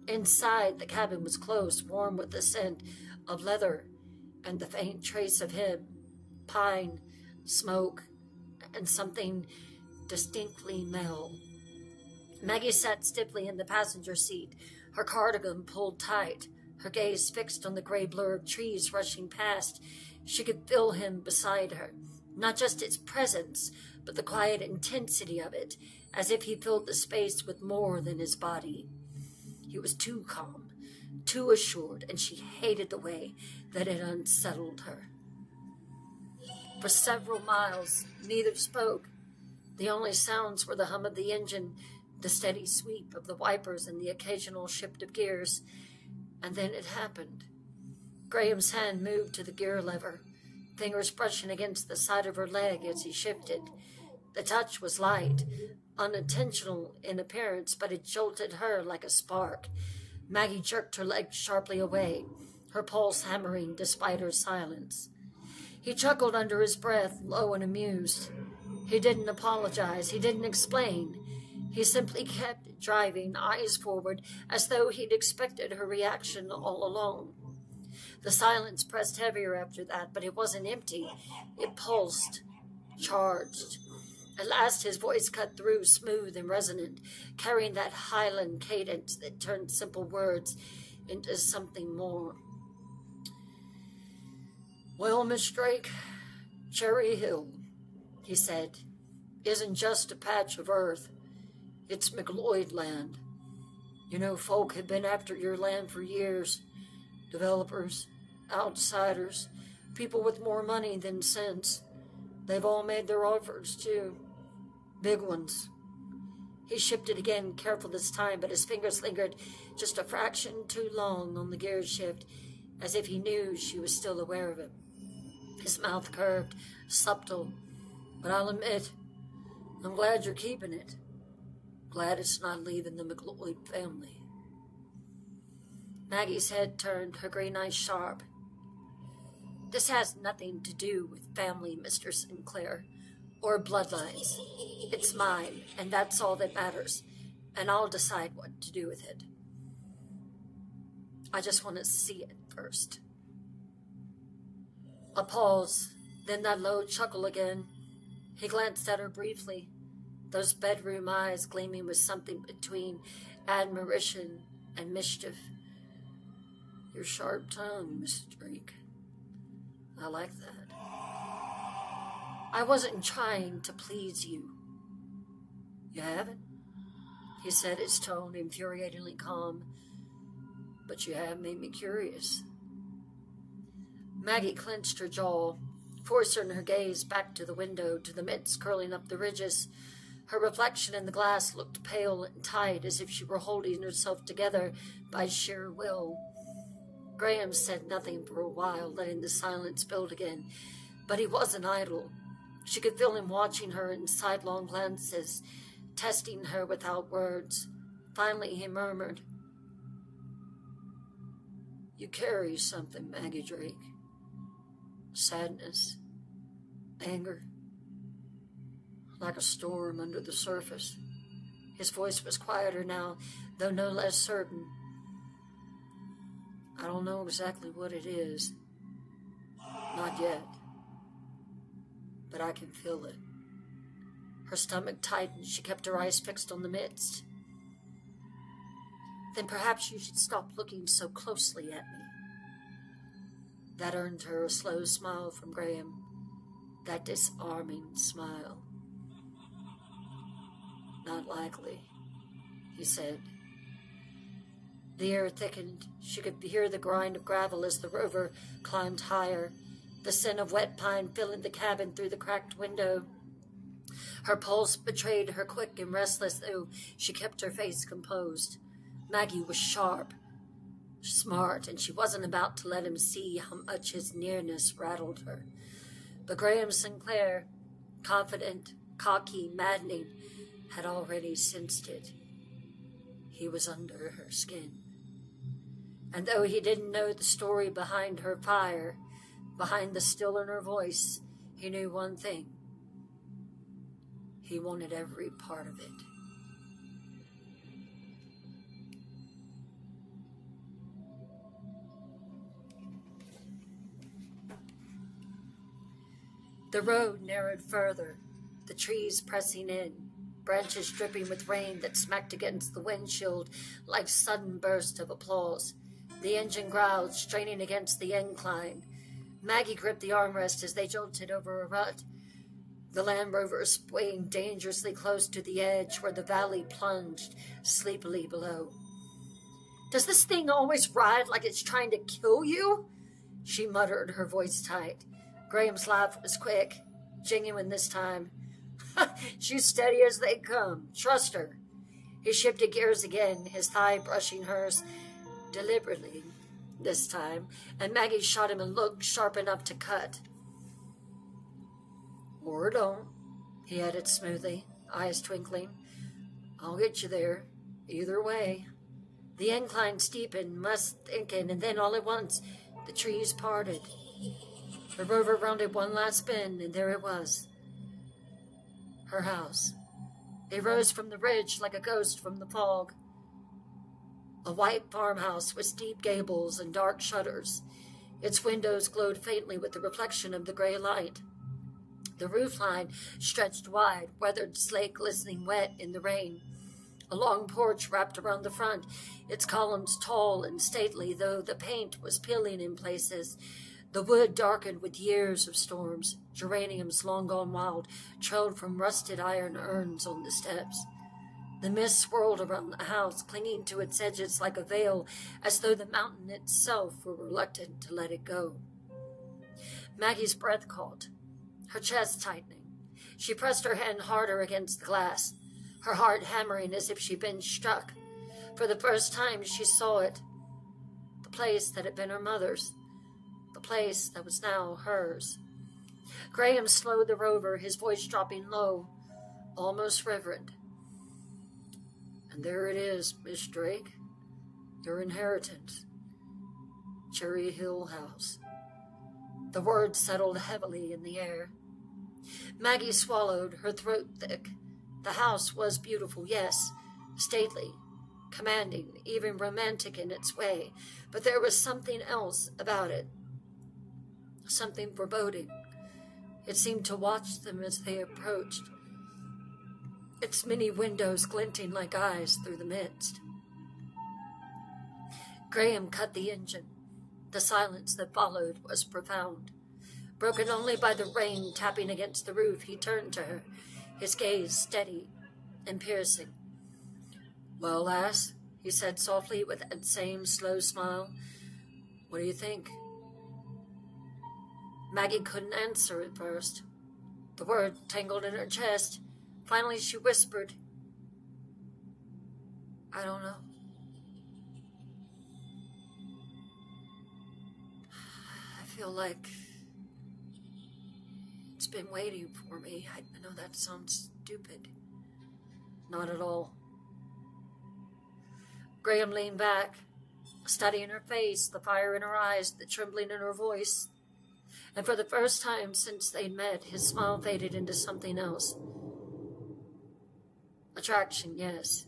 Inside, the cabin was close, warm with the scent of leather and the faint trace of him, pine, smoke, and something distinctly male. Maggie sat stiffly in the passenger seat, her cardigan pulled tight, her gaze fixed on the gray blur of trees rushing past. She could feel him beside her, not just its presence, but the quiet intensity of it, as if he filled the space with more than his body. He was too calm, too assured, and she hated the way that it unsettled her. For several miles, neither spoke. The only sounds were the hum of the engine, the steady sweep of the wipers, and the occasional shift of gears. And then it happened. Graham's hand moved to the gear lever, fingers brushing against the side of her leg as he shifted. The touch was light, unintentional in appearance, but it jolted her like a spark. Maggie jerked her leg sharply away, her pulse hammering despite her silence. He chuckled under his breath, low and amused. He didn't apologize. He didn't explain. He simply kept driving, eyes forward, as though he'd expected her reaction all along. The silence pressed heavier after that, but it wasn't empty. It pulsed, charged. At last his voice cut through, smooth and resonant, carrying that Highland cadence that turned simple words into something more. Well, Miss Drake, Cherry Hill, he said, isn't just a patch of earth. It's McLeod land. You know, folk have been after your land for years. Developers, outsiders, people with more money than sense. They've all made their offers, too. Big ones. He shifted again, careful this time, but his fingers lingered just a fraction too long on the gear shift, as if he knew she was still aware of it. His mouth curved, subtle, but I'll admit, I'm glad you're keeping it. Glad it's not leaving the McLeod family. Maggie's head turned, her green eyes sharp. This has nothing to do with family, Mr. Sinclair, or bloodlines. It's mine, and that's all that matters, and I'll decide what to do with it. I just want to see it first. A pause, then that low chuckle again. He glanced at her briefly, those bedroom eyes gleaming with something between admiration and mischief. Your sharp tongue, Miss Drake. I like that. I wasn't trying to please you. You haven't? He said, his tone infuriatingly calm. But you have made me curious. Maggie clenched her jaw, forcing her gaze back to the window, to the mist curling up the ridges. Her reflection in the glass looked pale and tight, as if she were holding herself together by sheer will. Graham said nothing for a while, letting the silence build again, but he wasn't idle. She could feel him watching her in sidelong glances, testing her without words. Finally he murmured, "You carry something, Maggie Drake. Sadness, anger, like a storm under the surface." His voice was quieter now, though no less certain. I don't know exactly what it is. Not yet. But I can feel it. Her stomach tightened. She kept her eyes fixed on the mist. Then perhaps you should stop looking so closely at me. That earned her a slow smile from Graham. That disarming smile. Not likely, he said. The air thickened. She could hear the grind of gravel as the rover climbed higher, the scent of wet pine filling the cabin through the cracked window. Her pulse betrayed her quick and restless, though she kept her face composed. Maggie was sharp, smart, and she wasn't about to let him see how much his nearness rattled her. But Graham Sinclair, confident, cocky, maddening, had already sensed it. He was under her skin. And though he didn't know the story behind her fire, behind the still in her voice, he knew one thing. He wanted every part of it. The road narrowed further, the trees pressing in, branches dripping with rain that smacked against the windshield like sudden bursts of applause. The engine growled, straining against the incline. Maggie gripped the armrest as they jolted over a rut, the Land Rover swaying dangerously close to the edge where the valley plunged sleepily below. "Does this thing always ride like it's trying to kill you?" she muttered, her voice tight. Graham's laugh was quick, genuine this time. "She's steady as they come. Trust her." He shifted gears again, his thigh brushing hers, deliberately this time, and Maggie shot him a look sharp enough to cut. "Or don't," he added smoothly, eyes twinkling. "I'll get you there, either way." The incline steepened, must thinking, and then all at once the trees parted. The rover rounded one last bend, and there it was. Her house. It rose from the ridge like a ghost from the fog. A white farmhouse with steep gables and dark shutters. Its windows glowed faintly with the reflection of the gray light. The roofline stretched wide, weathered slate glistening wet in the rain. A long porch wrapped around the front, its columns tall and stately, though the paint was peeling in places. The wood darkened with years of storms. Geraniums long gone wild trailed from rusted iron urns on the steps. The mist swirled around the house, clinging to its edges like a veil, as though the mountain itself were reluctant to let it go. Maggie's breath caught, her chest tightening. She pressed her hand harder against the glass, her heart hammering as if she'd been struck. For the first time she saw it, the place that had been her mother's, the place that was now hers. Graham slowed the rover, his voice dropping low, almost reverent. "And there it is, Miss Drake, your inheritance, Cherry Hill House. The words settled heavily in the air. Maggie swallowed, her throat thick. The house was beautiful, yes, stately, commanding, even romantic in its way, but there was something else about it, something foreboding. It seemed to watch them as they approached, its many windows glinting like eyes through the midst. Graham cut the engine. The silence that followed was profound. Broken only by the rain tapping against the roof, he turned to her, his gaze steady and piercing. "Well, lass," he said softly with that same slow smile, "what do you think?" Maggie couldn't answer at first. The word tangled in her chest. Finally she whispered, "I don't know." "I feel like it's been waiting for me." I know that sounds stupid. Not at all. Graham leaned back, studying her face, the fire in her eyes, the trembling in her voice. And for the first time since they'd met, his smile faded into something else. Attraction, yes.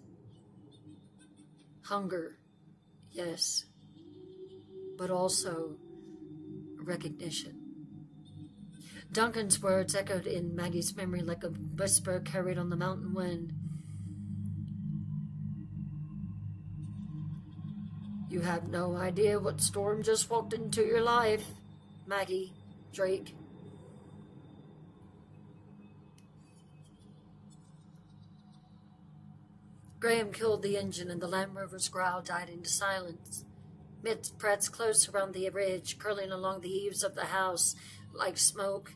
Hunger, yes. But also recognition. Duncan's words echoed in Maggie's memory like a whisper carried on the mountain wind. "You have no idea what storm just walked into your life, Maggie Drake." Graham killed the engine and the Land Rover's growl died into silence. Mist pressed close around the ridge, curling along the eaves of the house like smoke.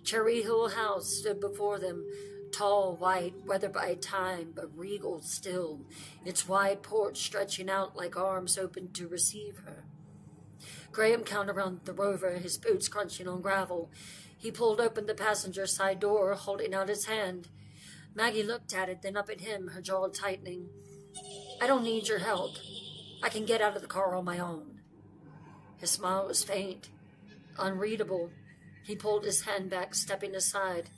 Cherry Hill House stood before them, tall, white, weathered by time, but regal still, its wide porch stretching out like arms open to receive her. Graham counted around the Rover, his boots crunching on gravel. He pulled open the passenger side door, holding out his hand. Maggie looked at it, then up at him, her jaw tightening. "I don't need your help. I can get out of the car on my own." His smile was faint, unreadable. He pulled his hand back, stepping aside.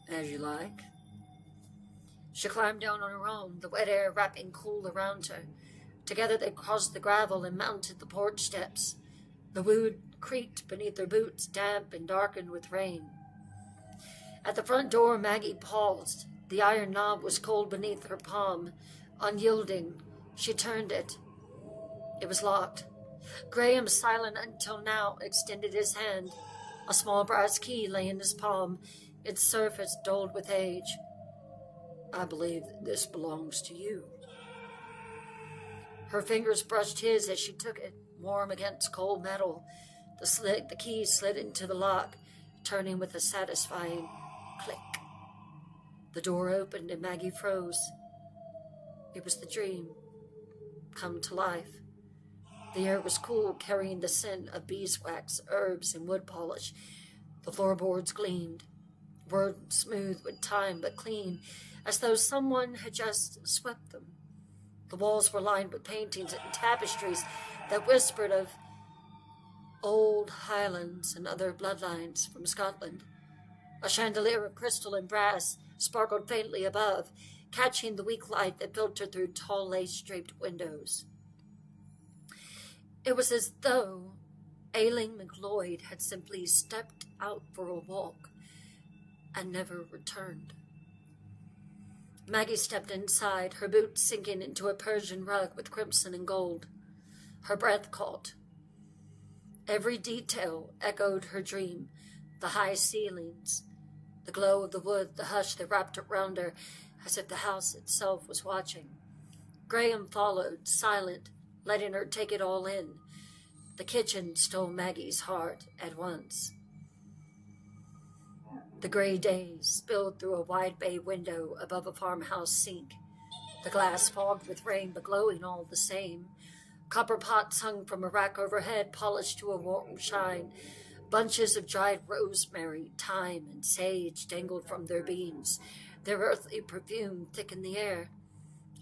"As you like." She climbed down on her own, the wet air wrapping cool around her. Together they crossed the gravel and mounted the porch steps. The wood creaked beneath their boots, damp and darkened with rain. At the front door, Maggie paused. The iron knob was cold beneath her palm, unyielding. She turned it. It was locked. Graham, silent until now, extended his hand. A small brass key lay in his palm, its surface dulled with age. "I believe this belongs to you." Her fingers brushed his as she took it, warm against cold metal. The key slid into the lock, turning with a satisfying click. The door opened and Maggie froze. It was the dream, come to life. The air was cool, carrying the scent of beeswax, herbs, and wood polish. The floorboards gleamed, worn smooth with time but clean, as though someone had just swept them. The walls were lined with paintings and tapestries that whispered of old Highlands and other bloodlines from Scotland. A chandelier of crystal and brass sparkled faintly above, catching the weak light that filtered through tall lace-draped windows. It was as though Aileen McLeod had simply stepped out for a walk and never returned. Maggie stepped inside, her boots sinking into a Persian rug with crimson and gold. Her breath caught. Every detail echoed her dream, the high ceilings, the glow of the wood, the hush that wrapped around her, as if the house itself was watching. Graham followed, silent, letting her take it all in. The kitchen stole Maggie's heart at once. The gray days spilled through a wide bay window above a farmhouse sink, the glass fogged with rain but glowing all the same. Copper pots hung from a rack overhead, polished to a warm shine. Bunches of dried rosemary, thyme, and sage dangled from their beams, their earthly perfume thick in the air.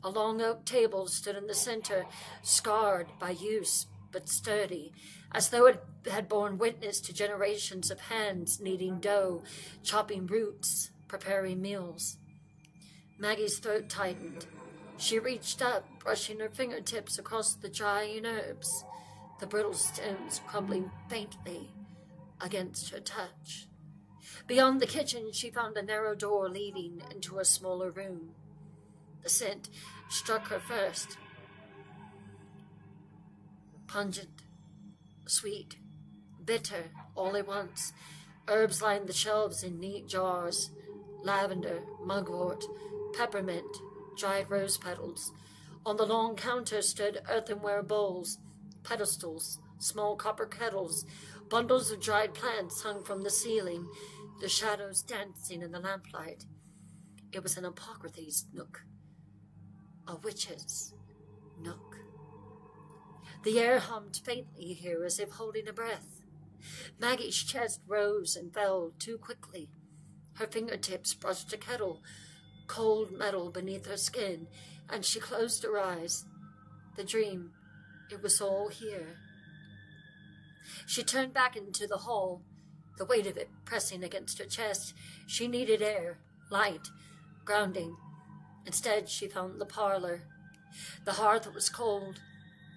A long oak table stood in the center, scarred by use but sturdy, as though it had borne witness to generations of hands kneading dough, chopping roots, preparing meals. Maggie's throat tightened. She reached up, brushing her fingertips across the drying herbs, the brittle stems crumbling faintly against her touch. Beyond the kitchen, she found a narrow door leading into a smaller room. The scent struck her first. Pungent, sweet, bitter, all at once. Herbs lined the shelves in neat jars. Lavender, mugwort, peppermint, dried rose petals. On the long counter stood earthenware bowls, pedestals, small copper kettles. Bundles of dried plants hung from the ceiling, the shadows dancing in the lamplight. It was an apocryphe's nook, a witch's nook. The air hummed faintly here as if holding a breath. Maggie's chest rose and fell too quickly. Her fingertips brushed a kettle, cold metal beneath her skin, and she closed her eyes. The dream, it was all here. She turned back into the hall, the weight of it pressing against her chest. She needed air, light, grounding. Instead, she found the parlor. The hearth was cold,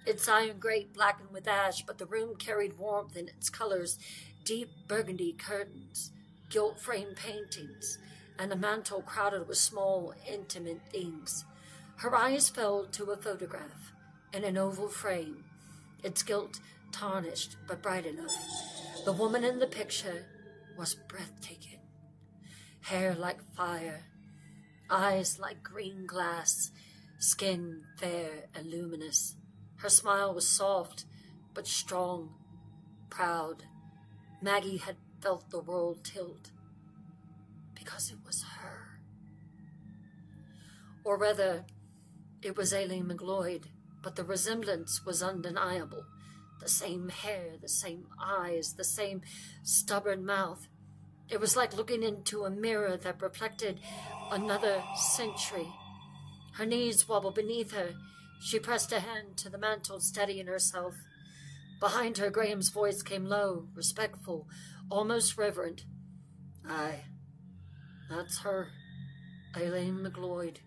its iron grate blackened with ash, but the room carried warmth in its colors, deep burgundy curtains, gilt-framed paintings, and a mantel crowded with small, intimate things. Her eyes fell to a photograph in an oval frame, its gilt tarnished but bright enough. The woman in the picture was breathtaking. Hair like fire, eyes like green glass, skin fair and luminous. Her smile was soft but strong, proud. Maggie had felt the world tilt because it was her. Or rather, it was Aileen McLeod, but the resemblance was undeniable. The same hair, the same eyes, the same stubborn mouth. It was like looking into a mirror that reflected another century. Her knees wobbled beneath her. She pressed a hand to the mantel, steadying herself. Behind her, Graham's voice came low, respectful, almost reverent. Aye, that's her, Aileen McLeod,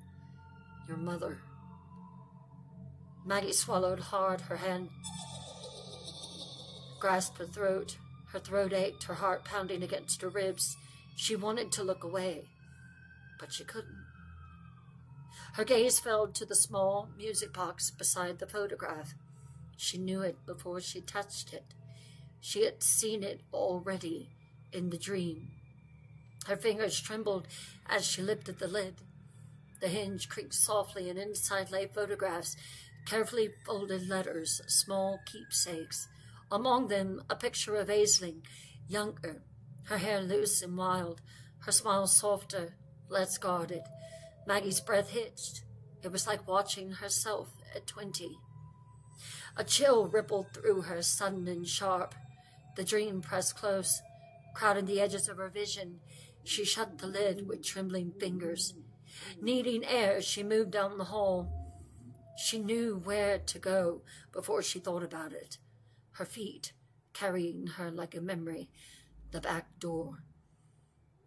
your mother. Maggie swallowed hard, her hand grasped her throat. Her throat ached, her heart pounding against her ribs. She wanted to look away, but she couldn't. Her gaze fell to the small music box beside the photograph. She knew it before she touched it. She had seen it already in the dream. Her fingers trembled as she lifted the lid. The hinge creaked softly, and inside lay photographs, carefully folded letters, small keepsakes. Among them, a picture of Aisling, younger, her hair loose and wild, her smile softer, less guarded. Maggie's breath hitched. It was like watching herself at 20. A chill rippled through her, sudden and sharp. The dream pressed close, crowding the edges of her vision. She shut the lid with trembling fingers. Needing air, she moved down the hall. She knew where to go before she thought about it. Her feet carrying her like a memory, the back door.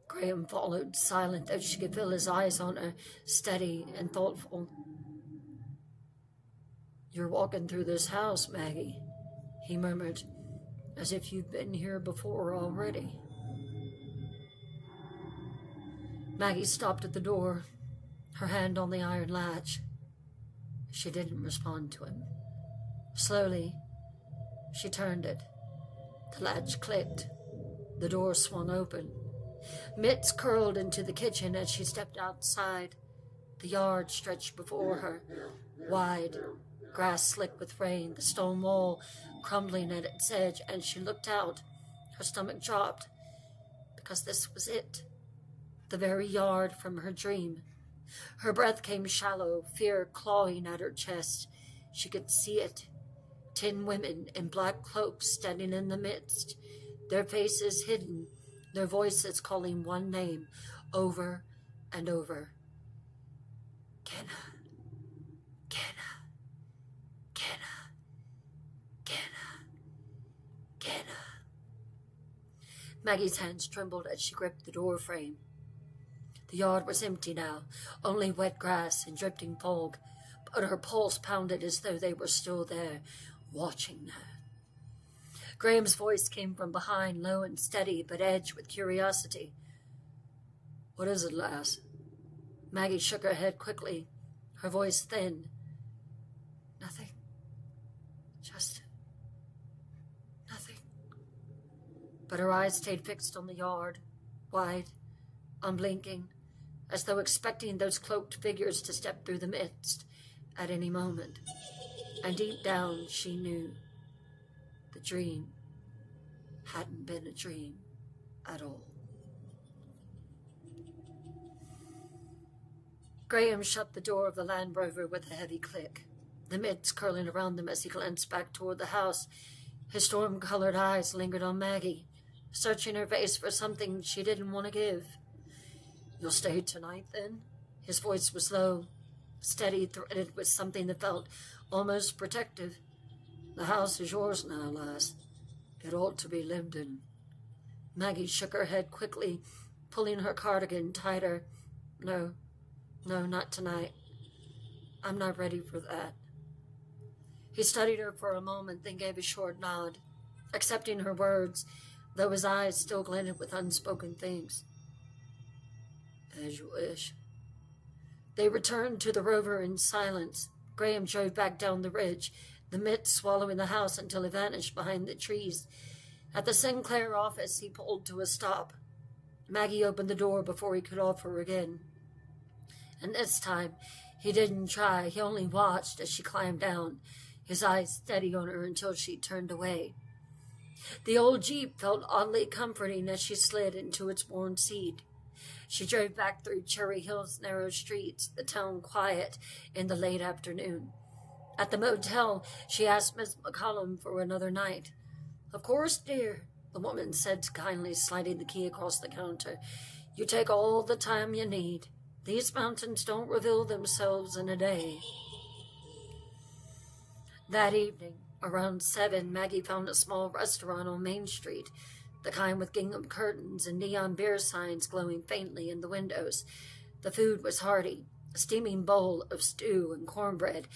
Graham followed, silent, though she could feel his eyes on her, steady and thoughtful. You're walking through this house, Maggie, he murmured, as if you've been here before already. Maggie stopped at the door, her hand on the iron latch. She didn't respond to him. Slowly, she turned it. The latch clicked. The door swung open. Mitts curled into the kitchen as she stepped outside. The yard stretched before her, wide, grass slick with rain, the stone wall crumbling at its edge, and she looked out. Her stomach dropped, because this was it, the very yard from her dream. Her breath came shallow, fear clawing at her chest. She could see it. 10 women in black cloaks standing in the midst, their faces hidden, their voices calling one name over and over. Kenna, Kenna, Kenna, Kenna. Maggie's hands trembled as she gripped the door frame. The yard was empty now, only wet grass and drifting fog, but her pulse pounded as though they were still there, watching her. Graham's voice came from behind, low and steady, but edged with curiosity. "What is it, lass?" Maggie shook her head quickly, her voice thin. "Nothing. Just nothing." But her eyes stayed fixed on the yard, wide, unblinking, as though expecting those cloaked figures to step through the midst at any moment. And deep down she knew the dream hadn't been a dream at all. Graham shut the door of the Land Rover with a heavy click, the mids curling around them as he glanced back toward the house. His storm-colored eyes lingered on Maggie, searching her face for something she didn't want to give. "You'll stay tonight, then?" His voice was low, steady, threaded with something that felt almost protective. "The house is yours now, lass. It ought to be lived in." Maggie shook her head quickly, pulling her cardigan tighter. No, not tonight. I'm not ready for that." He studied her for a moment, then gave a short nod, accepting her words, though his eyes still glinted with unspoken things. "As you wish." They returned to the Rover in silence. Graham drove back down the ridge, the mist swallowing the house until it vanished behind the trees. At the Sinclair office, he pulled to a stop. Maggie opened the door before he could offer again. And this time, he didn't try. He only watched as she climbed down, his eyes steady on her until she turned away. The old Jeep felt oddly comforting as she slid into its worn seat. She drove back through Cherry Hill's narrow streets, the town quiet in the late afternoon. At the motel, she asked Miss McCollum for another night. "Of course, dear," the woman said kindly, sliding the key across the counter. "You take all the time you need. These mountains don't reveal themselves in a day." That evening, around 7, Maggie found a small restaurant on Main Street, the kind with gingham curtains and neon beer signs glowing faintly in the windows. The food was hearty, a steaming bowl of stew and cornbread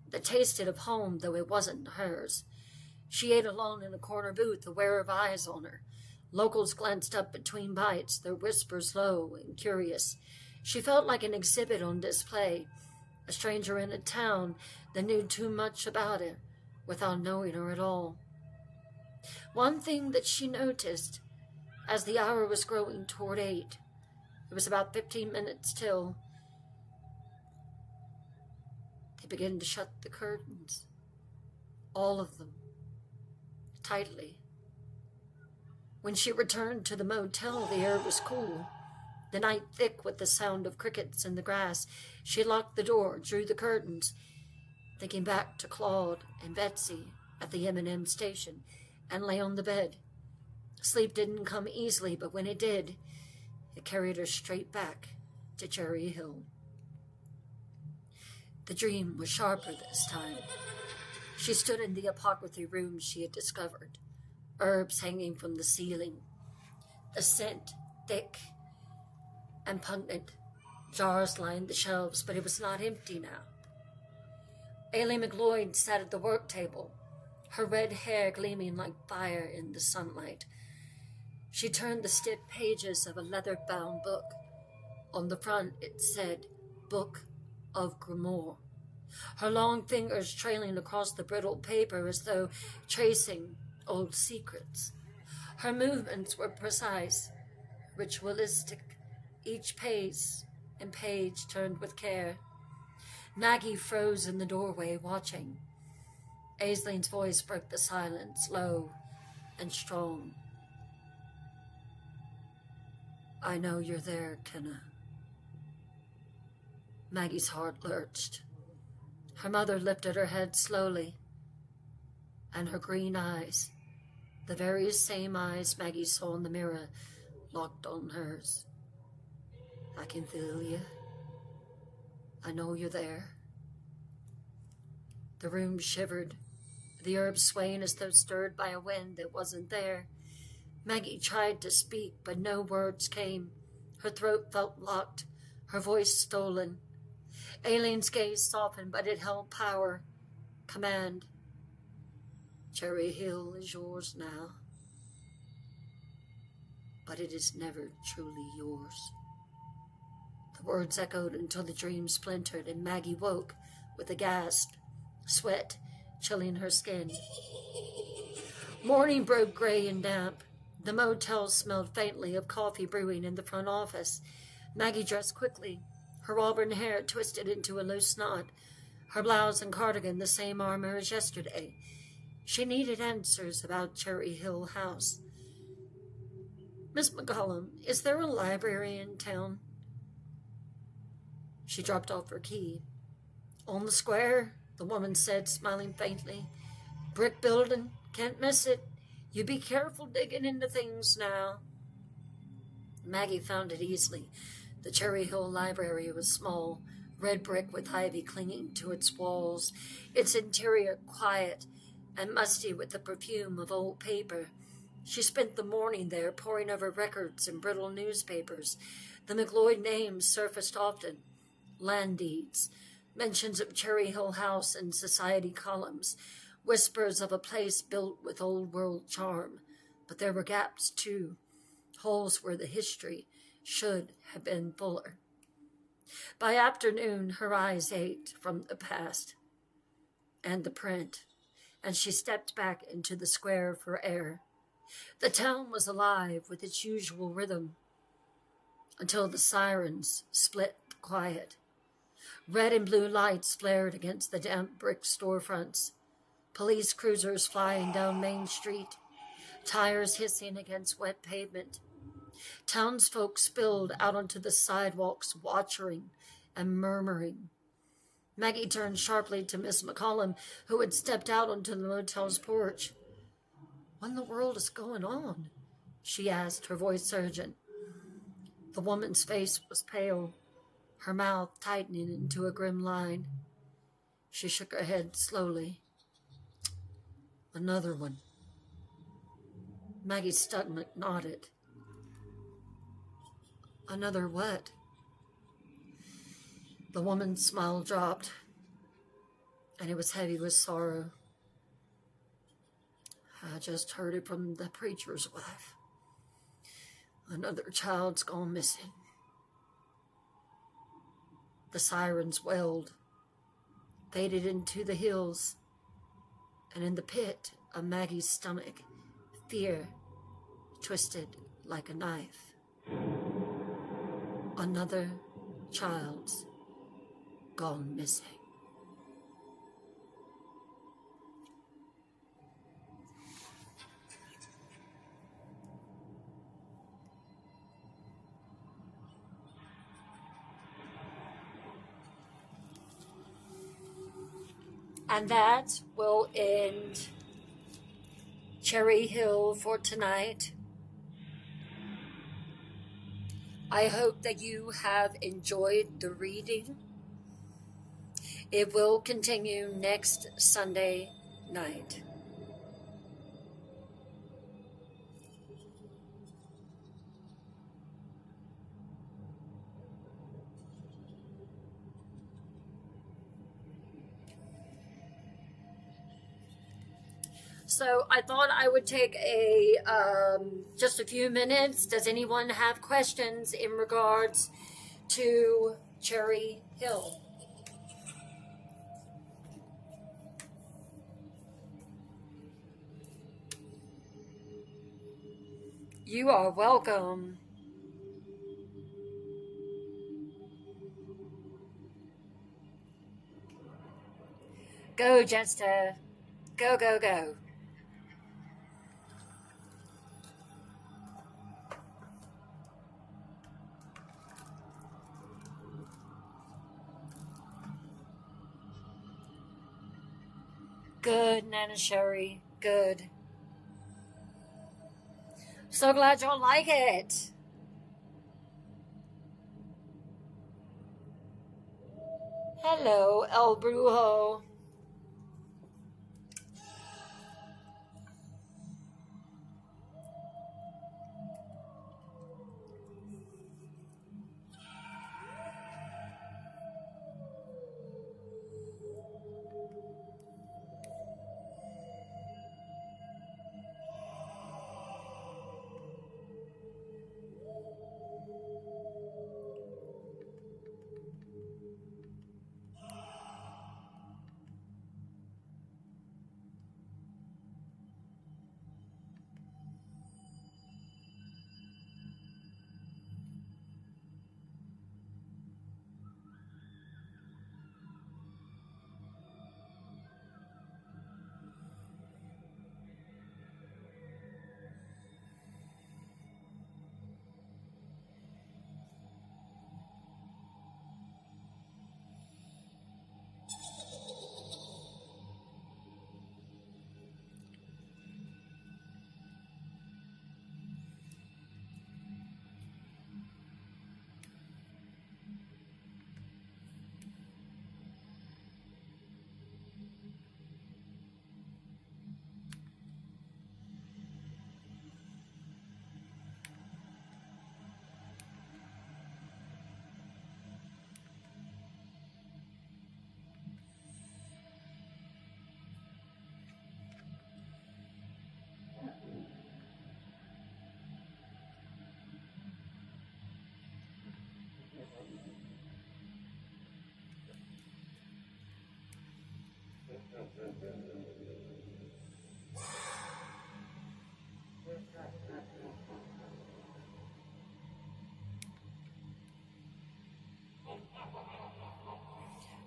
that tasted of home, though it wasn't hers. She ate alone in a corner booth, aware of eyes on her. Locals glanced up between bites, their whispers low and curious. She felt like an exhibit on display, a stranger in a town that knew too much about her without knowing her at all. One thing that she noticed, as the hour was growing toward 8, it was about 15 minutes till, they began to shut the curtains, all of them, tightly. When she returned to the motel, the air was cool, the night thick with the sound of crickets in the grass. She locked the door, drew the curtains, thinking back to Claude and Betsy at the M&M station, and lay on the bed. Sleep didn't come easily, but when it did, it carried her straight back to Cherry Hill. The dream was sharper this time. She stood in the apothecary room she had discovered, herbs hanging from the ceiling, the scent thick and pungent. Jars lined the shelves, but it was not empty now. Aileen McLeod sat at the work table, her red hair gleaming like fire in the sunlight. She turned the stiff pages of a leather-bound book. On the front it said, "Book of Grimoire." Her long fingers trailing across the brittle paper as though tracing old secrets. Her movements were precise, ritualistic, each page turned with care. Maggie froze in the doorway, watching. Aisling's voice broke the silence, low and strong. "I know you're there, Kenna." Maggie's heart lurched. Her mother lifted her head slowly, and her green eyes, the very same eyes Maggie saw in the mirror, locked on hers. "I can feel you. I know you're there." The room shivered, the herbs swaying as though stirred by a wind that wasn't there. Maggie tried to speak, but no words came. Her throat felt locked, her voice stolen. Aileen's gaze softened, but it held power, command. Cherry Hill is yours now, but it is never truly yours. The words echoed until the dream splintered, and Maggie woke with a gasp, sweat chilling her skin. Morning broke gray and damp. The motel smelled faintly of coffee brewing in the front office. Maggie dressed quickly, her auburn hair twisted into a loose knot, her blouse and cardigan the same armor as yesterday. She needed answers about Cherry Hill House. Miss McCollum, is there a library in town? She dropped off her key. On the square, the woman said, smiling faintly. Brick building, can't miss it. You be careful digging into things now. Maggie found it easily. The Cherry Hill Library was small, red brick with ivy clinging to its walls, its interior quiet and musty with the perfume of old paper. She spent the morning there poring over records and brittle newspapers. The McLeod names surfaced often. Land deeds, mentions of Cherry Hill House in society columns, whispers of a place built with old-world charm. But there were gaps, too, holes where the history should have been fuller. By afternoon, her eyes ached from the past and the print, and she stepped back into the square for air. The town was alive with its usual rhythm until the sirens split quiet. Red and blue lights flared against the damp brick storefronts. Police cruisers flying down Main Street, tires hissing against wet pavement. Townsfolk spilled out onto the sidewalks, watching and murmuring. Maggie turned sharply to Miss McCollum, who had stepped out onto the motel's porch. What in the world is going on? She asked, her voice urgent. The woman's face was pale, her mouth tightening into a grim line. She shook her head slowly. Another one. Maggie's stomach nodded. Another what? The woman's smile dropped, and it was heavy with sorrow. I just heard it from the preacher's wife. Another child's gone missing. The sirens wailed, faded into the hills, and in the pit of Maggie's stomach, fear twisted like a knife. Another child's gone missing. And that will end Cherry Hill for tonight. I hope that you have enjoyed the reading. It will continue next Sunday night. So I thought I would take just a few minutes. Does anyone have questions in regards to Cherry Hill? You are welcome. Go, Jester. Go, go, go. Good, Nana Sherry. Good. So glad y'all like it. Hello, El Brujo.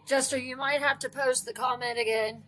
Jester, you might have to post the comment again.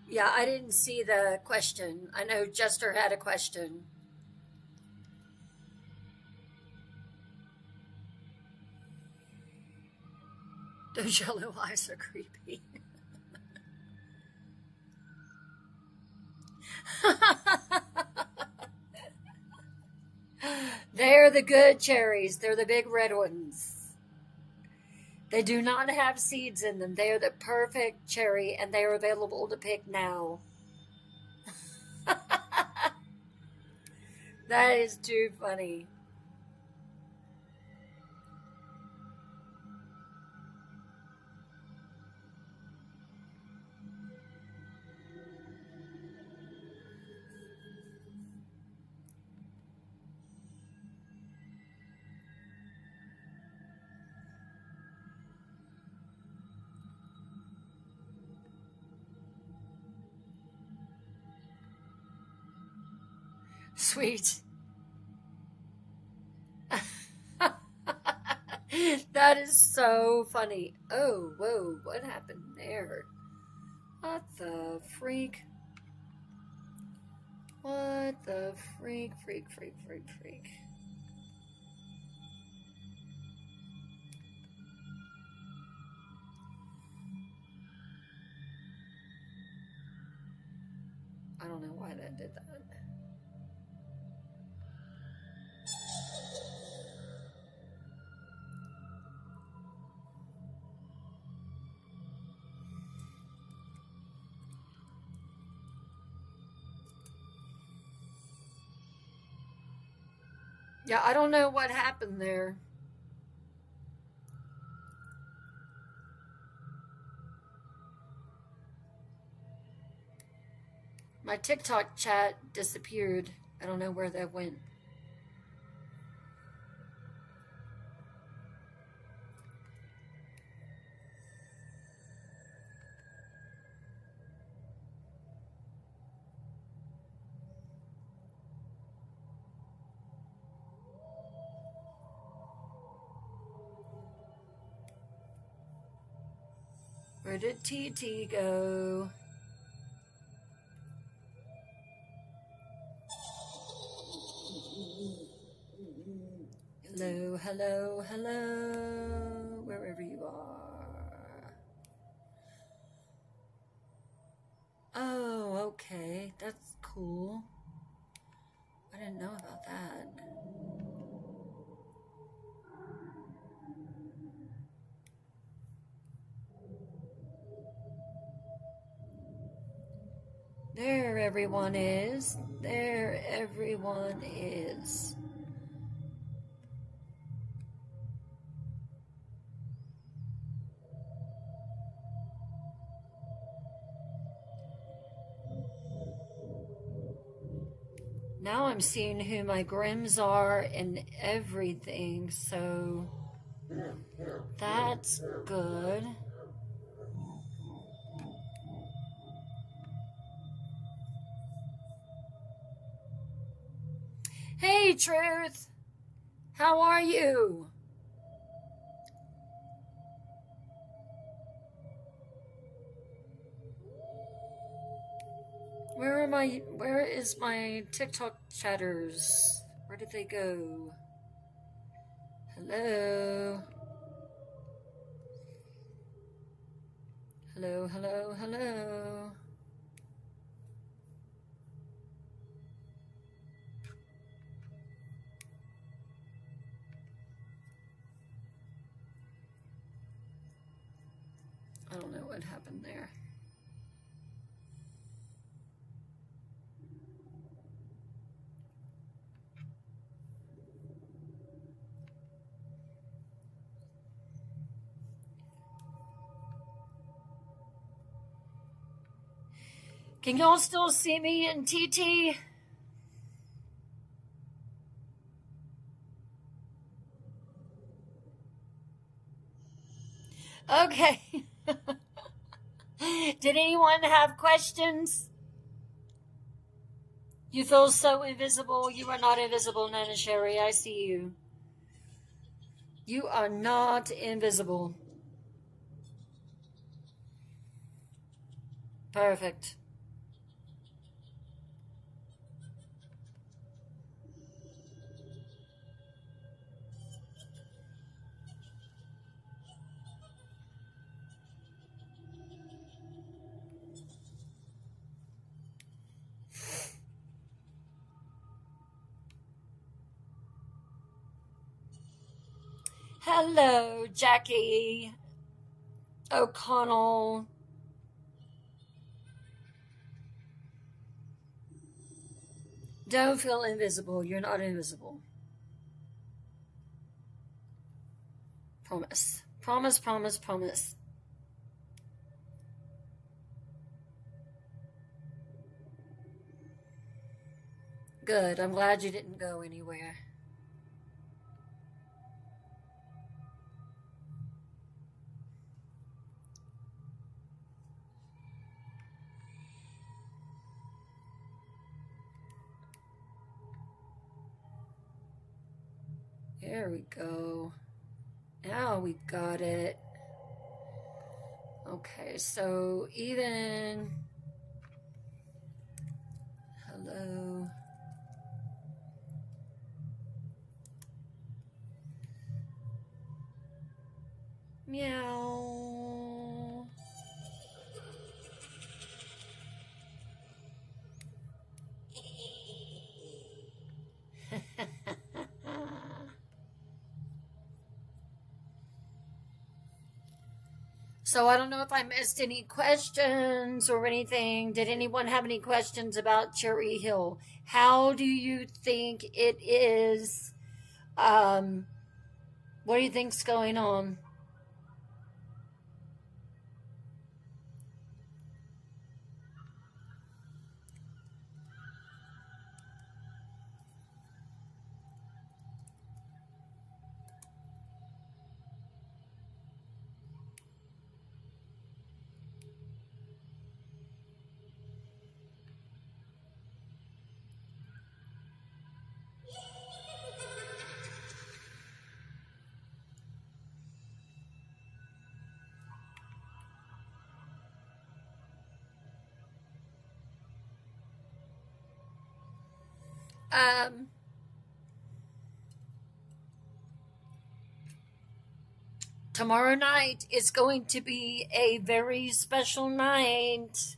Yeah, I didn't see the question. I know Jester had a question. Those yellow eyes are creepy. They're the good cherries. They're the big red ones. They do not have seeds in them. They are the perfect cherry and they are available to pick now. That is too funny. Sweet. That is so funny. Oh, whoa, what happened there? What the freak? What the freak, freak, freak, freak, freak? I don't know why that did that. Yeah, I don't know what happened there. My TikTok chat disappeared. I don't know where that went. Where did TT go? Hello, hello, hello, wherever you are. Oh, okay, that's cool. I didn't know about that. There everyone is. There everyone is. Now I'm seeing who my Grims are and everything, so that's good. Hey, Truth! How are you? Where is my TikTok chatters? Where did they go? Hello? Hello, hello, hello. I don't know what happened there. Can y'all still see me in TT? Okay. Did anyone have questions? You feel so invisible. You are not invisible, Nana Sherry. I see you. You are not invisible. Perfect. Hello, Jackie O'Connell. Don't feel invisible. You're not invisible. Promise. Promise, promise, promise. Good. I'm glad you didn't go anywhere. There we go. Now we got it. Okay, so Eden. Hello. Meow. So I don't know if I missed any questions or anything. Did anyone have any questions about Cherry Hill? How do you think it is? What do you think's going on? Tomorrow night is going to be a very special night.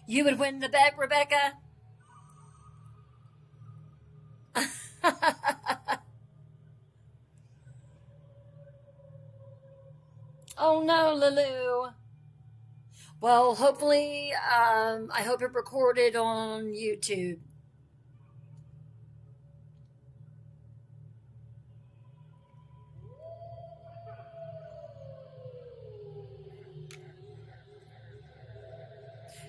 You would win the bet, Rebecca? Oh no, Lulu. Well, hopefully, I hope it recorded on YouTube.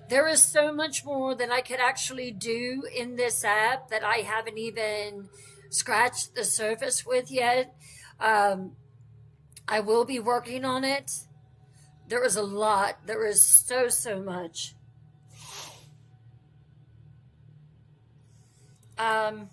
There is so much more that I could actually do in this app that I haven't even scratched the surface with yet. I will be working on it. There is a lot. There is so much. Um,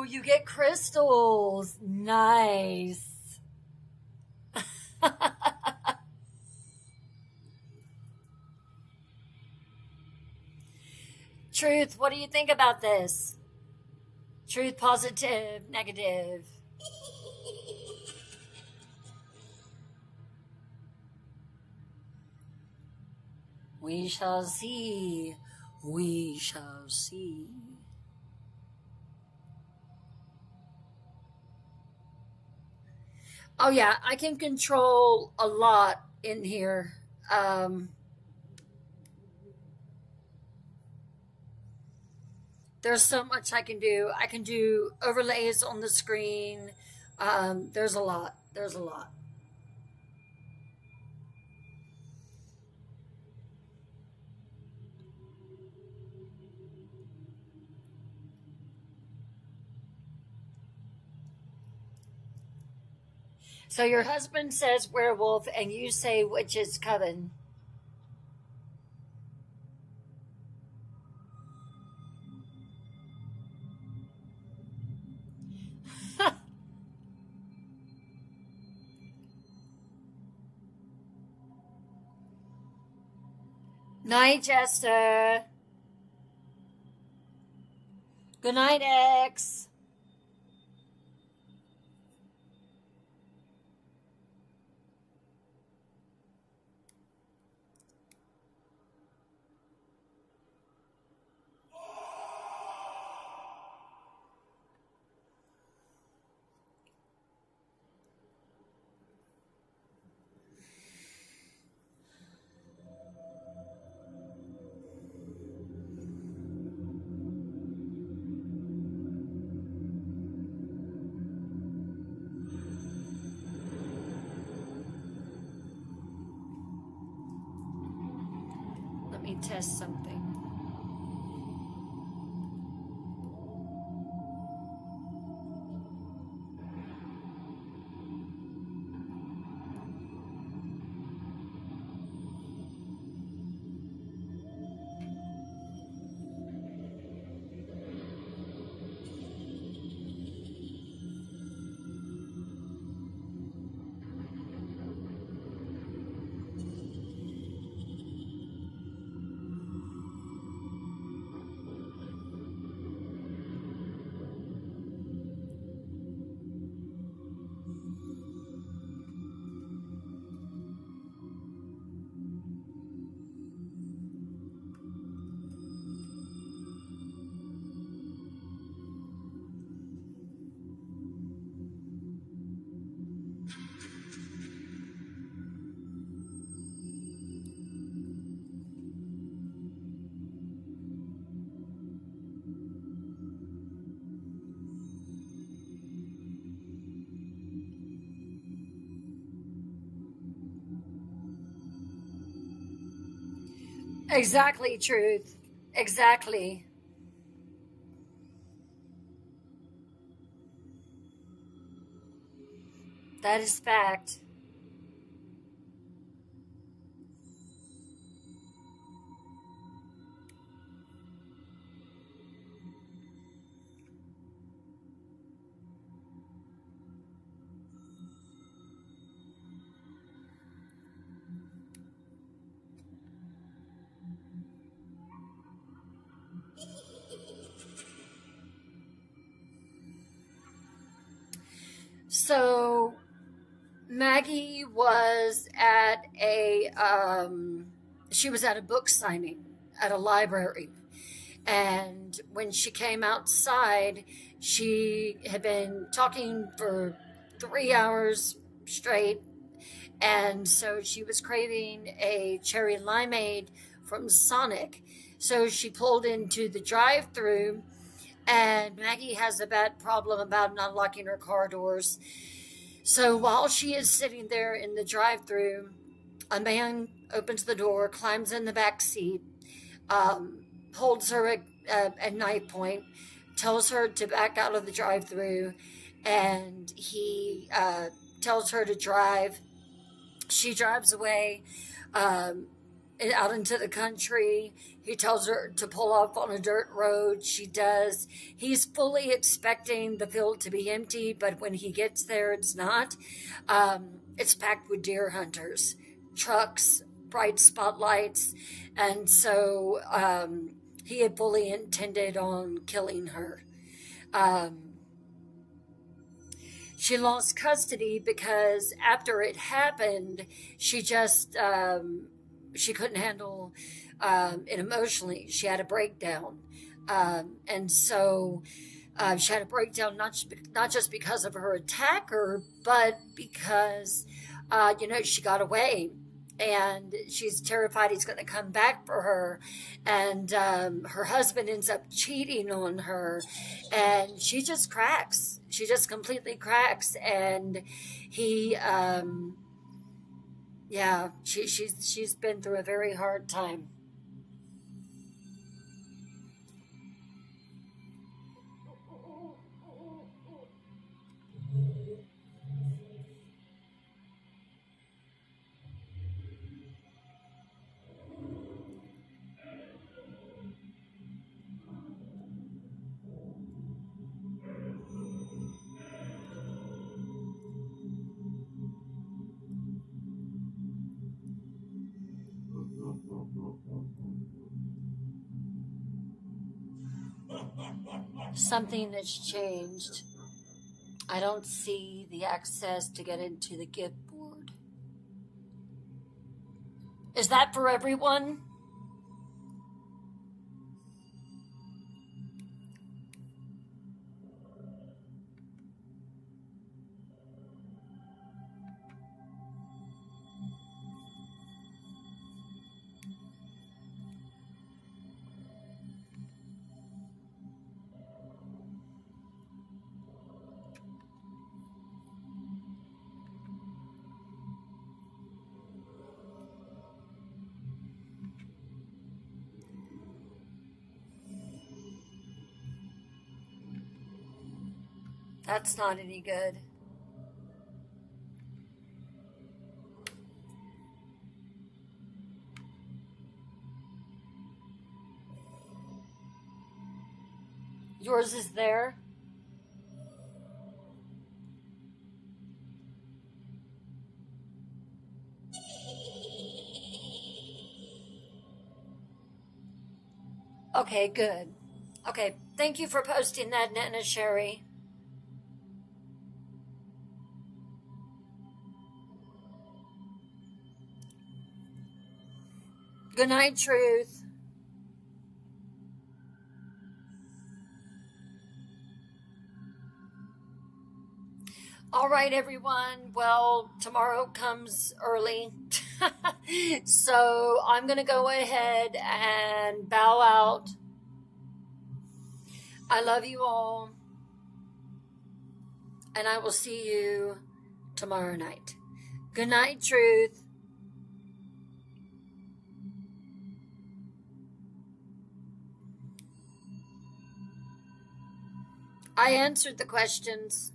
Ooh, you get crystals. Nice. Truth, what do you think about this? Truth, positive, negative. We shall see. We shall see. Oh, yeah, I can control a lot in here. Um, there's so much I can do. I can do overlays on the screen. There's a lot. There's a lot. So your husband says werewolf, and you say witch's coven. Night, Jester. Good night, X. Let me test something. Exactly, Truth. Exactly. That is fact. So Maggie was at she was at a book signing at a library. And when she came outside, she had been talking for 3 hours straight. And so she was craving a cherry limeade from Sonic. So she pulled into the drive through, and Maggie has a bad problem about not locking her car doors. So while she is sitting there in the drive through, a man opens the door, climbs in the back seat, holds her at knife point, tells her to back out of the drive through, and he tells her to drive. She drives away. Um, out into the country. He tells her to pull off on a dirt road. She does. He's fully expecting the field to be empty, but when he gets there, it's not. It's packed with deer hunters, trucks, bright spotlights, and so he had fully intended on killing her. Um, she lost custody because after it happened, she just she couldn't handle it emotionally. She had a breakdown, and so she had a breakdown not just because of her attacker, but because she got away. And she's terrified he's going to come back for her. And her husband ends up cheating on her. And she just cracks. She just completely cracks. And he, yeah, she's been through a very hard time. Something that's changed. I don't see the access to get into the gift board. Is that for everyone? That's not any good. Yours is there. Okay, good. Okay, thank you for posting that, Nana Sherry. Good night, Truth. All right, everyone. Well, tomorrow comes early. So I'm going to go ahead and bow out. I love you all. And I will see you tomorrow night. Good night, Truth. I answered the questions.